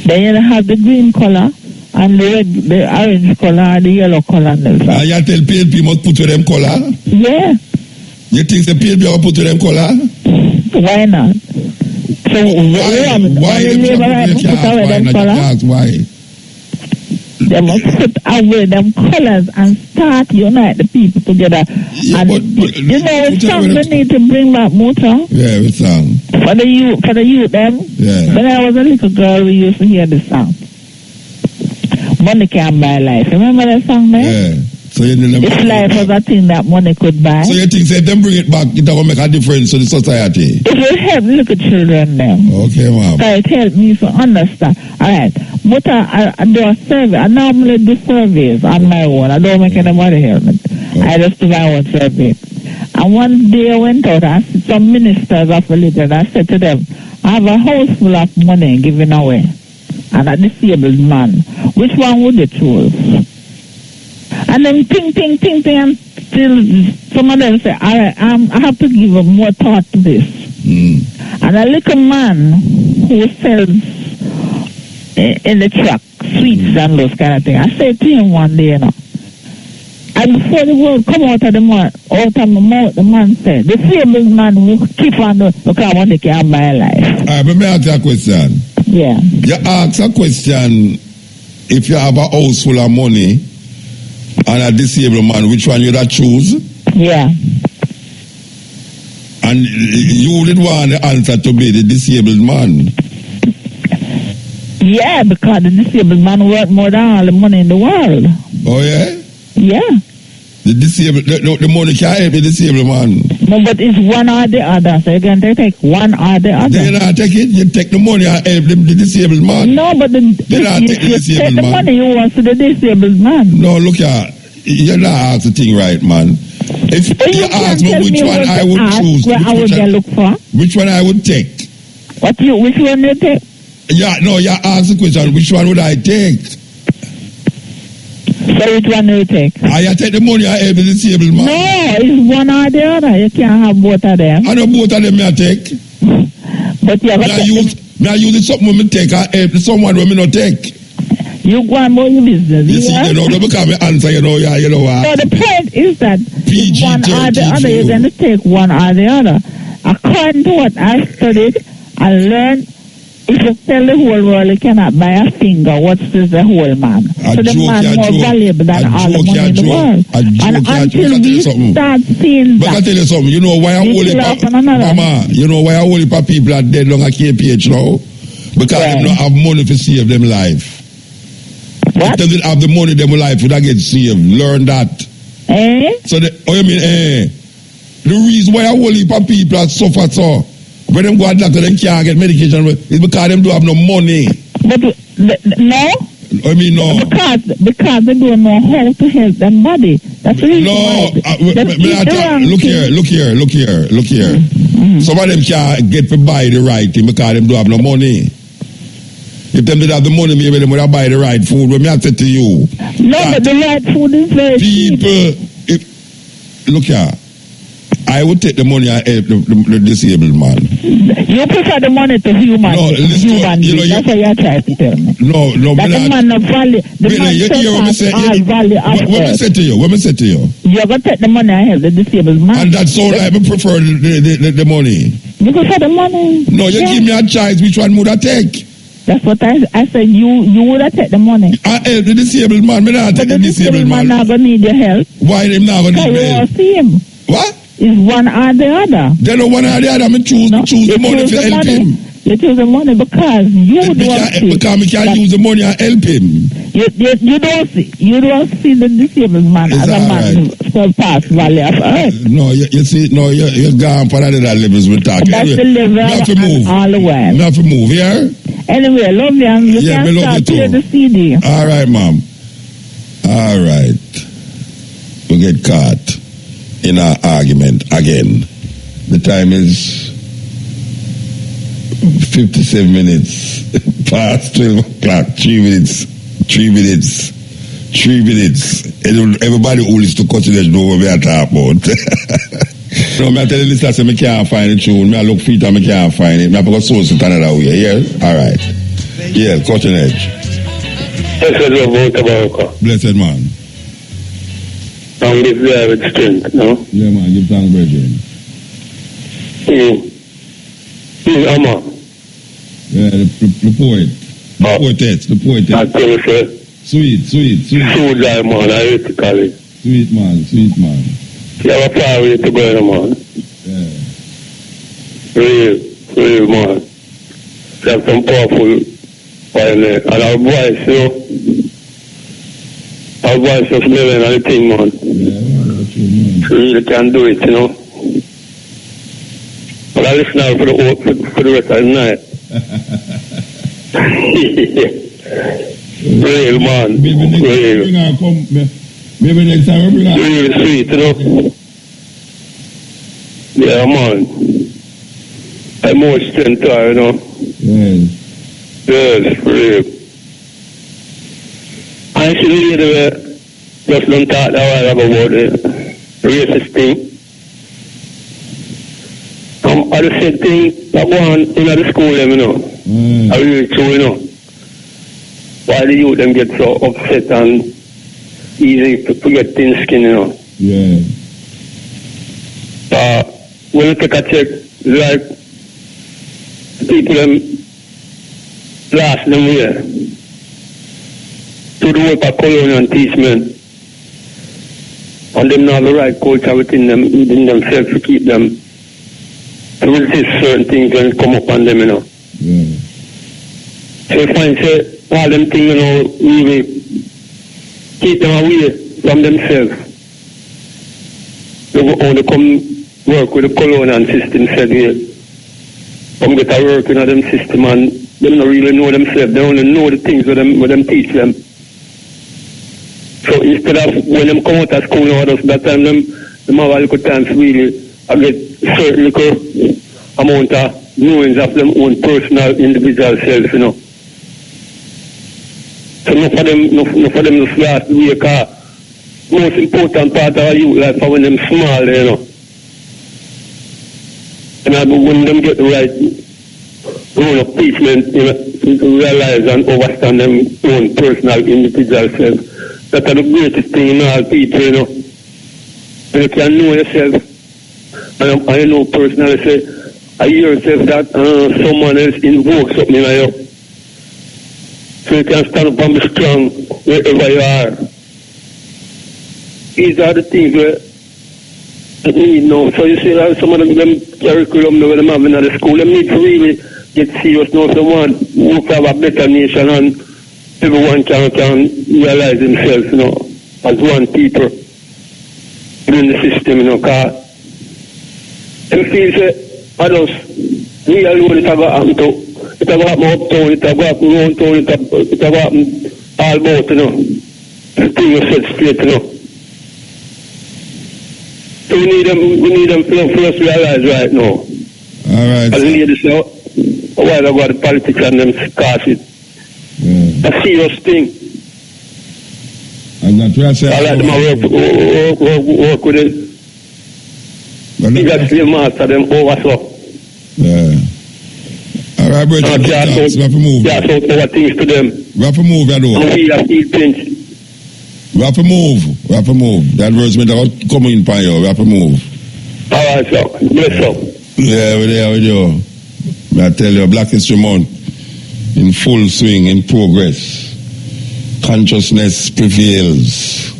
J: Then you have the green color and the orange color and the yellow color. And
A: you tell PLP must put to them color?
J: Yeah.
A: You think the PLP will put to them color?
J: Why not? So
A: why?
J: They must put away them colors and start unite the people together.
A: Yeah,
J: and
A: but
J: you know what song we need to bring back motor?
A: Yeah, what song?
J: For the youth them.
A: Yeah.
J: When I was a little girl, we used to hear this song. Money can buy life. Remember that song, man?
A: Yeah. So if
J: life was a thing that money could buy.
A: So you think if them bring it back, it will make a difference to the society?
J: It will help little children now.
A: Okay, ma'am.
J: So it helped me to understand. All right. But I do a survey. I normally do surveys on my own. I don't make anybody help me. I just do my own survey. And one day I went out and some ministers of religion, I said to them, I have a house full of money given away and a disabled man. Which one would you choose? And then think, and still some of them say, all right, I have to give more thought to this. And a little man who sells in the truck sweets and those kind of things, I said to him one day, you know, and before the word come out of the mouth, the man said, the disabled man will keep on because money can buy life.
A: All right, but may I ask you a question?
J: Yeah.
A: You ask a question, if you have a house full of money and a disabled man, which one you'd choose?
J: Yeah.
A: And you did want the answer to be the disabled man.
J: Yeah, because the disabled man worth more than all the money in the world.
A: Oh, yeah?
J: Yeah.
A: The disabled, the money can't help the disabled man.
J: No, but it's one or the other. So you can take one or the other.
A: They not take it. You take the money and help the disabled man.
J: No, but
A: they not take the disabled
J: take the
A: man.
J: money you want to the disabled man.
A: No, look here. You're not asking the thing right, man. If you ask me which one I would choose, which one I would take.
J: Which one you take?
A: Yeah, no, you ask the question, which one would I take?
J: So which one do you take?
A: I take the money I help the disabled man.
J: No, it's one or the other. You can't have both of them.
A: I know both of them I take.
J: But you have
A: I use something when I take, I help someone when I not take.
J: You go on about your business.
A: You see, you know, don't become an answer, you know what.
J: So the point is that
A: PG
J: one or the other, you're going to take one or the other. According to what I studied and learned, if you tell the whole world you cannot buy a finger, what's this the whole man? So the man more valuable than all the money in the world. And until we start seeing that.
A: But I tell you something, you know why I Mama, you know why I only people are dead long at KPH now? Because they don't have money to save them life.
J: What?
A: If they didn't have the money, them life would get saved. Learn that. So you mean the reason why a whole heap of people are suffer so when them go to doctor, them can't get medication is because them don't have no money.
J: But no?
A: I mean no.
J: Because they don't know how to help their body. That's the reason why.
A: Look here. Some of them can't get to buy the right thing because them don't have no money. If them did have the money, maybe they would have buy the right food. But me I say to you.
J: No, but the right food is very cheap.
A: Look here. I would take the money and help the disabled man.
J: You prefer the money to human.
A: No, listen,
J: that's what you're trying to tell me.
A: No,
J: that the man of value. The man all value after.
A: What me say to you?
J: You're going to take the money and help the disabled man.
A: And that's all I prefer the money.
J: You prefer the money?
A: No, you give me a choice. Which one would I take?
J: That's what I said. You would have taken the money.
A: I help the disabled man. Me not take the disabled man.
J: The disabled man not going to need your help.
A: Why him not going to need help?
J: See him.
A: What?
J: It's one or the other.
A: Then one or the other. I choose the money to help him.
J: You choose the money because you don't see.
A: Because we can't use the money and help him.
J: You don't see the disabled man as a man surpass value of earth.
A: No, you see, you're gone for another levels we talk.
J: That's the level all the way.
A: We have to move, yeah?
J: Anyway, love you. And you can start play the CD.
A: All right, Mom. All right. We get caught in our argument again. The time is 57 minutes past 12 o'clock. 3 minutes. Everybody who listens to consider know what we are talking about. No, I tell you this, I say I can't find the tune. I look for it and I can't find it. I have to source it another way. Yeah? All right. Yeah, cutting edge. Blessed man.
D: And give there with strength, no?
A: Yeah, man, give thanks, brethren.
D: Amma.
A: Yeah, the poet. The poetess.
D: I tell you, sir.
A: Sweet.
D: Soldier, man, I hate to call it.
A: Sweet man.
D: You have a far way to go, man.
A: Yeah.
D: Real, man. You have some powerful violence. And our voice, you know. Our voice is living on the thing, man.
A: Yeah,
D: you really can do it, you know. But I listen out for the rest of the night. Real, man.
A: Maybe next time we bring her.
D: Really sweet, you know. Yeah, man. I'm more strength to her, you know. Yes, real. I should really just don't talk that while about the racist thing. Other same thing that go on in the school, you know. I really true, you know. Why the youth them get so upset and easy to get thin skin, you know.
A: Yeah.
D: When you take a check, like people them last them here to the work of colonial teachment, and them not the right culture within themselves to keep them to resist certain things when it come up on them, you know. So you find say all them things, you know, really
K: keep them away from themselves. They only come work with the colonial system, said here. Come get a work in them system and they don't really know themselves. They only know the things where them teach them. So instead of when them come out of school now, that time them have a little time to really get certain little amount of knowings of them own personal individual self, you know. So enough for them to start the way, because most important part of our youth life are when them small, you know. And when them get the right role of teachment, you know, to realize and understand them own personal individual self. That's the greatest thing in all people, you know. When you can know yourself, and I know personally, say, I hear yourself that someone else invokes something like you. So you can stand up and be strong wherever you are. These are the things where you need now. So you see that some of them curriculum that they have in the school, they need to really get serious now. Someone who have a better nation and everyone can realize themselves, you know, as one people in the system, you know, because them feel say, adults, we alone it have happened to. It have happened uptown, it have happened around town, it have happened all about, you know. The thing was said straight, you know. So we need them for us to realize right now.
A: All right.
K: As ladies now, a while ago the politics and them cast it. A serious thing.
A: And that's why I say
K: I like them work with it. You got slave master them over so.
A: Yeah. All right, brother. We have to move.
K: Yeah, so our things to them.
A: We have to move, you know.
K: And we have to pinch.
A: We have to move. We have to move. That words meant about coming in by you. We have to move.
K: All right, sir. Bless up.
A: Yeah, we're there with you. I tell you, Black History Month in full swing, in progress. Consciousness prevails.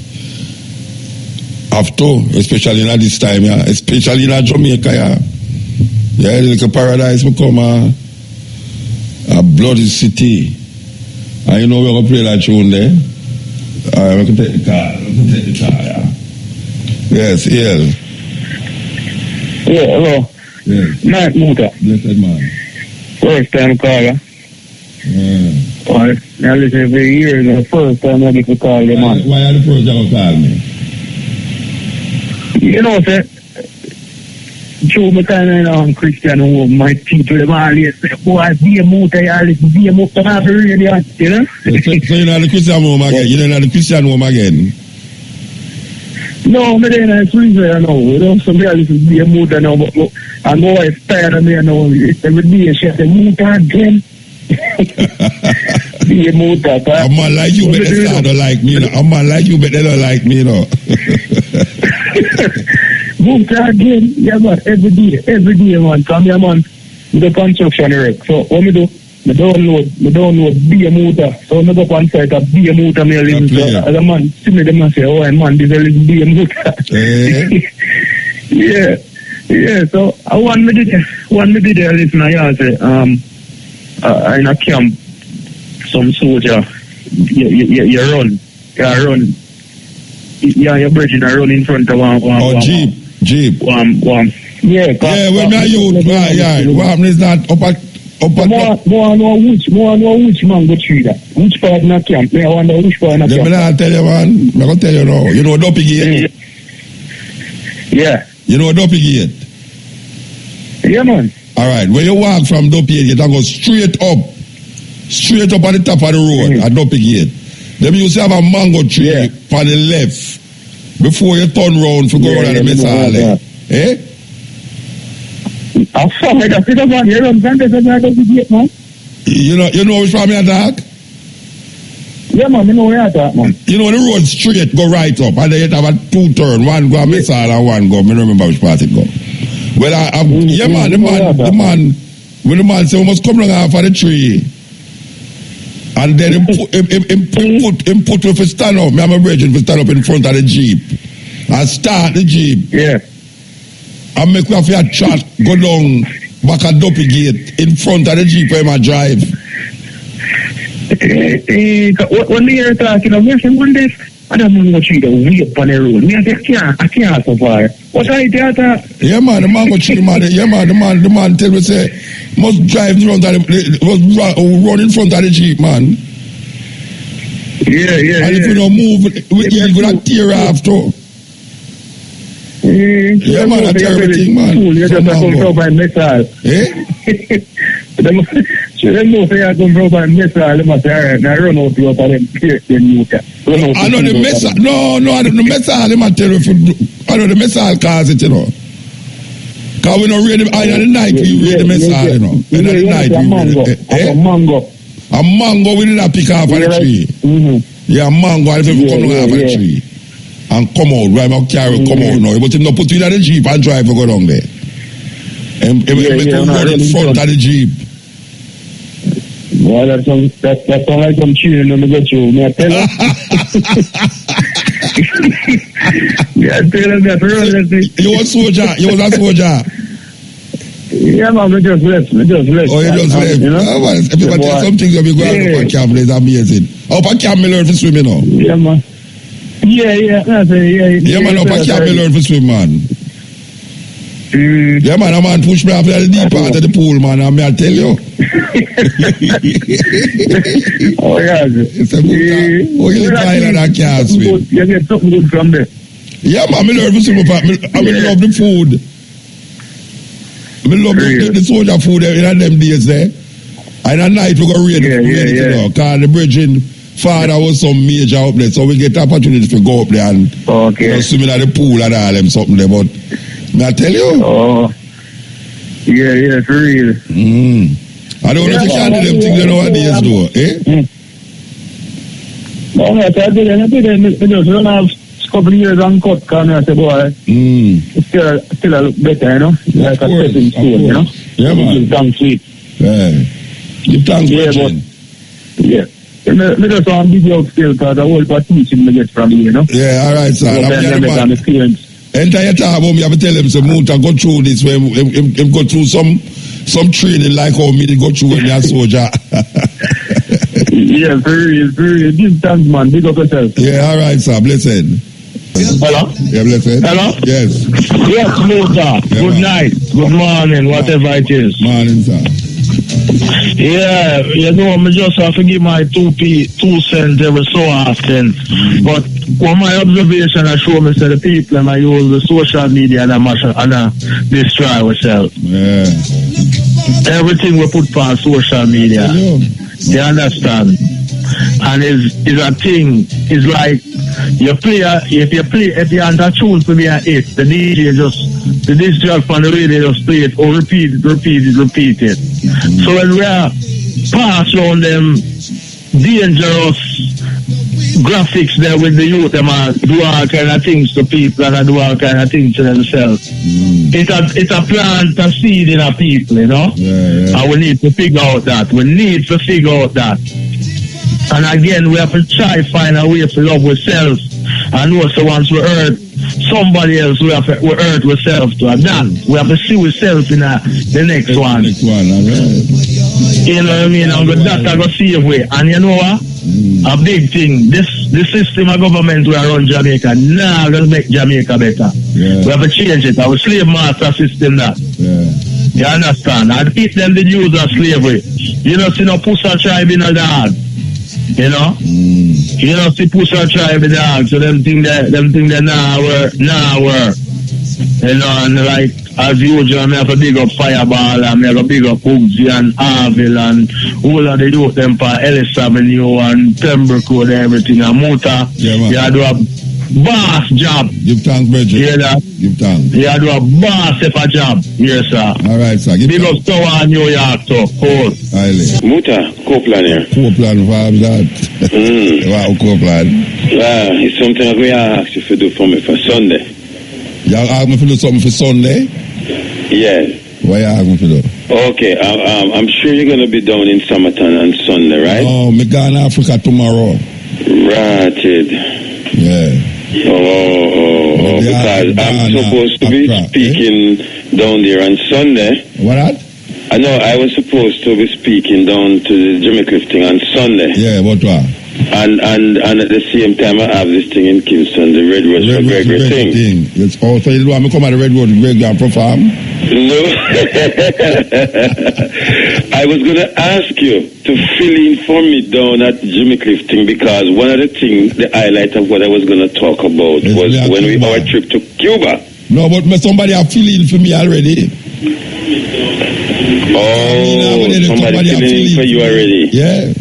A: Have to, especially in this time, yeah. Especially in Jamaica, yeah. Yeah, the little paradise become a bloody city. And you know we're going to play that tune there. Alright, we can take the car. Yeah. Yes, yeah.
L: Yeah, hello.
A: Yes.
L: Night Muta.
A: Blessed man.
L: First time caller.
A: Yeah.
L: Well, now listen for years, the first time I get to call you, man.
A: Why are the first time you call me?
L: You know, sir, through my time in Christian home, my people have always said, boy, be a Muta, you always be a Muta, not the radio, you know?
A: So you're not the Christian home again? You're not the Christian home again?
L: No, I'm not in a freezer now. You know, somebody else is be a Muta now, but I know it's tired of me now. Every day, she says, Muta again. Be a Muta.
A: A man like you, but they don't like me, you know. A man like you, but they don't like me, you know.
L: Muta again, yeah, man, every day, man. Come here, man, the construction work. So, what me do? I download be a Muta. So, I go on site of be a Muta, me listen. So, as a man, see me, them and say, oh, man, this is be a Muta. Yeah, so, I want me to listen, I say, in a camp, some soldier, you run. Yeah, your bridge run in front of one.
A: Jeep.
L: One. Yeah,
A: when I youth, what happened is that up at
L: more know which man go through that. Which part in a camp? I wonder which part in a camp.
A: I'll tell you, man. I'm going to tell you now. You know Dopey Gate?
L: Yeah.
A: You know Dopey Gate?
L: Yeah, man.
A: All right. When you walk from Dopey Gate, you go straight up at the top of the road at Dopey Gate. Then you see have a mango tree on the left before you turn round for go around the Messale. Eh?
L: I saw it. I said, man, you run down there, man.
A: You know which one I attack?
L: Yeah, man, I know where I attack, man.
A: You know the road straight go right up, and then you have a two turn. One go Messale and one go. I don't remember which part it go. Well, the man, when the man say we must come down off of the tree. And then him put me for stand up. Me and my brethren for stand up in front of the Jeep. And start the Jeep.
L: Yeah.
A: And make we have a chat, go down back at Dopey Gate in front of the Jeep where I drive.
L: When they are talking, I mentioned one day, I don't know what you do, way up on the road. Me, I can't so far. What are you theater?
A: Yeah, man, the mango tree, man. Yeah, man, the man tell me, say, must drive in front of run in front of the Jeep, man.
L: Yeah.
A: And if we don't move, we're going to tear off, too. Yeah, man, that's everything, man.
L: You just come from by missile.
A: Eh?
L: So them know say I come from by missile, they must say, alright, now run out to up and then create the new car.
A: I know the missile. No, I don't know the missile, they might tell you. I know the missile cause it, you know. Because we don't read the eye of the night, we read the missile, you know. In the night, we read it.
L: A mango.
A: A mango, we did not pick off of the tree. Yeah, a mango, I think we come off of the tree. And come out, right? I'll carry come out now. But you not put you in the Jeep and drive and go down there. And run in front of the Jeep.
L: Well, that sounds like I'm cheering on the get you. May I tell you? Yeah, tell him that.
A: You was a soldier.
L: Yeah, man, we just left.
A: Oh, you just left. You know? Well, if you tell some things that we go out on camp, it's amazing. Up on camp, we learn to swim, you know.
L: Yeah, man. Yeah.
A: Yeah, man, up on camp, we learn to swim, man. Yeah, man, a man push me off the deep part of the pool, man, and I'll tell you.
L: Oh, yeah.
A: It's a good time. Oh, you live island and can't swim.
L: You get something good from there.
A: Yeah, man, I learn to swim. I love the food. I love the soldier food in them days there. And at night we go raid it, you know, because the bridging father was some major up there, so we get the opportunity to go up there and you know, swimming at the pool and all them something there, but may I tell you?
L: Oh, yeah, for real.
A: I don't know if you can do them things nowadays, though, eh?
L: No, I did. I just don't have a couple of years on cut, because I said, boy, it's still a look better, you know? Like a stepping stone, you know?
A: Yeah, man.
L: Give thanks to it.
A: Yeah. Give thanks,
L: man. Yeah. I just want to video still, because I whole part teaching me get from you, you know?
A: Yeah, all right, sir. Entire time home, you have to tell him, say, Muta, go through this, where him go through some training like how me go through when you're a soldier.
L: Yeah, very. Give thanks, man. Big up yourself.
A: Yeah, all right, sir. Blessed.
L: Hello?
A: Yeah, blessed.
L: Hello?
A: Yes.
L: Yes, Muta.
A: Yeah,
L: good night. Good morning, whatever it is.
A: Morning, sir.
L: Yeah, you know, I just have to give my 2 cents every so often. But what my observation I show me say the people and I use the social media and I destroy ourselves.
A: Yeah.
L: Everything we put on social media. You understand? And it's a thing. It's like if you want a tune to be a hit, the DJ on the radio just play it or repeat it. So when we are pass on them dangerous graphics there with the youth, them do all kind of things to people and do all kind of things to themselves. It's a plant, a seed in a people, you know?
A: Yeah.
L: And we need to figure out that. And again, we have to try to find a way to love ourselves. And also once we hurt somebody else, we hurt ourselves to adapt. We have to see ourselves in the next one.
A: All right.
L: You know what I mean? And that I go see a way. And you know what? A big thing. The system of government we run Jamaica now going to make Jamaica better.
A: Yeah.
L: We have to change it. Our slave master system that.
A: Yeah.
L: You understand? And people them did use of slavery. You know, see no Pusa tribe in a dog. You know? You know, see Pusa tribe in a dog. So them think that now work. You know, and like as usual, I have a big up Fireball and I have a big up Ugsy and Arville and all of the youth them for Ellis Avenue and Pembroke and everything and Muta.
A: Yeah,
L: you do a boss job.
A: Give thanks, Bridget.
L: Hear that?
A: Give thanks.
L: You do a boss of a job. Yes, sir.
A: All right, sir.
L: Big up Tower New York, so hold.
K: Muta, co-plan here.
A: Co-plan for that. Wow, co-plan.
K: It's something I'm going to ask you to do for me for Sunday.
A: You ask me to do something for Sunday?
K: Yeah.
A: What you ask me to do?
K: Okay, I'm sure you're going to be down in Summerton on Sunday, right?
A: No, I'm going to Africa tomorrow.
K: Right.
A: Yeah.
K: Oh, because I'm supposed to be speaking down there on Sunday.
A: What?
K: I know I was supposed to be speaking down to the Jimmy Cliff thing on Sunday.
A: Yeah, what?
M: And at the same time, I have this thing in Kingston, the Red Rose for Gregory thing.
A: Yes. Oh, so you want me to come at the Red Rose for Gregory and perform?
M: No. I was going to ask you to fill in for me down at Jimmy Cliff thing, because one of the things, the highlight of what I was going to talk about was when our trip to Cuba.
A: No, but somebody have fill in for me already.
M: Oh, somebody filling in for you already?
A: Yeah.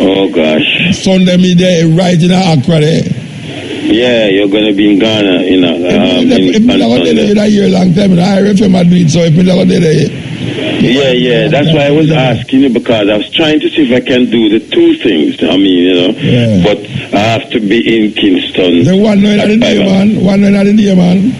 M: Oh, gosh.
A: Sunday me there, right in Accra there.
M: Yeah, you're going to be in Ghana, you know.
A: If I go there a year long time, I RFM I do it, so if I go there.
M: Yeah, that's why I was asking you, because I was trying to see if I can do the two things. I mean, you know, but I have to be in Kingston.
A: The one night at the day, man. One night at the day, man.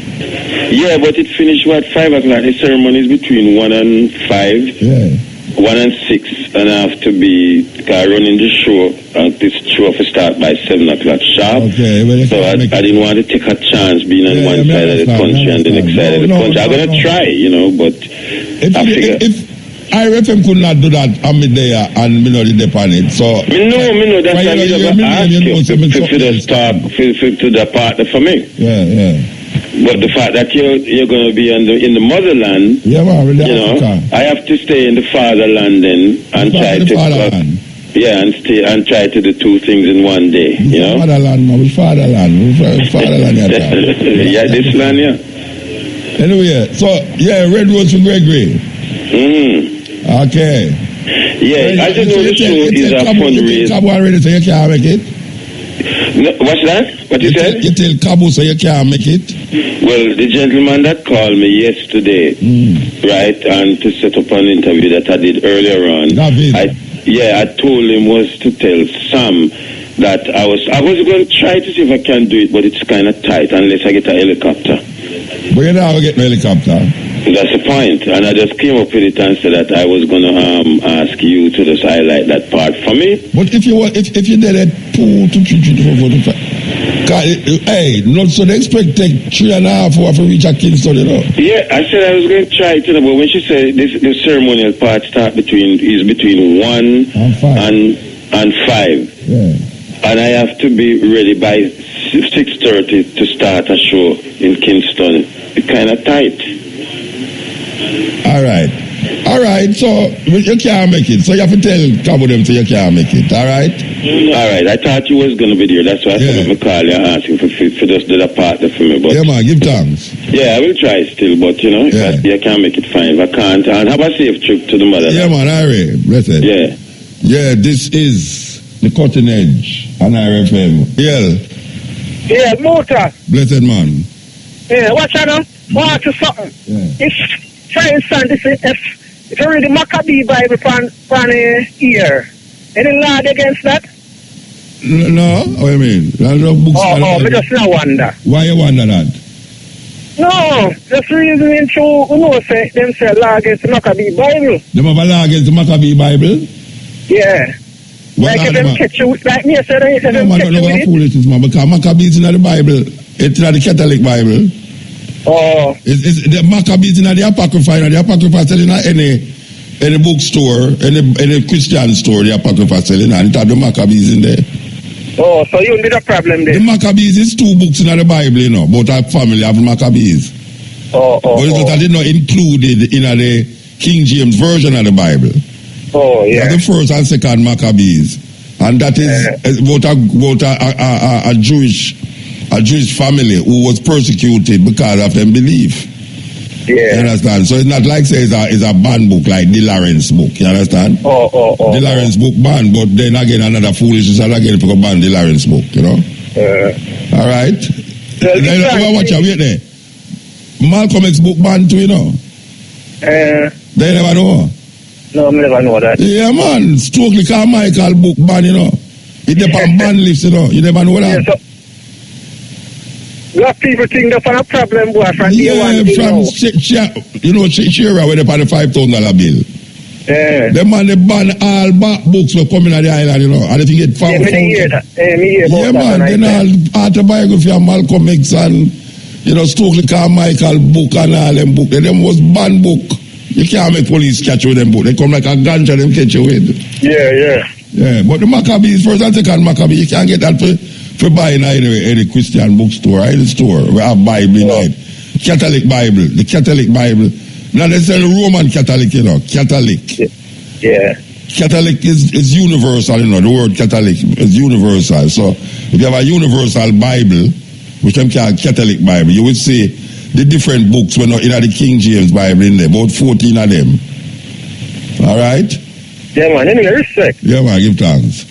M: Yeah, but it finished at 5 o'clock. The ceremony is between 1 and 5.
A: Yeah.
M: 1 and 6, and I have to be running the show. This show will start by 7 o'clock sharp.
A: Okay, well,
M: so I didn't want to take a chance being on one side of the country and the next side of the country. I'm gonna try, you know, but
A: if IRFM could not do that, I'm there and me know the dep on it. So
M: me know that's why I ask you for the start to the partner for me.
A: Yeah.
M: But the fact that you're going to be in the motherland,
A: you know,
M: I have to stay in the fatherland then and try to and try to do two things in one day. You know,
A: fatherland.
M: Yeah, this land, yeah.
A: Anyway, so Red Rose for Gregory. Okay.
M: Yeah, I just know the show is a fundraiser.
A: Cabo already, so you can't make it.
M: No, what's that? What you said?
A: You tell Cabo so you can't make it?
M: Well, the gentleman that called me yesterday, right, and to set up an interview that I did earlier on, I told him was to tell Sam that I was going to try to see if I can do it, but it's kind of tight unless I get a helicopter.
A: But you're not going to get a helicopter.
M: That's the point, and I just came up with it and said that I was going to ask you to just highlight that part for me.
A: But if you did it 2 to 3 to 4 to 5, hey, not so they expect take 3.5 hours to reach a Kingston, you know. Yeah,
M: I said I was going to try it, you know, but when she said the ceremonial part start between 1 and 5, and I have to be ready by 6:30 to start a show in Kingston. It's kind of tight.
A: All right, so you can't make it. So you have to tell Cabo them so you can't make it, all right?
M: All right, I thought you was going to be there. That's why I said I'm call you asking for just do a partner for me. But
A: yeah, man, give thanks.
M: Yeah, I will try still, but you know, if I can't make it, fine. If I can't, and have a safe trip to the motherland.
A: Yeah, man, all right, blessed.
M: Yeah,
A: this is the Cutting Edge on RFM.
K: Yeah, motor.
A: Blessed man.
K: Yeah, watch out, watch something. Yeah. For instance, if you read the Maccabee Bible from here, any law against that?
A: No, what do you mean?
K: I just now wonder.
A: Why you wonder that?
K: No, just reasoning through, them say law against the Maccabee Bible.
A: Them have a law against the Maccabee Bible?
K: Yeah. Like if them catch you, like me, I said, if them catch you with it.
A: Foolishness, man, because Maccabees in the Bible, it's in the Catholic Bible. It's the Maccabees in the Apocrypha, and the Apocrypha selling at any bookstore, any Christian store, the Apocrypha selling, and it have the Maccabees in there.
K: Oh, so you need a problem there.
A: The Maccabees is 2 books in the Bible, you know, but our family have Maccabees. But it's not included in the King James version of the Bible.
K: Oh, yeah.
A: The first and second Maccabees. And that is about a Jewish family who was persecuted because of their belief.
K: Yeah.
A: You understand? So it's not like say it's a banned book like the Lawrence book. You understand? The Lawrence book banned, but then again another foolishness and again people ban the Lawrence book, you know? All right? Watch out, wait there. Malcolm X book banned too, you know? They never know.
K: No, I never know that.
A: Yeah, man. Stokely Carmichael book ban, you know. It depends on ban list, you know. You never know that.
K: Yeah, so what people think that's a problem, boy, from day one.
A: Shira went up on the $5,000 bill.
K: Yeah.
A: The man, they ban all back books for coming to the island, you know. And if you get found.
K: Yeah,
A: man. Then all autobiography of Malcolm X and, you know, Stokely Carmichael book and all them book. Them was banned book. You can't make police catch you with them book. They come like a ganja, them catch you with.
K: Yeah.
A: Yeah, but the Maccabees, first and second Maccabee, you can't get that for buying any Christian bookstore, any store. We have Bible in it. Catholic Bible, the Catholic Bible. Now they say the Roman Catholic, you know, Catholic.
K: Yeah.
A: Catholic is universal, you know, the word Catholic is universal. So if you have a universal Bible, which I'm called Catholic Bible, you would see the different books when in the King James Bible in there, about 14 of them. All right?
K: Yeah, man, anyway, respect.
A: Yeah, man, give thanks.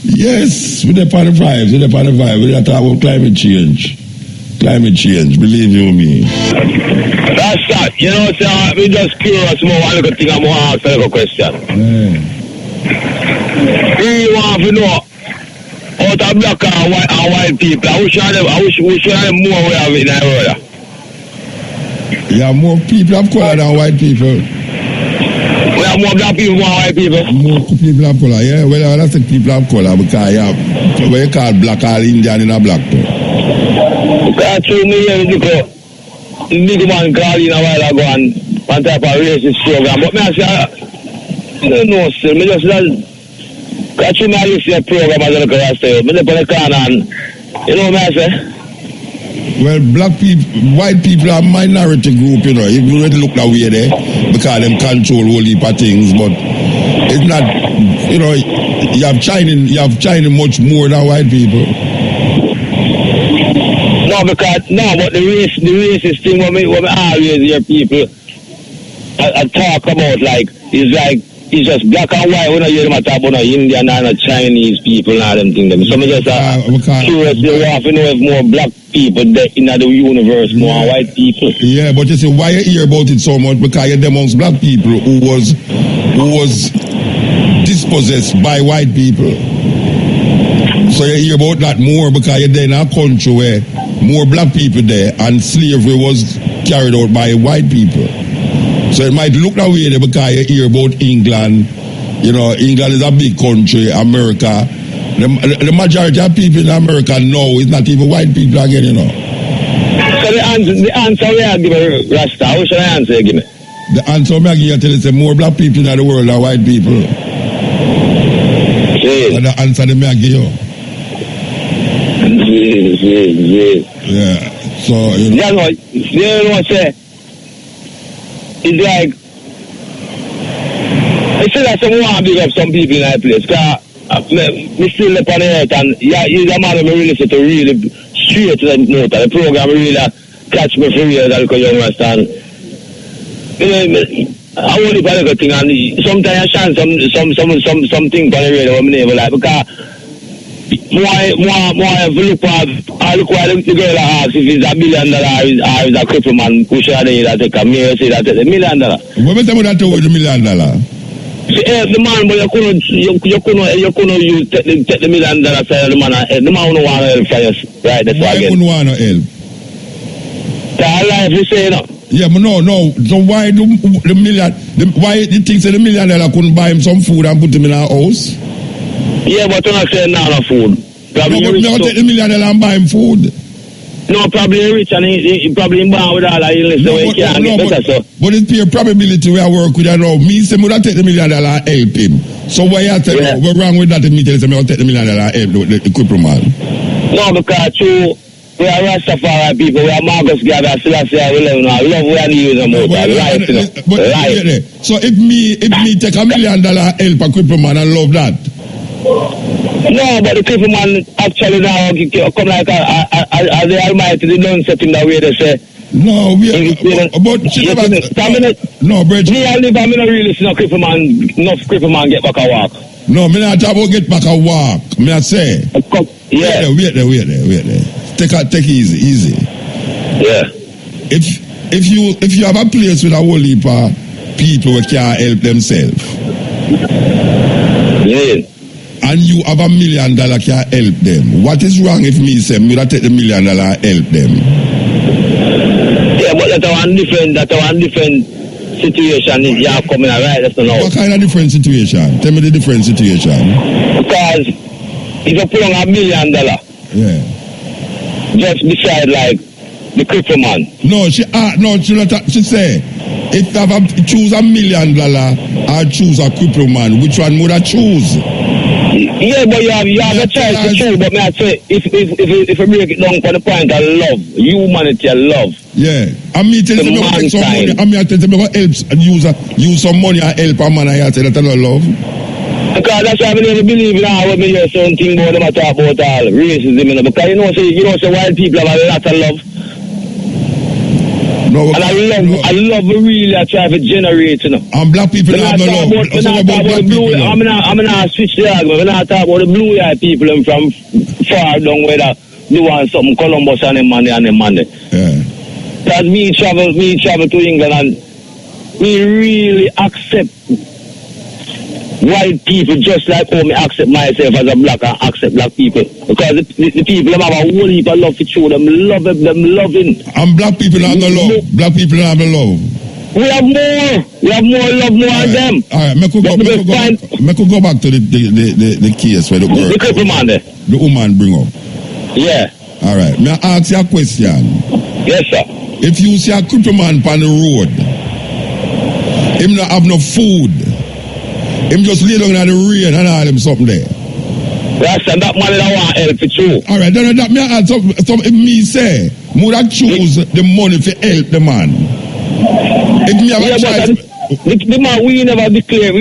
A: Yes, with the pan vibes, we talk about climate change. Climate change, believe you me.
N: That's that. You know, so we just curious more. I look at thing I'm going to ask a question. We want to know out of black and white people. I wish I had more we have in Nigeria.
A: Yeah, more people of color than white people.
N: We have more black people than white people.
A: More people of color, yeah. Well, that's the people of color because what you call black or Indian in a black too.
N: Because through me, big man called in a while ago and one type of racist program. But me I say, I don't know, sir. Me just because through me I used to see a program as a look at Rasta. Me live on the corner and, you know what I say?
A: Well, black people, white people are a minority group, you know. You really look that way there because them control whole heap of things, but it's not, you know, you have China much more than white people.
N: No, because, but the racist thing when we always hear people talk about, like, it's just black and white. We don't hear them talk about Indian and Chinese people and all them things. So I'm just curious, you have to know if more black people in the universe, more white people.
A: Yeah, but you see, why you hear about it so much? Because you're amongst black people who was dispossessed by white people. So you hear about that more because you're there in a country where more black people there and slavery was carried out by white people. So it might look that way there because you hear about England. You know, England is a big country, America. The majority of people in America now is not even white people again, you know.
N: So the answer I give Rasta, how should I answer you give me?
A: The answer I give you tell you more black people in the world than white people.
N: Yes.
A: And the answer I give you.
N: Yes.
A: Yeah. So, you know.
N: You know, say, it's like, I say that someone want to big up some people in that place, because me still up on the earth, and he's a man who really set to really straight to the note, the program really catch me for real, that you understand. I want to buy a thing, and sometimes I chant something on the radio when I never like, because more look why the girl asks if it's $1 million or is a cripple man who should have take a mirror say that it's $1 million.
A: What about that with $1 million?
N: See, the man, but you couldn't use take the $1 million side of the man. The man don't want to help for you, right? That's why
A: wouldn't want to help?
N: That's life you say, no?
A: Yeah, but no. So why do the million? Why you think that $1 million couldn't buy him some food and put him in our house?
N: Yeah, but you're not saying none of food. Probably
A: no, but me take $1 million and buy him food.
N: No, probably rich and he probably born with all the illness so he can't get better, so.
A: But it's pure probability where I work with you now. Me say, would I take $1 million and help him? So why you tell me, what's wrong with that? Me tell you, I'll take $1 million and help the cripple man.
N: No, because we are Rastafari people, we are Marcus Gather, Selassie, we love we are the user more. Life, you know. Life.
A: So if me take $1 million help a cripple man, I love that.
N: No, but the cripple man actually now come like the Almighty, they don't set him that way, they say.
A: No, but no, Bridget.
N: Me, I live, I'm not really see no cripple man, enough cripple man get back a walk.
A: No, me not talk about get back a walk. Me I say.
N: Yeah.
A: Wait there. Take easy.
N: Yeah.
A: If you have a place with a whole heap of people who can't help themselves.
N: Yeah.
A: And you have $1 million can help them. What is wrong if me say me take the $1 million and help them?
N: Yeah, but that's one different situation is you coming right. That's not.
A: What kind of different situation? Tell me the different situation.
N: Because if you put on $1 million,
A: yeah,
N: just beside like the cripple man.
A: No, she say if I choose $1 million or choose a cripple man, which one would I choose?
N: Yeah, but you have a choice to choose. But may I say, if you break it down for the point of love, humanity and love.
A: Yeah. And me tell you about some money. And me tell you about use some money and help a man and you say that I don't love.
N: Because that's why I never believe in how we hear something about them talk about all racism. Because you know, white people have a lot of love.
A: No,
N: and I love really I try to generate, you know.
A: And black people have no love.
N: I'm not switch the argument. We're not talking about the blue eye people from far down where they want something Columbus and them money.
A: Yeah.
N: Because me travel to England and we really accept white people just like how me accept myself as a black and accept black people. Because the people have a whole heap of love to show them loving.
A: And black people have no love. Black people have no love.
N: We have more love than them.
A: Alright, me could go back to the case where the
N: cripple man there.
A: The woman bring up.
N: Yeah.
A: Alright, may I ask you a question?
N: Yes, sir.
A: If you see a cripple man on the road, him not have no food, him just lay down in the rain and all him something there.
N: Rasta, that man that want help for you.
A: Alright, then that me add some if me say, would I choose the money to help the man? If me have a choice.
N: The man, we never declare,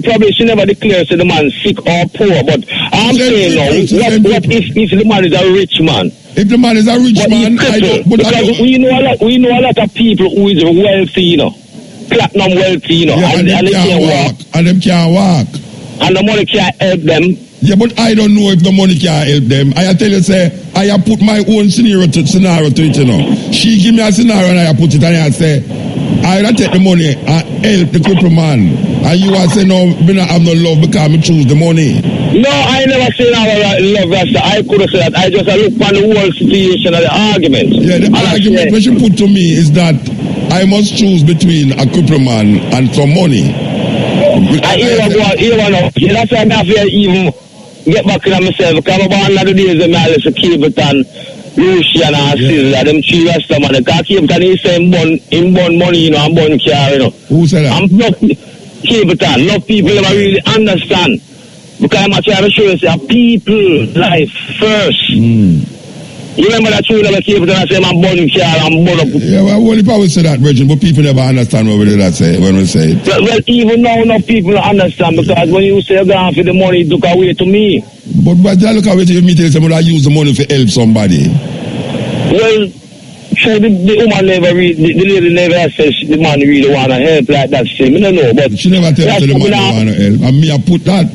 N: probably she never declares the man sick or poor, but I'm saying now, what if the man is a rich man?
A: If the man is a rich man,
N: because we know a lot of people who is wealthy, you know. Platinum wealthy, you know,
A: yeah, and they can't walk. And them can't walk.
N: And the money can't help them.
A: Yeah, but I don't know if the money can help them. I tell you, say, I put my own scenario to it, you know. She give me a scenario and I put it and I say, I take the money and help the cripple man. And you are saying, no, me not have no love because I choose the money.
N: No, I never say I love Rasta. I could have said that. I just look for the whole situation of the argument.
A: Yeah, the argument that she put to me is that I must choose between a cripple man and some money.
N: That's why I have to even get back to myself. Because I'm about another days and I listen to Cableton, Lucian and Sizzler, them three Rasta man. Because Cableton is saying in bun money, you know, and bun car, you know.
A: Who said that?
N: I'm not Cableton. Not people never really understand. Because I'm trying to show you, say, people life first. You remember that tune about Cableton and say, I'm bun car, I'm bun up.
A: Yeah, well, what if I would say that, Virgin, but people never understand what we did that say when we say it.
N: Well, even now, enough people don't understand because when you say you're going for the money, it took away to me.
A: But I look away to me tell someone I use the money to help somebody.
N: Well, so the woman never the lady never says the man really want to help like that. She don't know, but
A: she never tells the man want to help. And me, I put that.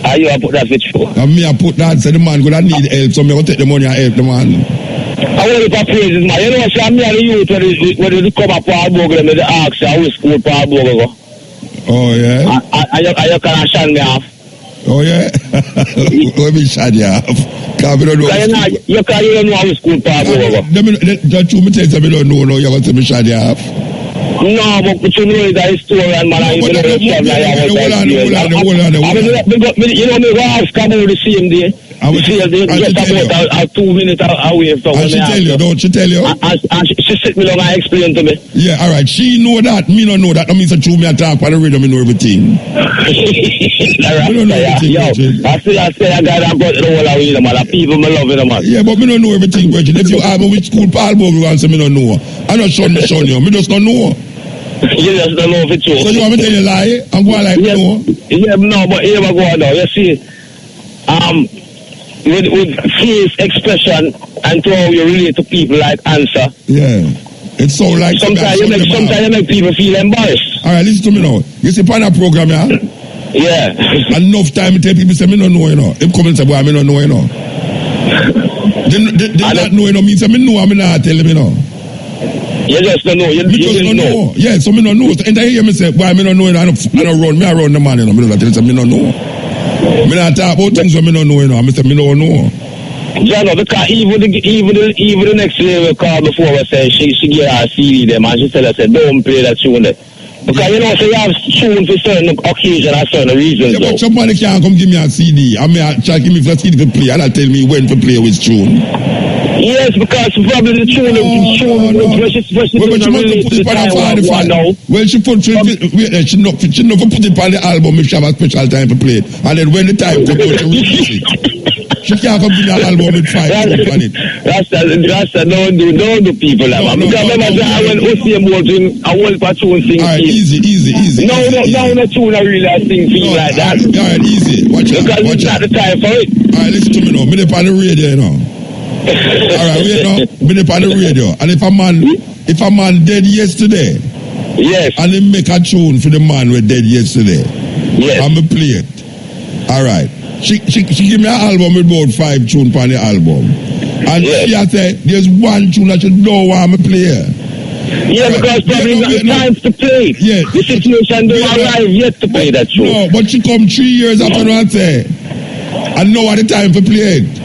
N: You have put that with you.
A: And me, I put that, so the man could need help, so me will take the money and help the man.
N: I want to praise this man. You know, so me and the youth, when they come up Paul Bogle, they ask you, how is school Paul Bogle go?
A: Oh, yeah?
N: And you can shut me off.
A: Oh, yeah? Let me shut you off. Because we don't know.
N: You don't know how is school Paul Bogle go.
A: The truth, me tell you, we don't know, no, you're going to me shut you off.
N: No, but you know that historian, man, I don't know you know me ask about the same day. Just about 2 minutes away from
A: and she tell you, don't she tell you?
N: And she sit me down and explain to me.
A: Yeah, all right. She know that, me don't know that. That means that you me a talk on the radio, me know everything.
N: I don't know everything, I say I got to go the whole away, man. The people me love it, man.
A: Yeah, but me don't know everything, Virgin. If you ask me which school Paul Bogle answer, me don't know. I don't show you. Me just don't know.
N: You just don't know if it's true.
A: So you want me to tell you a lie? I'm going like no.
N: Yeah, no, but here we go now. You see, with face expression and to how you relate to people like answer.
A: Yeah. It's so like
N: sometimes you make people feel embarrassed.
A: All right, listen to me now. You see, on a program, yeah?
N: Yeah.
A: Enough time to tell people say, me don't know, you know. If come and say, boy, me don't know, you know. They not know, you know, means me know, I'm not tell them, you know.
N: You just don't know. You just don't know.
A: Yeah, so me don't know. And I hear me say, why me don't know, you know, I don't run the man, you know. Me don't tell you, me don't know. Me not talk about things when me don't know, you know. I say, me don't know.
N: Yeah, no, because even the next lady we called before, we said she gave her CD them, and she said, don't play that tune there. Because you know, so you have tunes for certain occasion and certain reasons.
A: Yeah, but somebody can't come give me a CD. I mean, I try to give me a CD to play, and I tell me when to play which tune.
N: Yes, because probably the tune,
A: Well, she must put it on a 45. Well, she put it on the album if she have a special time to play it. And then when the time to go to release it. She can't come to the album with 5 tunes on it.
N: Rasta, don't do people like that. Because remember, when Usain Bolt I want for tune sing.
A: Alright, easy.
N: No, tune I really sing feel like that.
A: Alright, easy. Watch out.
N: Because it's not the time for it.
A: Alright, listen to me now. Me up on the radio, you know. Alright, wait now. Me up on the radio. And if a man dead yesterday,
N: yes,
A: and he make a tune for the man who dead yesterday,
N: yes,
A: I'm a play it. Alright. She give me an album with about 5 tunes on the album. And
N: yes,
A: she has said there's one tune that she don't want me play.
N: Yeah, right. Because probably not the time to play.
A: Yeah.
N: The situation don't arrive yet to play that tune.
A: No, but she come 3 years after that say, and now at the time to play it.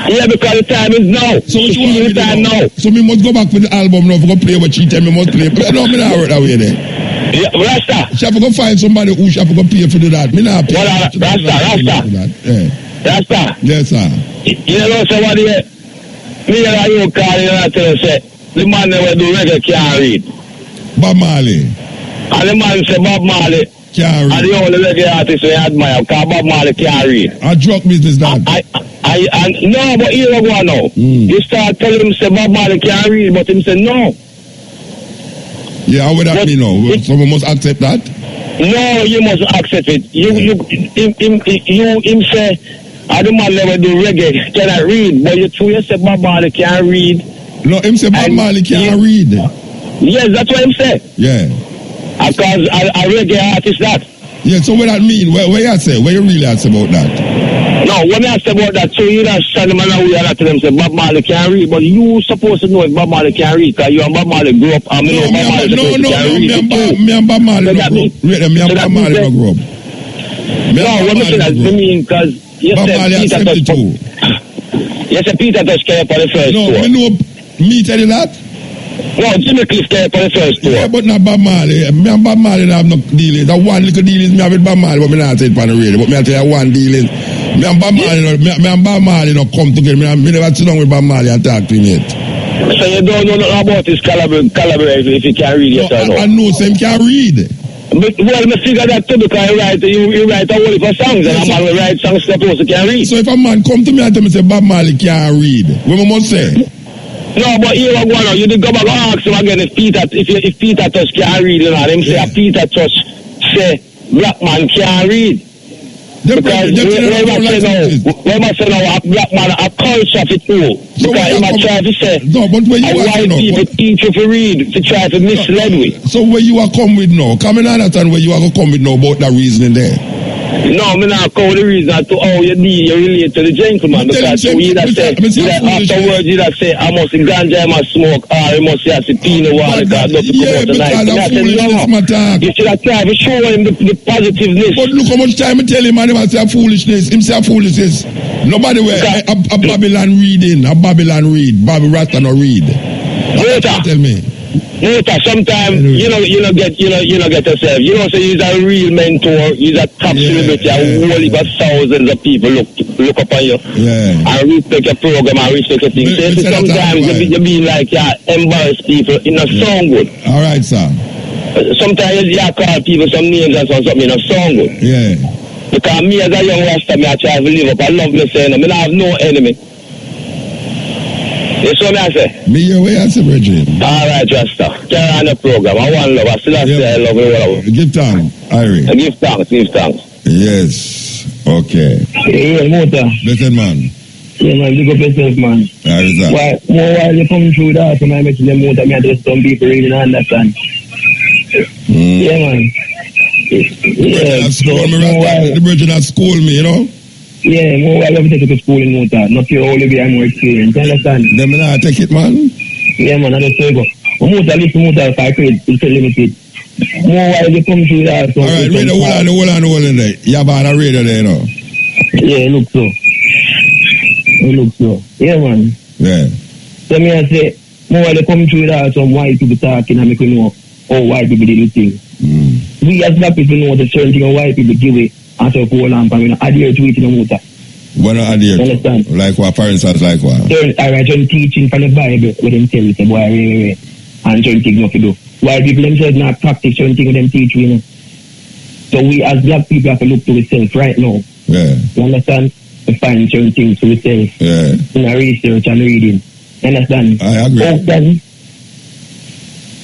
N: Yeah, because the time is now.
A: So what you want me to do now? So me must go back for the album now for go play what she tell me must play. No, me not work that way there.
N: Yeah, Rasta.
A: She have to go find somebody who she have to go pay for that. Me not pay.
N: Well, Rasta.
A: Yeah.
N: Rasta.
A: Yes, sir.
N: You know somebody me and you call you and tell say the man that do reggae can't read.
A: Bob Marley.
N: And the man say Bob Marley
A: can't read.
N: And the only reggae artist we admire because Bob Marley can't read.
A: A drug business that.
N: No, but here we go now. You start telling him say Bob Marley can't read, but him say no.
A: Yeah, how would that mean now? Someone must accept that?
N: No, you must accept it. Him say, I don't man never do reggae, cannot read, but you say Bob Marley can't read.
A: No, him say Bob Marley can't read.
N: Yes, that's what him say.
A: Yeah.
N: Because a reggae artist that.
A: Yeah, so what that mean? Where you say? Where you really ask about that?
N: No, when I ask about that, so you don't stand man away and tell them say Bob Marley can't read, but you supposed to know if Bob Marley can't read, because you and Bob Marley grew up, and me and Bob Marley can't read.
A: Me and Bob Marley no grow up. Me and Bob Marley no grow up.
N: No, what me say that, I mean, because you said Peter Touch. You said Peter Touch came up on the first tour.
A: No, me know, me tell you that?
N: No, Jimmy Cliff came up on the first tour.
A: Yeah, but not Bob Marley. Me and Bob Marley have no dealings. That one little dealings me have with Bob Marley, but me not say it on the radio. But me I tell you one dealing. Me and Bob Marley no come together. Me never sit down with Bob Marley and talk to him yet.
N: So you don't know nothing about his caliber if he can't read yet or no?
A: I know so him can't read.
N: But, well, I figure that too because you write a whole heap of songs and a man will write songs supposed to can't read.
A: So if a man come to me and tell me say Bob Marley can't read, what we must say?
N: No, but here we go now. You did go back and ask him again if Peter Touch can't read, you know, him say Peter Touch say black man can't read. Because we must say now a black man a culture for too. Because he might try to say white people teach you to read to try to mislead with.
A: So where you are come with now? Come and understand where you are going to come with now about that reasoning there.
N: No, me not call the reason to how you relate to the gentleman. Because you that say afterwards you that say I must ganja, I must smoke, or I must have a peanut water because not to promote the night. You should have tried to show him the positiveness.
A: But look how much time I tell him, man, he say a foolishness. Him say a foolishness. Nobody wear a Babylon reading, a Babylon read, Bobby Rasta no read. Tell me.
N: Sometimes you know get yourself. You know, so he's a real mentor. He's a top celebrity. A whole heap of thousands of people look upon you and respect your program and respect your things. So sometimes you be like embarrass people. It not sound good.
A: All right, sir.
N: Sometimes you call people some names and something. It not sound good.
A: Yeah.
N: Because me as a young Rasta, I try to live up. I love me saying, I have no enemy. You see what I say?
A: Me your way, I say, Bridget.
N: All right, Rasta. Carry on the program. I want love. I still say I love you.
A: Give thanks, Irie.
N: Give thanks.
A: Yes. Okay.
L: Yeah, Mota.
A: Blessed man.
L: Yeah, man, big up yourself, man. While you come through that, when I mention the Mota, I just some people really understand. Yeah, man.
A: Yeah, the Bridget at school me, you know?
L: Yeah, more I love to take it to school in Mota. Not your only be more experience. You understand?
A: Then I take it, man.
L: Yeah, man, I just say go. Mota, listen, Mota, if I create, it's limited. More while you come through that.
A: All right, hold on there. You have a radar there, you know?
L: Yeah, look so. Yeah, man.
A: Yeah.
L: So me I say, more while you come through that, some white people talking and make you know how white people do the thing. We as black people know the certain thing of white people give it and so hold on, but we don't adhere to it in the motor.
A: We're not adhere to
L: understand?
A: Like what parents are like what?
L: Alright, certain teaching from the Bible with them tell you, say, boy, and certain things not to do. White people themselves not practice certain things with them teach you, you know. So we as black people have to look to ourselves right now.
A: Yeah.
L: You understand? To find certain things for ourselves.
A: Yeah.
L: In our research and reading. You understand?
A: I agree.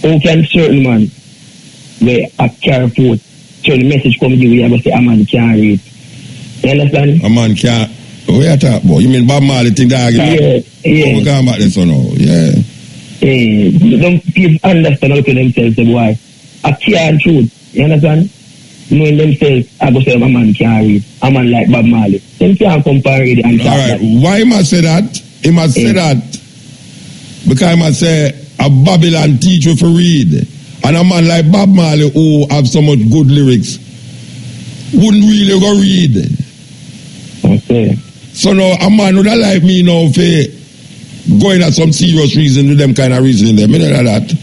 L: How can certain man where a car food, certain message come to you, you have to say a man can't read. You understand?
A: A man can't. What you talk about? You mean Bob Marley think that?
L: Yeah.
A: Oh, we come back this one now. Yeah.
L: Don't people understand how to themselves, say, boy. A can't truth. You understand? Knowing themselves, I go say a man can't read. A man like Bob Marley. Them can't compare it and talk.
A: Alright, why he must say that? He must say that because he must say a Babylon teach you for read. And a man like Bob Marley who have so much good lyrics wouldn't really go read.
L: Okay.
A: So now a man would have like me now for going at some serious reason with them kind of reasoning there. Me know that.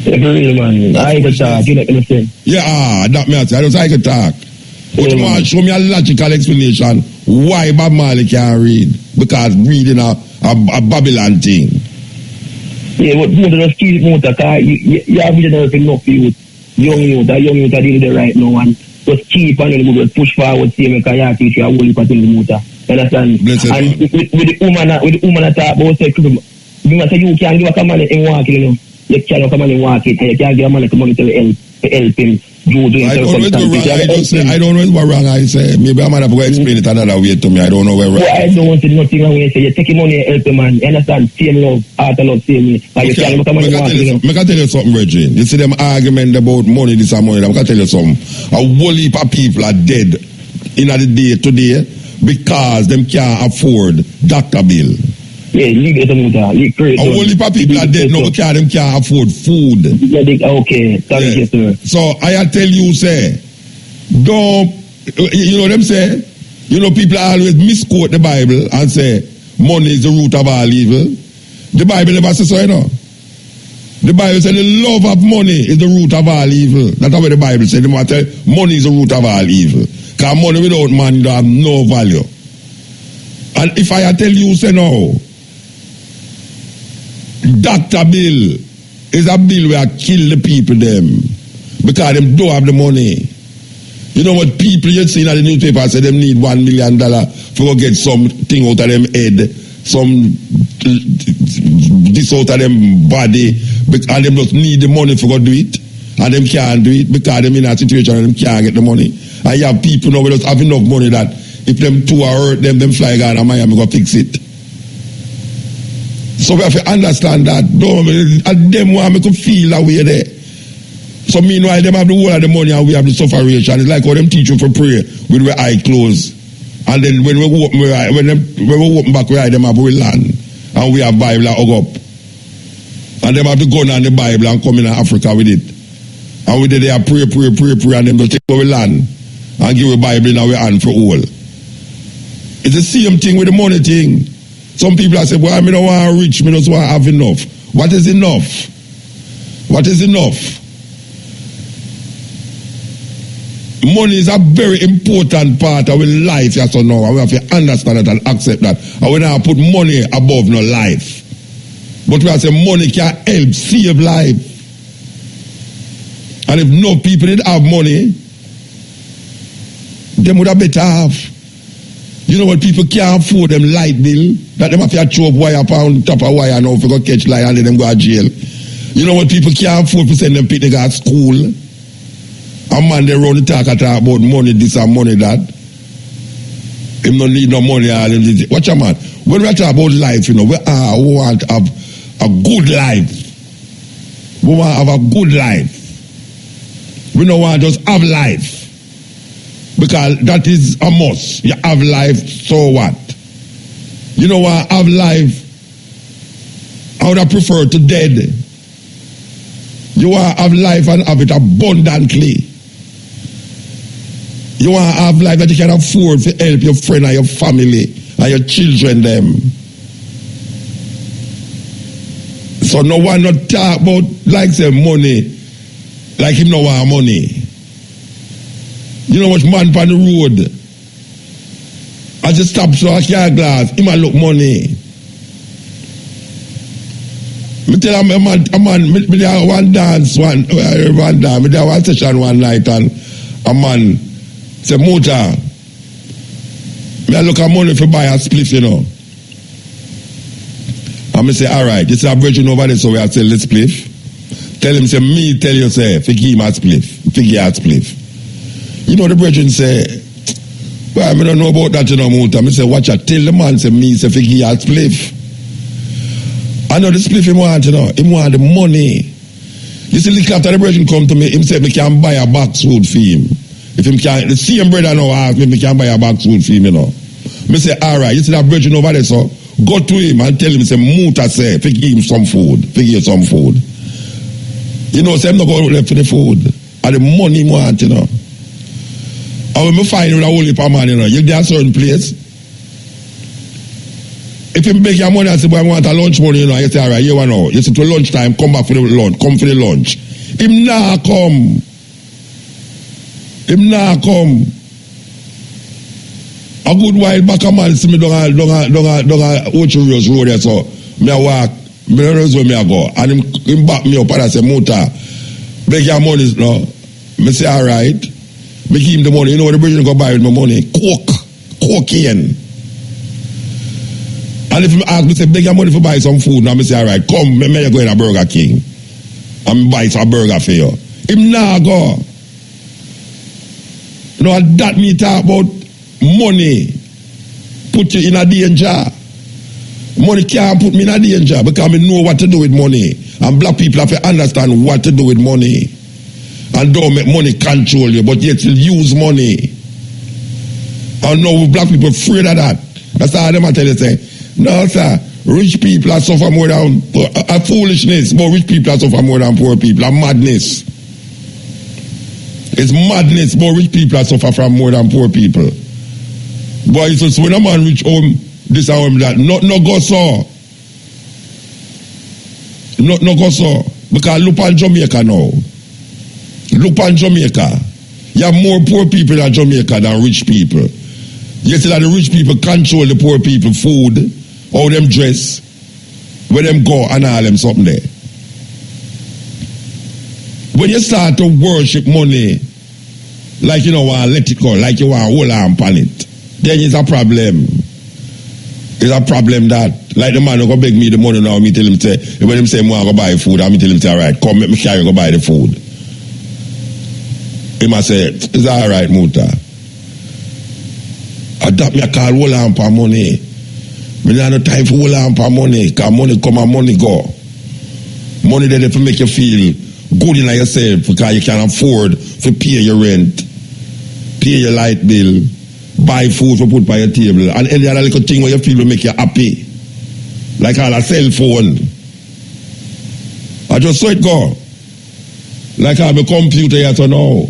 L: Every man, I can talk, you know what I'm saying?
A: Yeah, that me I don't say I can talk. But you want to show me a logical explanation why Bob Marley can't read. Because reading a Babylon thing.
L: Yeah, but most of the skills motor, you have to know enough youth. Young youth are doing it right now and just keep on and push forward, see me, because you have to teach you a whole heap of things in the motor. You understand? And with the woman that talk about sex, you must say you can't give a command and walk, you know. You can't come and walk it, and you can't give a man money to help him. I don't know
A: what wrong I say. Maybe I might have to explain it another way to me. I don't know where wrong.
L: I don't want to nothing wrong when you say you take money and help the man. You understand? Same love, heart of love, same way. You can't come and walk it.
A: I can tell you something, Reggie. You see them argument about money, this and money. I can tell you something. A whole heap of people are dead in the day today because them can't afford doctor bill.
L: Yeah, leave it
A: a whole heap of people are dead now because them can't afford food.
L: Okay, thank you, sir.
A: So I tell you, say, don't, you know them say, you know people always misquote the Bible and say, money is the root of all evil. The Bible never says so, you know. The Bible says the love of money is the root of all evil. That's what the Bible says. The matter, money is the root of all evil. Because money without money don't have no value. And if I tell you, say no, doctor bill is a bill where I kill the people them because them don't have the money. You know what people you see in the newspaper say them need $1 million for get something out of them head, some this out of them body, and them just need the money for go do it, and them can't do it because them in a situation and them can't get the money. And you have people now who just have enough money that if them two are hurt, them fly down to Miami go fix it. So we have to understand that. And them want me to feel that way there. So meanwhile, them have the whole of the money and we have the sufferation. It's like how them teach you for prayer with our eye closed. And then when we open back, we have them have we land. And we have Bible and hug up. And them have the gun and the Bible and come in Africa with it. And we did there pray, and them just take our land and give a Bible in our hand for all. It's the same thing with the money thing. Some people are saying, well, I don't want to rich, I just want to have enough. What is enough? What is enough? Money is a very important part of our life, yes or no. And we have to understand that and accept that. And we don't put money above no life. But we have to say money can help save life. And if no people didn't have money, them would have better have. You know what people can't afford them light bill? That them have to throw up wire pound top of wire now if you go catch light and let them go to jail. You know what people can't afford to send them people to school? A man they run the talk about money this and money that. Him don't need no money. Watch a man. When we talk about life, you know, we want to have a good life. We want to have a good life. We don't want to just have life. Because that is a must. You have life, so what? You know what? Have life. I would have preferred to dead. You want to have life and have it abundantly. You want to have life that you can afford to help your friend and your family and your children them. So no one not talk about like say money like him no want money. You know much man on the road. I just stop so I can't glass. Him a look money. Me tell him a man, me there one dance, one dance, me there one session one night and a man say, Mota, me I look at money for buy a spliff, you know. And me say, alright, this is a virgin over there, so we have to sell the spliff. Tell him, say, me tell you, say, figure him a spliff. Figure a spliff. You know the virgin say, well, I don't know about that, you know, Mota. Me say, watch out, tell the man, say, me, say, figure a spliff. I know the spliff him want, you know. Him want the money. You see, little after the virgin come to me, him say, me can buy a box food for him. If him can, the same brother now ask me, me can buy a box food for him, you know. Me say, alright, you see that virgin over there, so go to him and tell him, say, Muta say, figure him some food. Figure some food. You know, say, I'm not going left for the food. And the money him want, you know. And when me find with a whole heap of man, you know, you there a certain place. If him beg your money and say, boy, I want a lunch money, you know, you say, alright, you want know. You say, to lunchtime, come back for the lunch. Come for the lunch. Him nah come. Him nah come. A good while back a man see me down a Ocho Road there, so me a walk, me don't know where me a go. And him back me up and I say, Mota, beg your money, no. Me say, alright. Me give him the money. You know what the British go buy with my money? Cocaine. And if him ask me, say, beg your money for buy some food, now me say, alright, come, me go in a Burger King and buy some burger for you. Him nah go. You know, that me talk about money put you in a danger. Money can't put me in a danger because I know what to do with money. And black people have to understand what to do with money. And don't make money control you, but yet still use money. And now black people afraid of that. That's how them I tell you, say, no sir, rich people are suffer more than foolishness, but rich people are suffer more than poor people. And madness. It's madness, but rich people are suffer from more than poor people. Boy, so when a man reach home, this and home that, no go so. No go so. Because look on Jamaica now. Look on Jamaica. You have more poor people in Jamaica than rich people. You see that the rich people control the poor people food, how them dress, where them go and all them something there. When you start to worship money, like you know want let it go, like you want to hold on upon it, then it's a problem. It's a problem that, like the man who go beg me the money now, me tell him say, when him say, I want to buy food, I me tell him say, alright, come, let me carry go buy the food. He must say, it's alright, Muta. Adapt me a call, hold on for money. Me don't have no time for hold on for money, because money come and money go. Money there to make you feel good in yourself, because you can afford to pay your rent, pay your light bill, buy food to put by your table, and any other little thing where you feel will make you happy. Like all a cell phone. I just saw it go. Like I have a computer here so now.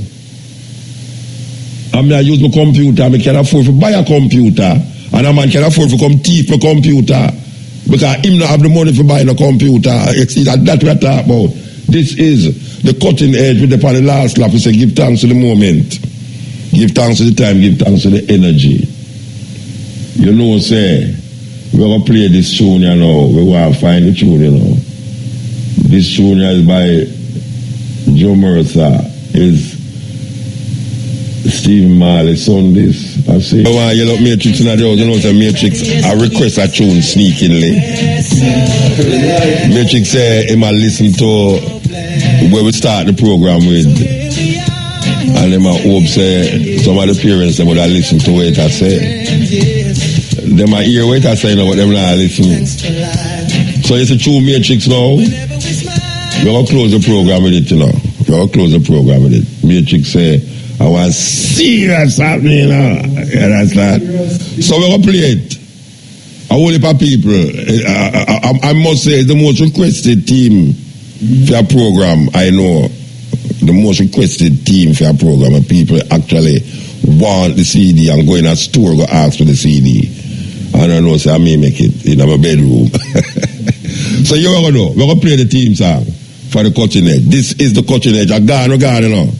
A: I mean, I use my computer, I can afford to buy a computer, and a man can afford to come thief my computer, because him not have the money to buy a computer. See, that's what we talk about. This is the cutting edge with the last lap. We say, give thanks to the moment. Give thanks to the time, give thanks to the energy. You know, say, we're going to play this tune, you know. We want to find the tune, you know. This tune is by Joe Mercer. Is Stephen Marley's son, this. I see. I want you look Matrix in the house. You know, say Matrix, I request a tune sneakingly. Matrix say, he might listen to where we start the program with. And them hope say some of the parents them would have listened to what I say. Them might hear what I say now, but them not listening. So it's a true Matrix now. We're going to close the program with it, you know. We're going to close the program with it. Matrix say, I want serious happening, you know. You understand? So we're going to play it. A whole heap of people. I must say, it's the most requested team for a program I know. The most requested team for a program, and people actually want the CD and go in a store, go ask for the CD. I don't know, so I may make it in my bedroom. So you're going to know. We're going to play the team song for for the cutting edge. This is the cutting edge. I gone, you know.